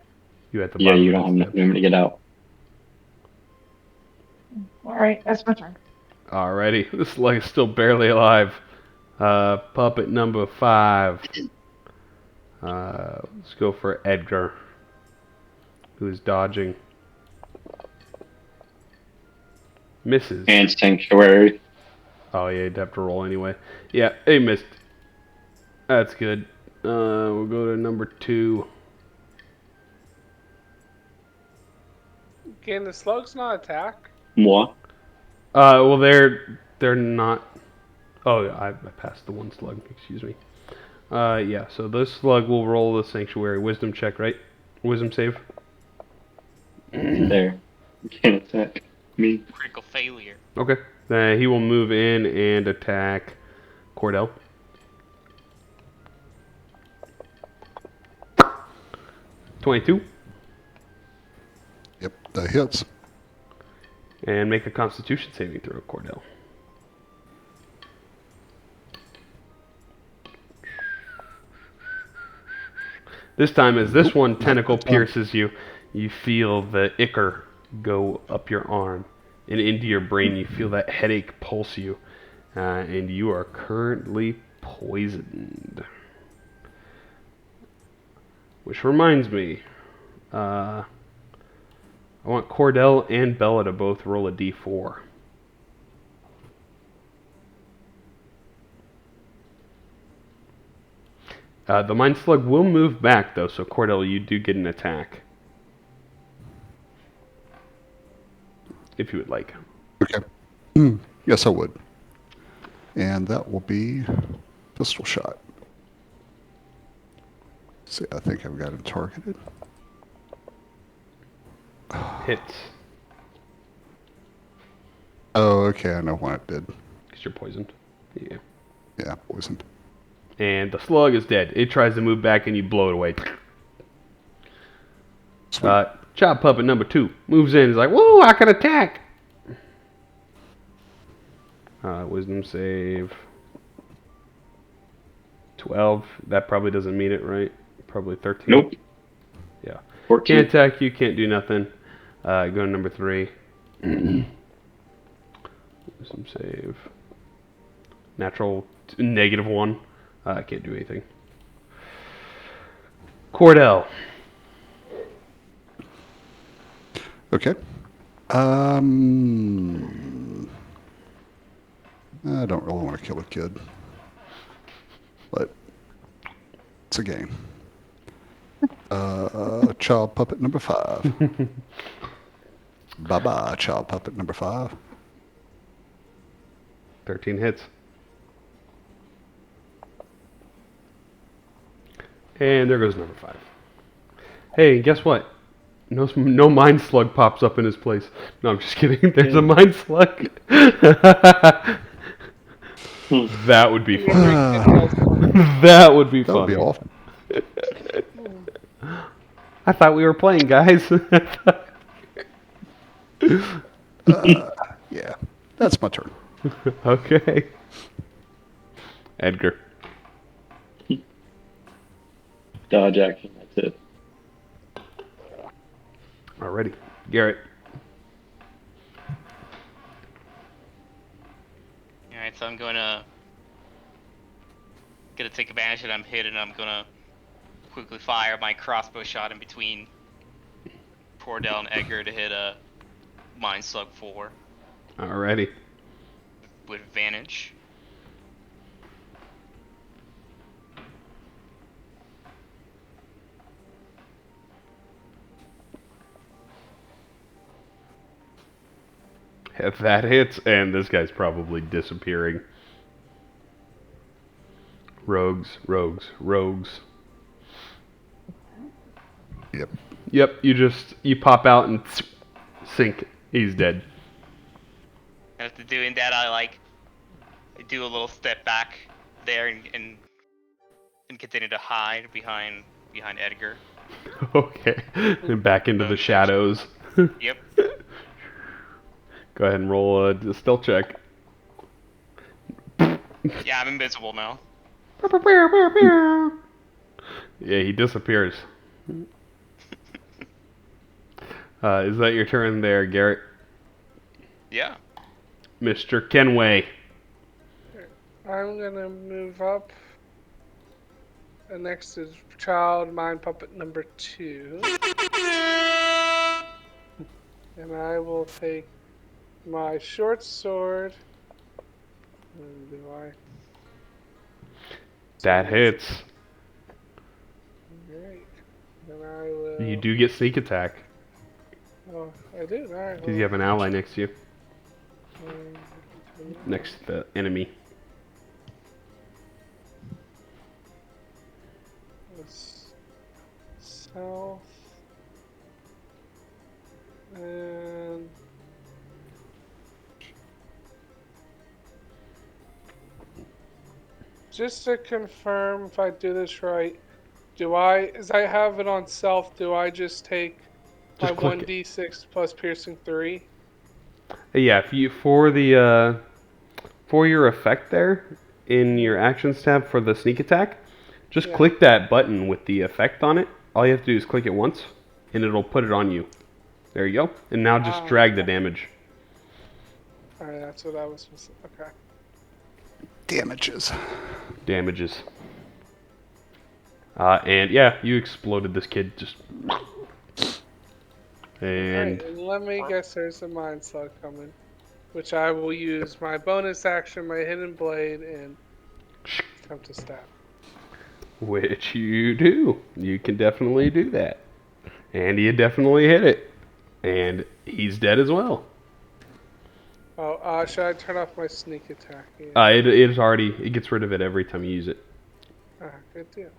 you at the Yeah, bottom. you of don't the have enough steps. room to get out. Alright, that's my turn. Alrighty, this slug is still barely alive. Puppet number 5. Let's go for Edgar, who's dodging. Misses. And Sanctuary. Oh yeah, you'd have to roll anyway. Yeah, he missed. That's good. We'll go to number 2. Can the slugs not attack? Moi. Well they're not. Oh, I passed the one slug. Excuse me. Yeah. So this slug will roll the sanctuary wisdom check, right? Wisdom save. There. You can't attack me. Critical failure. Okay. He will move in and attack Cordell. $22. Yep, that hits. And make a Constitution saving throw, Cordell. This time, as this one tentacle pierces you, you feel the ichor go up your arm and into your brain. You feel that headache pulse you, and you are currently poisoned. Which reminds me, I want Cordell and Bella to both roll a d4. The Mind Slug will move back, though, so Cordell, you do get an attack. If you would like. Okay. Yes, I would. And that will be pistol shot. See, I think I've got him targeted. Hits. Oh, okay, I know why it did. Because you're poisoned. Yeah. Yeah, poisoned. And the slug is dead. It tries to move back and you blow it away. Chop Puppet number 2 moves in. He's like, whoa, I can attack. Wisdom save. 12. That probably doesn't mean it, right? Probably 13. Nope. Yeah. 14. Can't attack you, can't do nothing. Go to number 3. Wisdom save. Natural -1. I can't do anything. Cordell. Okay. I don't really want to kill a kid. But it's a game. Child puppet number 5. Bye-bye, child puppet number 5. 13 hits. And there goes number 5. Hey, guess what? No mind slug pops up in his place. No, I'm just kidding. There's a mind slug. That would be fun. That would be That would fun. be awful. I thought we were playing, guys. Yeah, that's my turn. Okay. Edgar. Dodge action. That's it. Alrighty. Garrett. Alright, so I'm gonna take advantage that I'm hit, and I'm gonna quickly fire my crossbow shot in between Cordell and Edgar to hit a Mind Slug 4 Alrighty. with advantage. If that hits, and this guy's probably disappearing. Rogues. Yep. Yep, you pop out and sink. He's dead. And after doing that, I do a little step back there and continue to hide behind Edgar. Okay. And back into the shadows. Yep. Go ahead and roll a stealth check. Yeah, I'm invisible now. Yeah, he disappears. Is that your turn there, Garrett? Yeah. Mr. Kenway. I'm gonna move up. And next is Child Mind Puppet number 2. And I will take my short sword. And do I? That hits. Great. And I will. You do get sneak attack. Oh, I do. Alright. Because you have an ally next to you. Um, Next to the enemy. South. And. Just to confirm if I do this right, as I have it on self, do I just take my Just click it. 1d6 plus piercing 3? Yeah, if you for your effect there in your actions tab for the sneak attack, just Yeah. click that button with the effect on it. All you have to do is click it once, and it'll put it on you. There you go. And now just drag the damage. Alright, that's what I was supposed to. Okay. Damages. And yeah, you exploded this kid just. And Alright, and let me guess there's a Mind Slug coming. Which I will use my bonus action, my Hidden Blade, and attempt to stab. which you do. You can definitely do that. And you definitely hit it. And he's dead as well. Oh, should I turn off my sneak attack? It gets rid of it every time you use it. Good deal.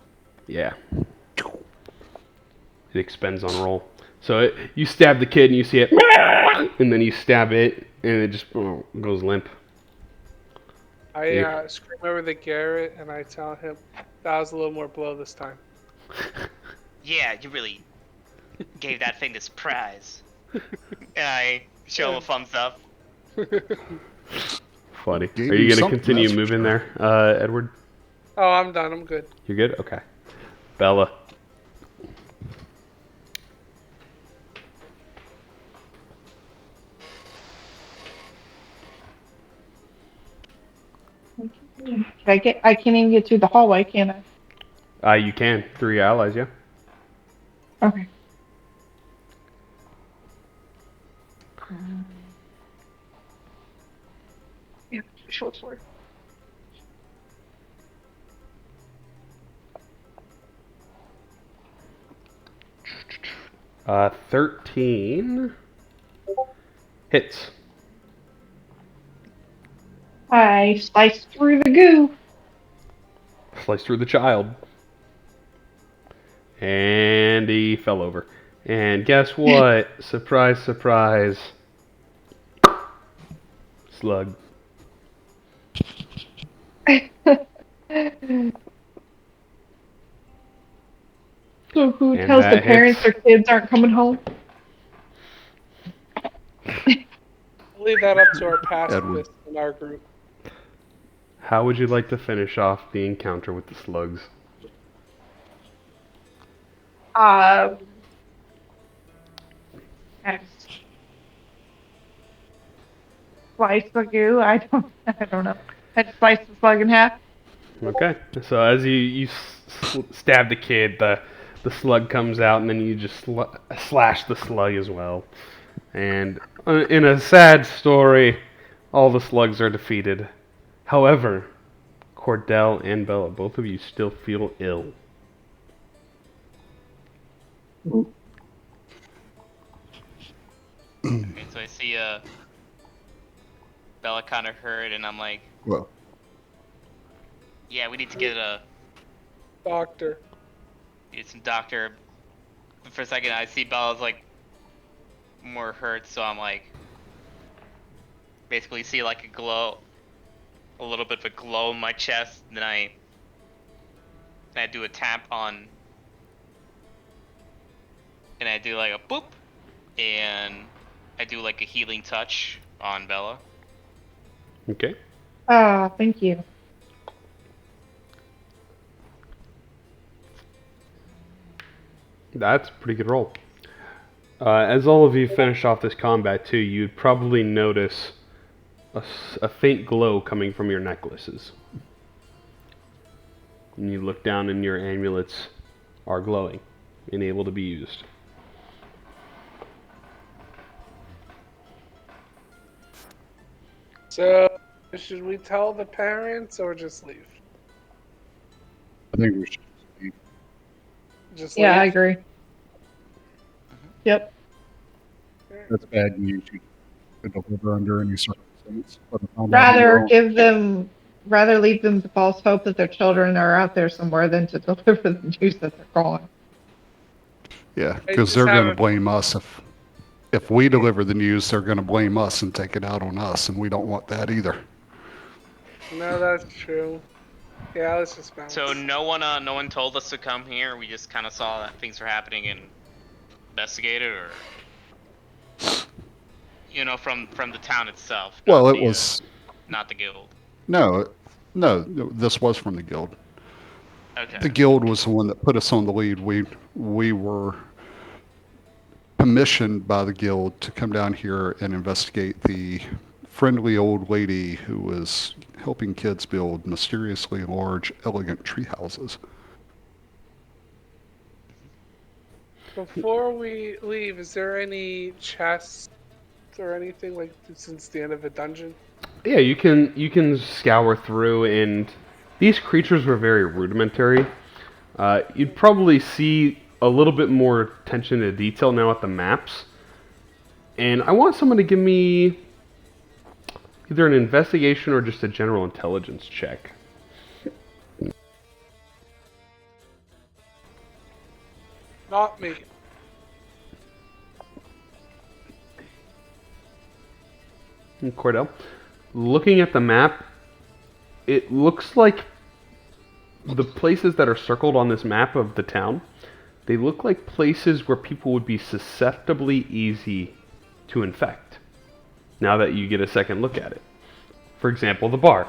Yeah. It expends on roll. So you stab the kid and you see it, and then you stab it, and it just goes limp. I scream over the Garrett and I tell him that was a little more blow this time. Yeah, you really gave that thing this prize. And I show him a thumbs up. Funny. Gave Are you you going to something, continue that's for moving sure. there, Edward? Oh, I'm done. I'm good. You're good? Okay. Bella. I can't even get through the hallway, can I? You can. Through your allies, yeah. Okay. Yeah, short sword. 13 hits. I sliced through the goo. Slice through the child. And he fell over. And guess what? Surprise, surprise. Slug. So who And tells the that parents hits. their kids aren't coming home? I'll leave that up to our Edward. pacifists in our group. How would you like to finish off the encounter with the slugs? I just slice the goo. I don't know. I just slice the slug in half. Okay. So as you stab the kid, the slug comes out, and then you just slash the slug as well. And in a sad story, all the slugs are defeated. However, Cordell and Bella, both of you still feel ill. Okay, so I see Bella kind of hurt, and I'm like, Well, yeah, we need to get Doctor. some doctor. But for a second, I see Bella's like more hurt, so I'm like, basically see like a little bit of a glow in my chest. Then I do a tap on, and I do like a boop, and I do like a healing touch on Bella. Okay. Oh, thank you. That's a pretty good roll. As all of you finish off this combat too, you'd probably notice a faint glow coming from your necklaces. And you look down and your amulets are glowing and able to be used. So, should we tell the parents or just leave? I think we should leave. Just Yeah, I leave? agree. Yep. That's bad news. You could deliver under any circumstance. But if I'm not on your own- Rather leave them the false hope that their children are out there somewhere than to deliver the news that they're gone. Yeah, I because just they're going to haven't- blame us if we deliver the news. They're going to blame us and take it out on us, and we don't want that either. No, that's true. Yeah, let's just bounce. So no one told us to come here. We just kind of saw that things were happening and investigated, or from the town itself. Well, not it the, was not the guild. no, this was from the guild. Okay. The guild was the one that put us on the lead. We were commissioned by the guild to come down here and investigate the friendly old lady who was helping kids build mysteriously large, elegant tree houses. Before we leave, is there any chests or anything like since the end of the dungeon? Yeah, you can scour through, and these creatures were very rudimentary. You'd probably see a little bit more attention to detail now at the maps. And I want someone to give me either an investigation or just a general intelligence check. Not me. And Cordell, looking at the map, it looks like the places that are circled on this map of the town, they look like places where people would be susceptibly easy to infect, now that you get a second look at it. For example, the bar.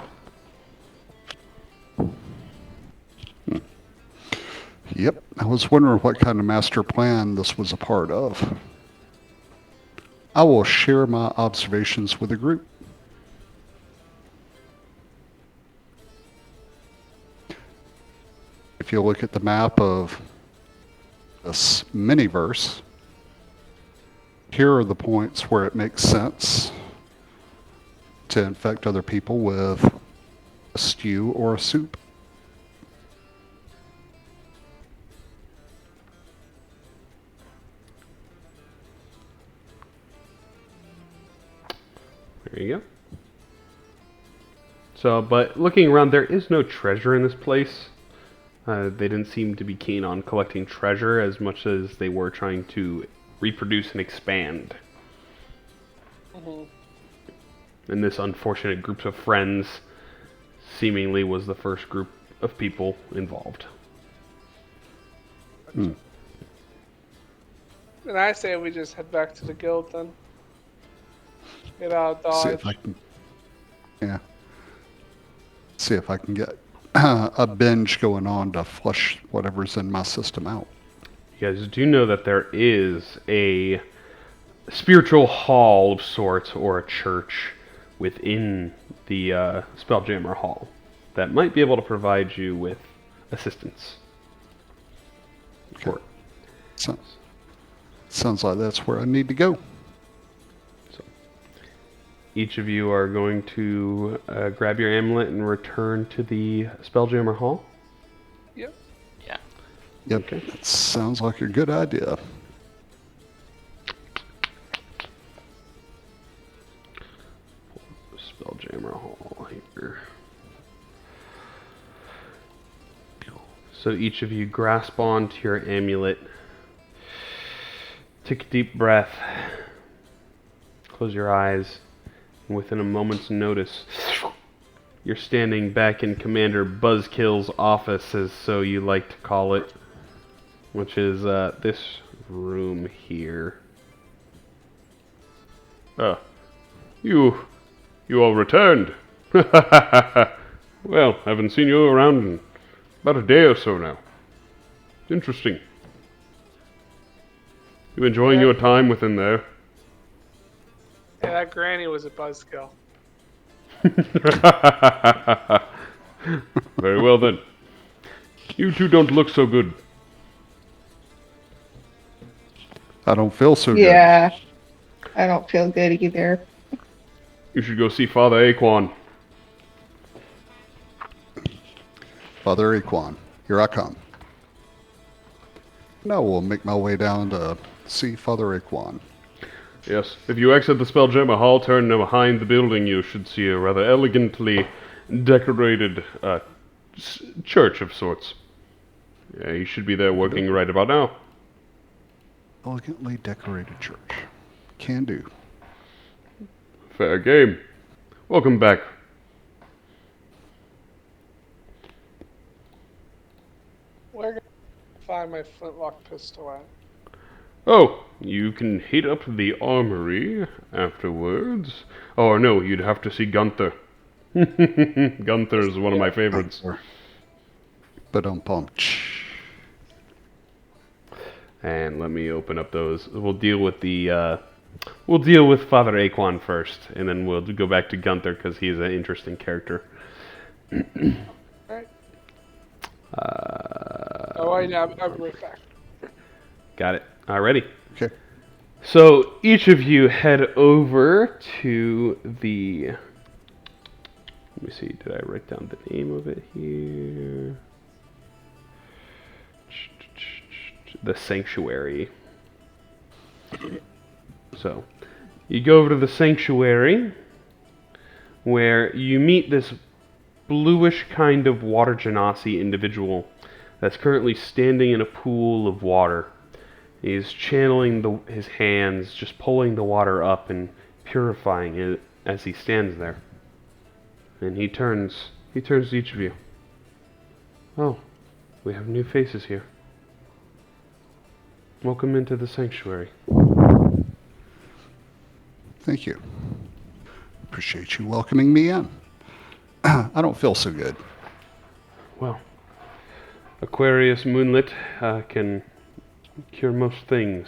Yep, I was wondering what kind of master plan this was a part of. I will share my observations with the group. If you look at the map of this miniverse, here are the points where it makes sense to infect other people with a stew or a soup. There you go. So, but looking around, there is no treasure in this place. They didn't seem to be keen on collecting treasure as much as they were trying to reproduce and expand. And this unfortunate group of friends seemingly was the first group of people involved. And I say we just head back to the guild then. Get out of See Dodge. if I can. Yeah. See if I can get a binge going on to flush whatever's in my system out. You guys do know that there is a spiritual hall of sorts, or a church, within the Spelljammer Hall that might be able to provide you with assistance. Okay. Sounds like that's where I need to go. So, each of you are going to grab your amulet and return to the Spelljammer Hall. Yep. Yeah. Yep. Okay. That sounds like a good idea. Spelljammer Hall here. So each of you grasp onto your amulet. Take a deep breath. Close your eyes. And within a moment's notice, you're standing back in Commander Buzzkill's office, as so you like to call it, which is this room here. You all returned. Well, haven't seen you around in about a day or so now. Interesting. You enjoying your time within there? Yeah, that granny was a buzzkill. Very well then. You two don't look so good. I don't feel so good. Yeah. I don't feel good either. You should go see Father Aquan. Father Aquan, here I come. Now we'll make my way down to see Father Aquan. Yes, if you exit the Spelljammer Hall, turn behind the building, you should see a rather elegantly decorated church of sorts. Yeah, you should be there working right about now. Elegantly decorated church. Can do. Fair game. Welcome back. Where can I find my flintlock pistol at? Oh, you can heat up the armory afterwards. Oh no, you'd have to see Gunther. Gunther is one of my favorites. But And let me open up those. We'll deal with the we'll deal with Father Aquan first, and then we'll go back to Gunther because he's an interesting character. Alright. I'll be right back. Got it. Alrighty. Okay. So each of you head over to the. Let me see. Did I write down the name of it here? The Sanctuary. So, you go over to the Sanctuary, where you meet this bluish kind of water genasi individual that's currently standing in a pool of water. He's channeling his hands, just pulling the water up and purifying it as he stands there. And he turns to each of you. Oh, we have new faces here. Welcome into the Sanctuary. Thank you. Appreciate you welcoming me in. I don't feel so good. Well, Aquarius Moonlit can cure most things.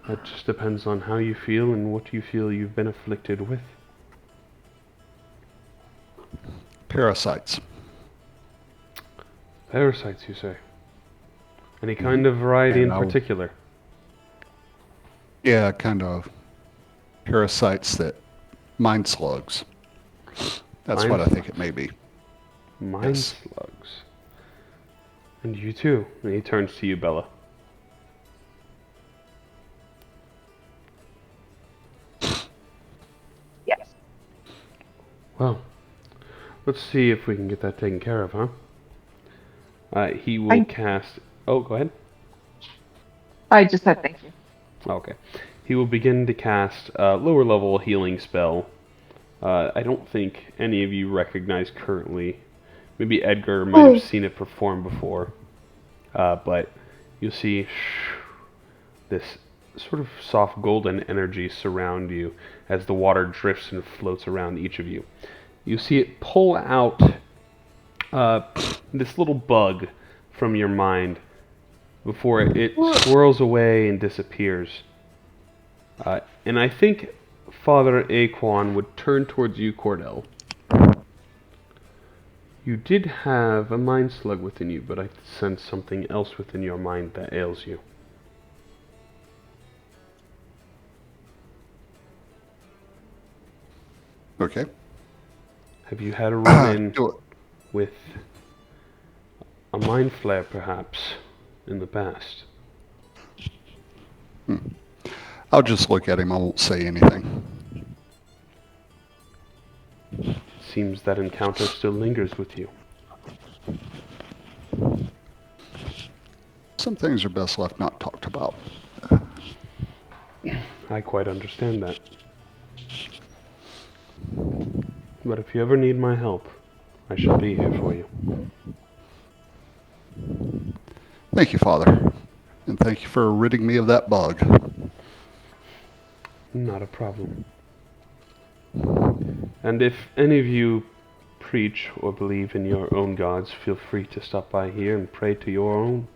That just depends on how you feel and what you feel you've been afflicted with. Parasites. Parasites, you say? Any kind of variety in And particular? Yeah, kind of parasites that mind slugs. That's what I think it may be. Mind Yes. slugs. And you too. And he turns to you, Bella. Yes. Well, let's see if we can get that taken care of, huh? He will cast... Oh, go ahead. I just said thank you. Okay. He will begin to cast a lower level healing spell. I don't think any of you recognize currently. Maybe Edgar might have seen it perform before. But you'll see this sort of soft golden energy surround you as the water drifts and floats around each of you. You see it pull out this little bug from your mind before it swirls away and disappears. And I think Father Aquan would turn towards you, Cordell. You did have a mind slug within you, but I sense something else within your mind that ails you. Okay. Have you had a run-in Do it. with a mind flare, perhaps, in the past? I'll just look at him. I won't say anything. Seems that encounter still lingers with you. Some things are best left not talked about. I quite understand that. But if you ever need my help, I shall be here for you. Thank you, Father. And thank you for ridding me of that bug. Not a problem. And if any of you preach or believe in your own gods, feel free to stop by here and pray to your own.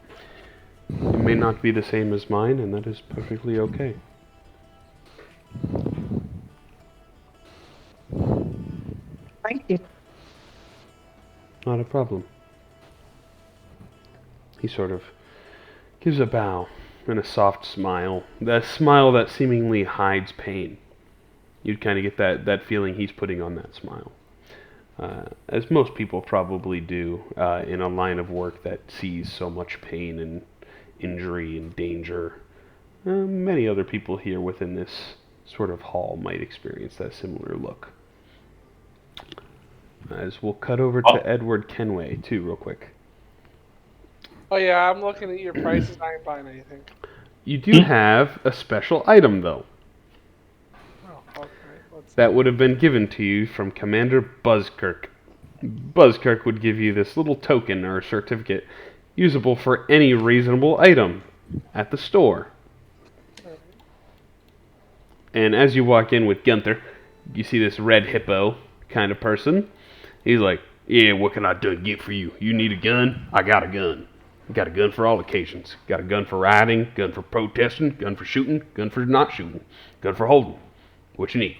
It may not be the same as mine, and that is perfectly okay. Thank you. Not a problem. He sort of gives a bow and a soft smile. That smile that seemingly hides pain. You'd kind of get that feeling he's putting on that smile. As most people probably do in a line of work that sees so much pain and injury and danger. Many other people here within this sort of hall might experience that similar look. As we'll cut over to Edward Kenway, too, real quick. Oh yeah, I'm looking at your prices. I ain't buying anything. You do have a special item, though. Oh, okay. That would have been given to you from Commander Buzzkirk. Buzzkirk would give you this little token or certificate usable for any reasonable item at the store. And as you walk in with Gunther, you see this red hippo kind of person. He's like, yeah, what can I do get for you? You need a gun? I got a gun. Got a gun for all occasions. Got a gun for riding, gun for protesting, gun for shooting, gun for not shooting, gun for holding. What you need?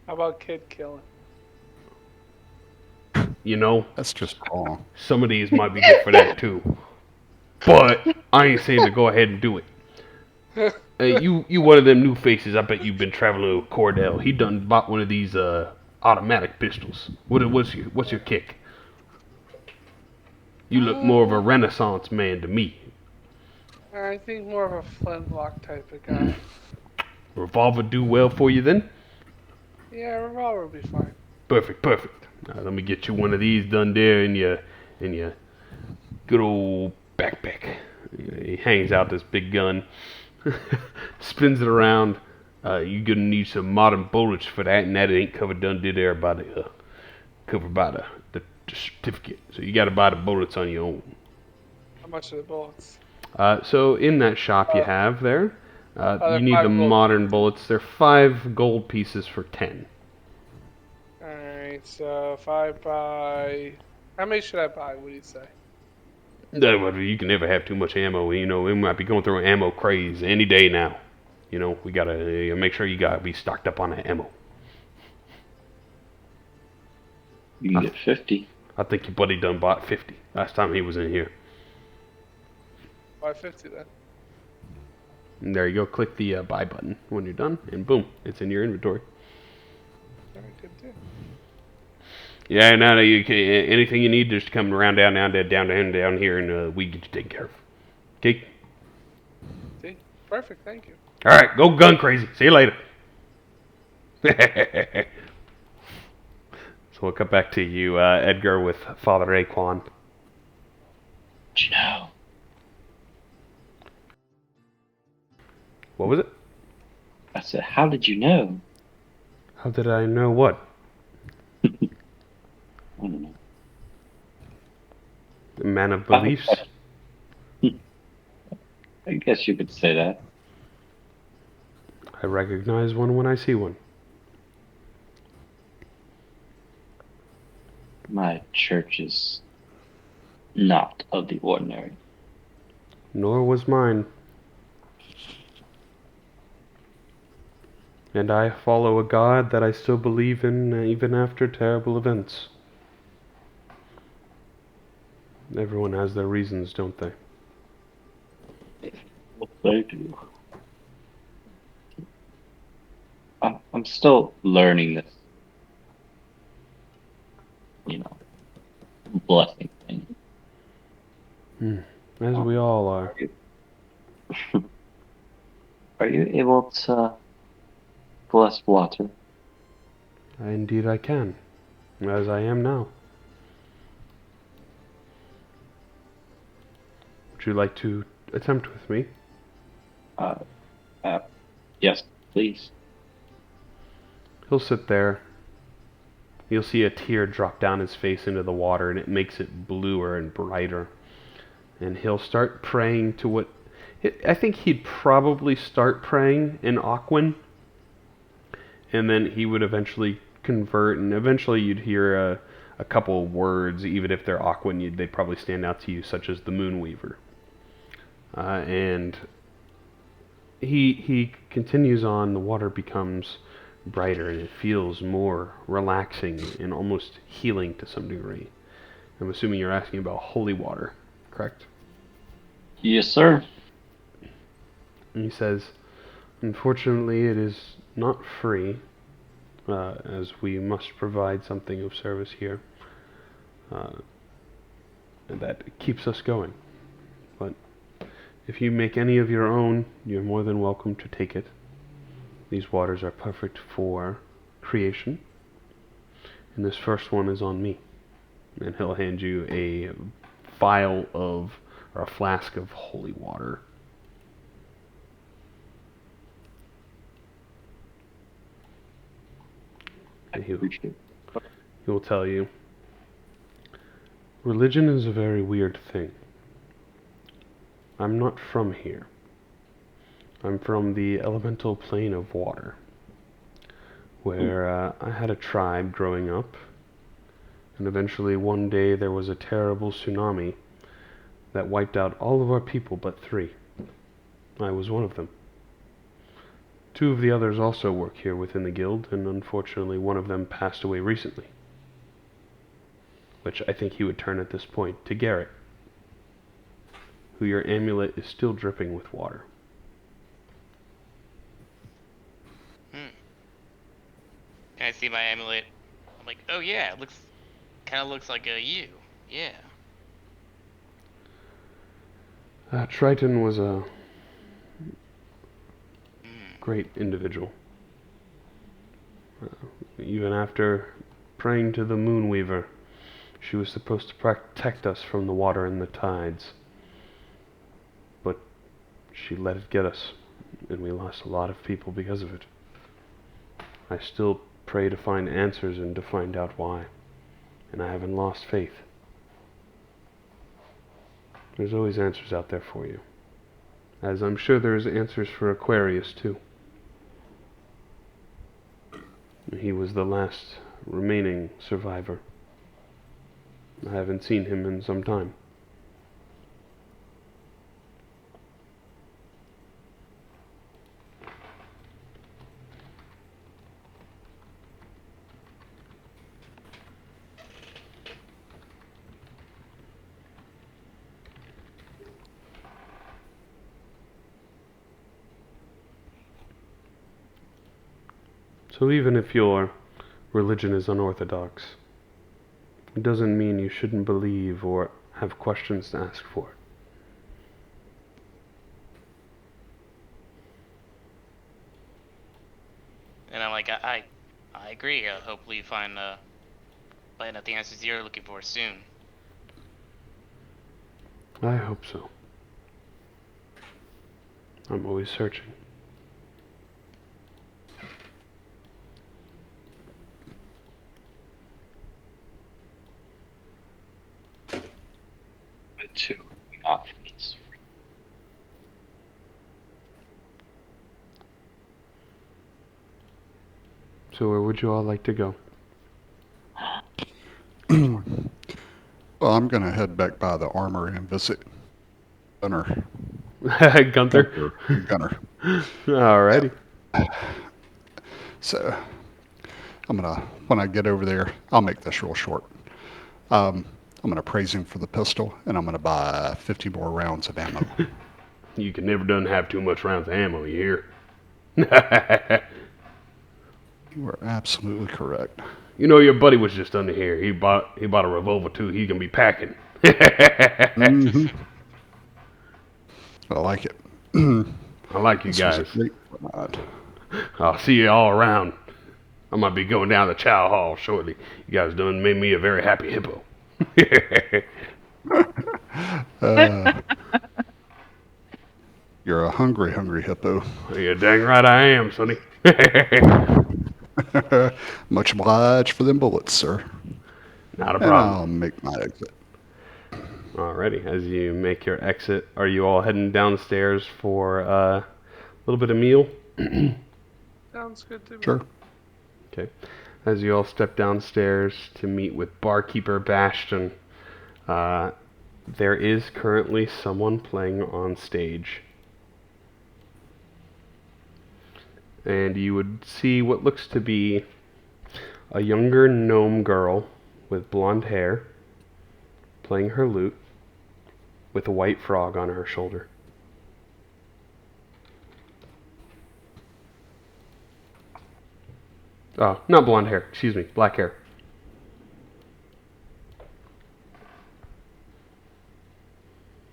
How about kid killing? You know, That's just wrong. some of these might be good for that too. But I ain't saying to go ahead and do it. You one of them new faces. I bet you've been traveling with Cordell. He done bought one of these automatic pistols. What's your kick? You look more of a Renaissance man to me. I think more of a flintlock type of guy. Revolver do well for you then? Yeah, revolver would be fine. Perfect. Let me get you one of these done there in your good old backpack. He hangs out this big gun, spins it around. You're gonna need some modern bullets for that, and that ain't covered there by the covered by the certificate. So you got to buy the bullets on your own. How much are the bullets? So in that shop you have there, you need the 5 gold modern bullets. They're 5 gold pieces for 10. Alright, so if I buy... How many should I buy? What do you say? Well, you can never have too much ammo. You know, we might be going through an ammo craze any day now. You know, we gotta make sure you gotta be stocked up on that ammo. You can get 50. I think your buddy done bought 50 last time he was in here. Buy 50 then. And there you go. Click the buy button when you're done, and boom, it's in your inventory. Alright, good deal. Yeah, now that you can, anything you need, just come around down here, and we get you taken care of. Okay. See? Perfect, thank you. All right, go gun crazy. See you later. So we'll cut back to you, Edgar, with Father Aquan. Did you know? What was it? I said, how did you know? How did I know what? I don't know. A man of beliefs? I guess you could say that. I recognize one when I see one. My church is not of the ordinary. Nor was mine. And I follow a God that I still believe in even after terrible events. Everyone has their reasons, don't they? Well, they do. I'm still learning this, blessing thing. As we all are. Are you able to bless water? Indeed I can. As I am now. Would you like to attempt with me? Yes, please. He'll sit there. You'll see a tear drop down his face into the water, and it makes it bluer and brighter. And he'll start praying to what... I think he'd probably start praying in Aquan, and then he would eventually convert, and eventually you'd hear a couple of words, even if they're Aquan, they'd probably stand out to you, such as the Moonweaver. And he continues on. The water becomes brighter, and it feels more relaxing and almost healing to some degree. I'm assuming you're asking about holy water, correct? Yes, sir. And he says, unfortunately, it is not free, as we must provide something of service here. And that keeps us going. But if you make any of your own, you're more than welcome to take it. These waters are perfect for creation. And this first one is on me. And he'll hand you a vial of, or a flask of holy water. And he will tell you, religion is a very weird thing. I'm not from here. I'm from the elemental plane of water, where I had a tribe growing up, and eventually one day there was a terrible tsunami that wiped out all of our people but 3. I was one of them. 2 of the others also work here within the guild, and unfortunately one of them passed away recently. Which I think he would turn at this point to Garrett, who your amulet is still dripping with water. Can I see my amulet? I'm like, oh yeah, it kind of looks like a U. Yeah. Triton was a great individual. Even after praying to the Moonweaver, she was supposed to protect us from the water and the tides. But she let it get us, and we lost a lot of people because of it. I still pray to find answers and to find out why, and I haven't lost faith. There's always answers out there for you, as I'm sure there's answers for Aquarius too. He was the last remaining survivor. I haven't seen him in some time. So even if your religion is unorthodox, it doesn't mean you shouldn't believe or have questions to ask for. And I'm like, I agree. Hopefully you find out the answers you're looking for soon. I hope so. I'm always searching. But two options. So where would you all like to go? Well, I'm going to head back by the armory and visit Gunner. Gunther? Gunner. Alrighty. So when I get over there, I'll make this real short. I'm going to praise him for the pistol, and I'm going to buy 50 more rounds of ammo. You can never done have too much rounds of ammo, you hear? You are absolutely correct. You know, your buddy was just under here. He bought a revolver too. He can be packing. Mm-hmm. I like it. I like you This was a guys. great ride. I'll see you all around. I might be going down to Chow Hall shortly. You guys done made me a very happy hippo. You're a hungry, hungry hippo. You're dang right I am, sonny. Much obliged for them bullets, sir. Not a And problem. I'll make my exit. Alrighty, as you make your exit, are you all heading downstairs for a little bit of meal? Sounds good to me. Sure. Okay. As you all step downstairs to meet with barkeeper Bastion, there is currently someone playing on stage. And you would see what looks to be a younger gnome girl with blonde hair playing her lute with a white frog on her shoulder. Oh, not blonde hair, excuse me, black hair.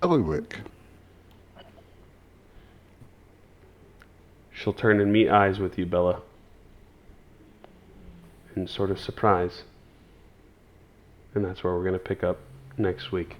Elowick. She'll turn and meet eyes with you, Bella. In sort of surprise. And that's where we're going to pick up next week.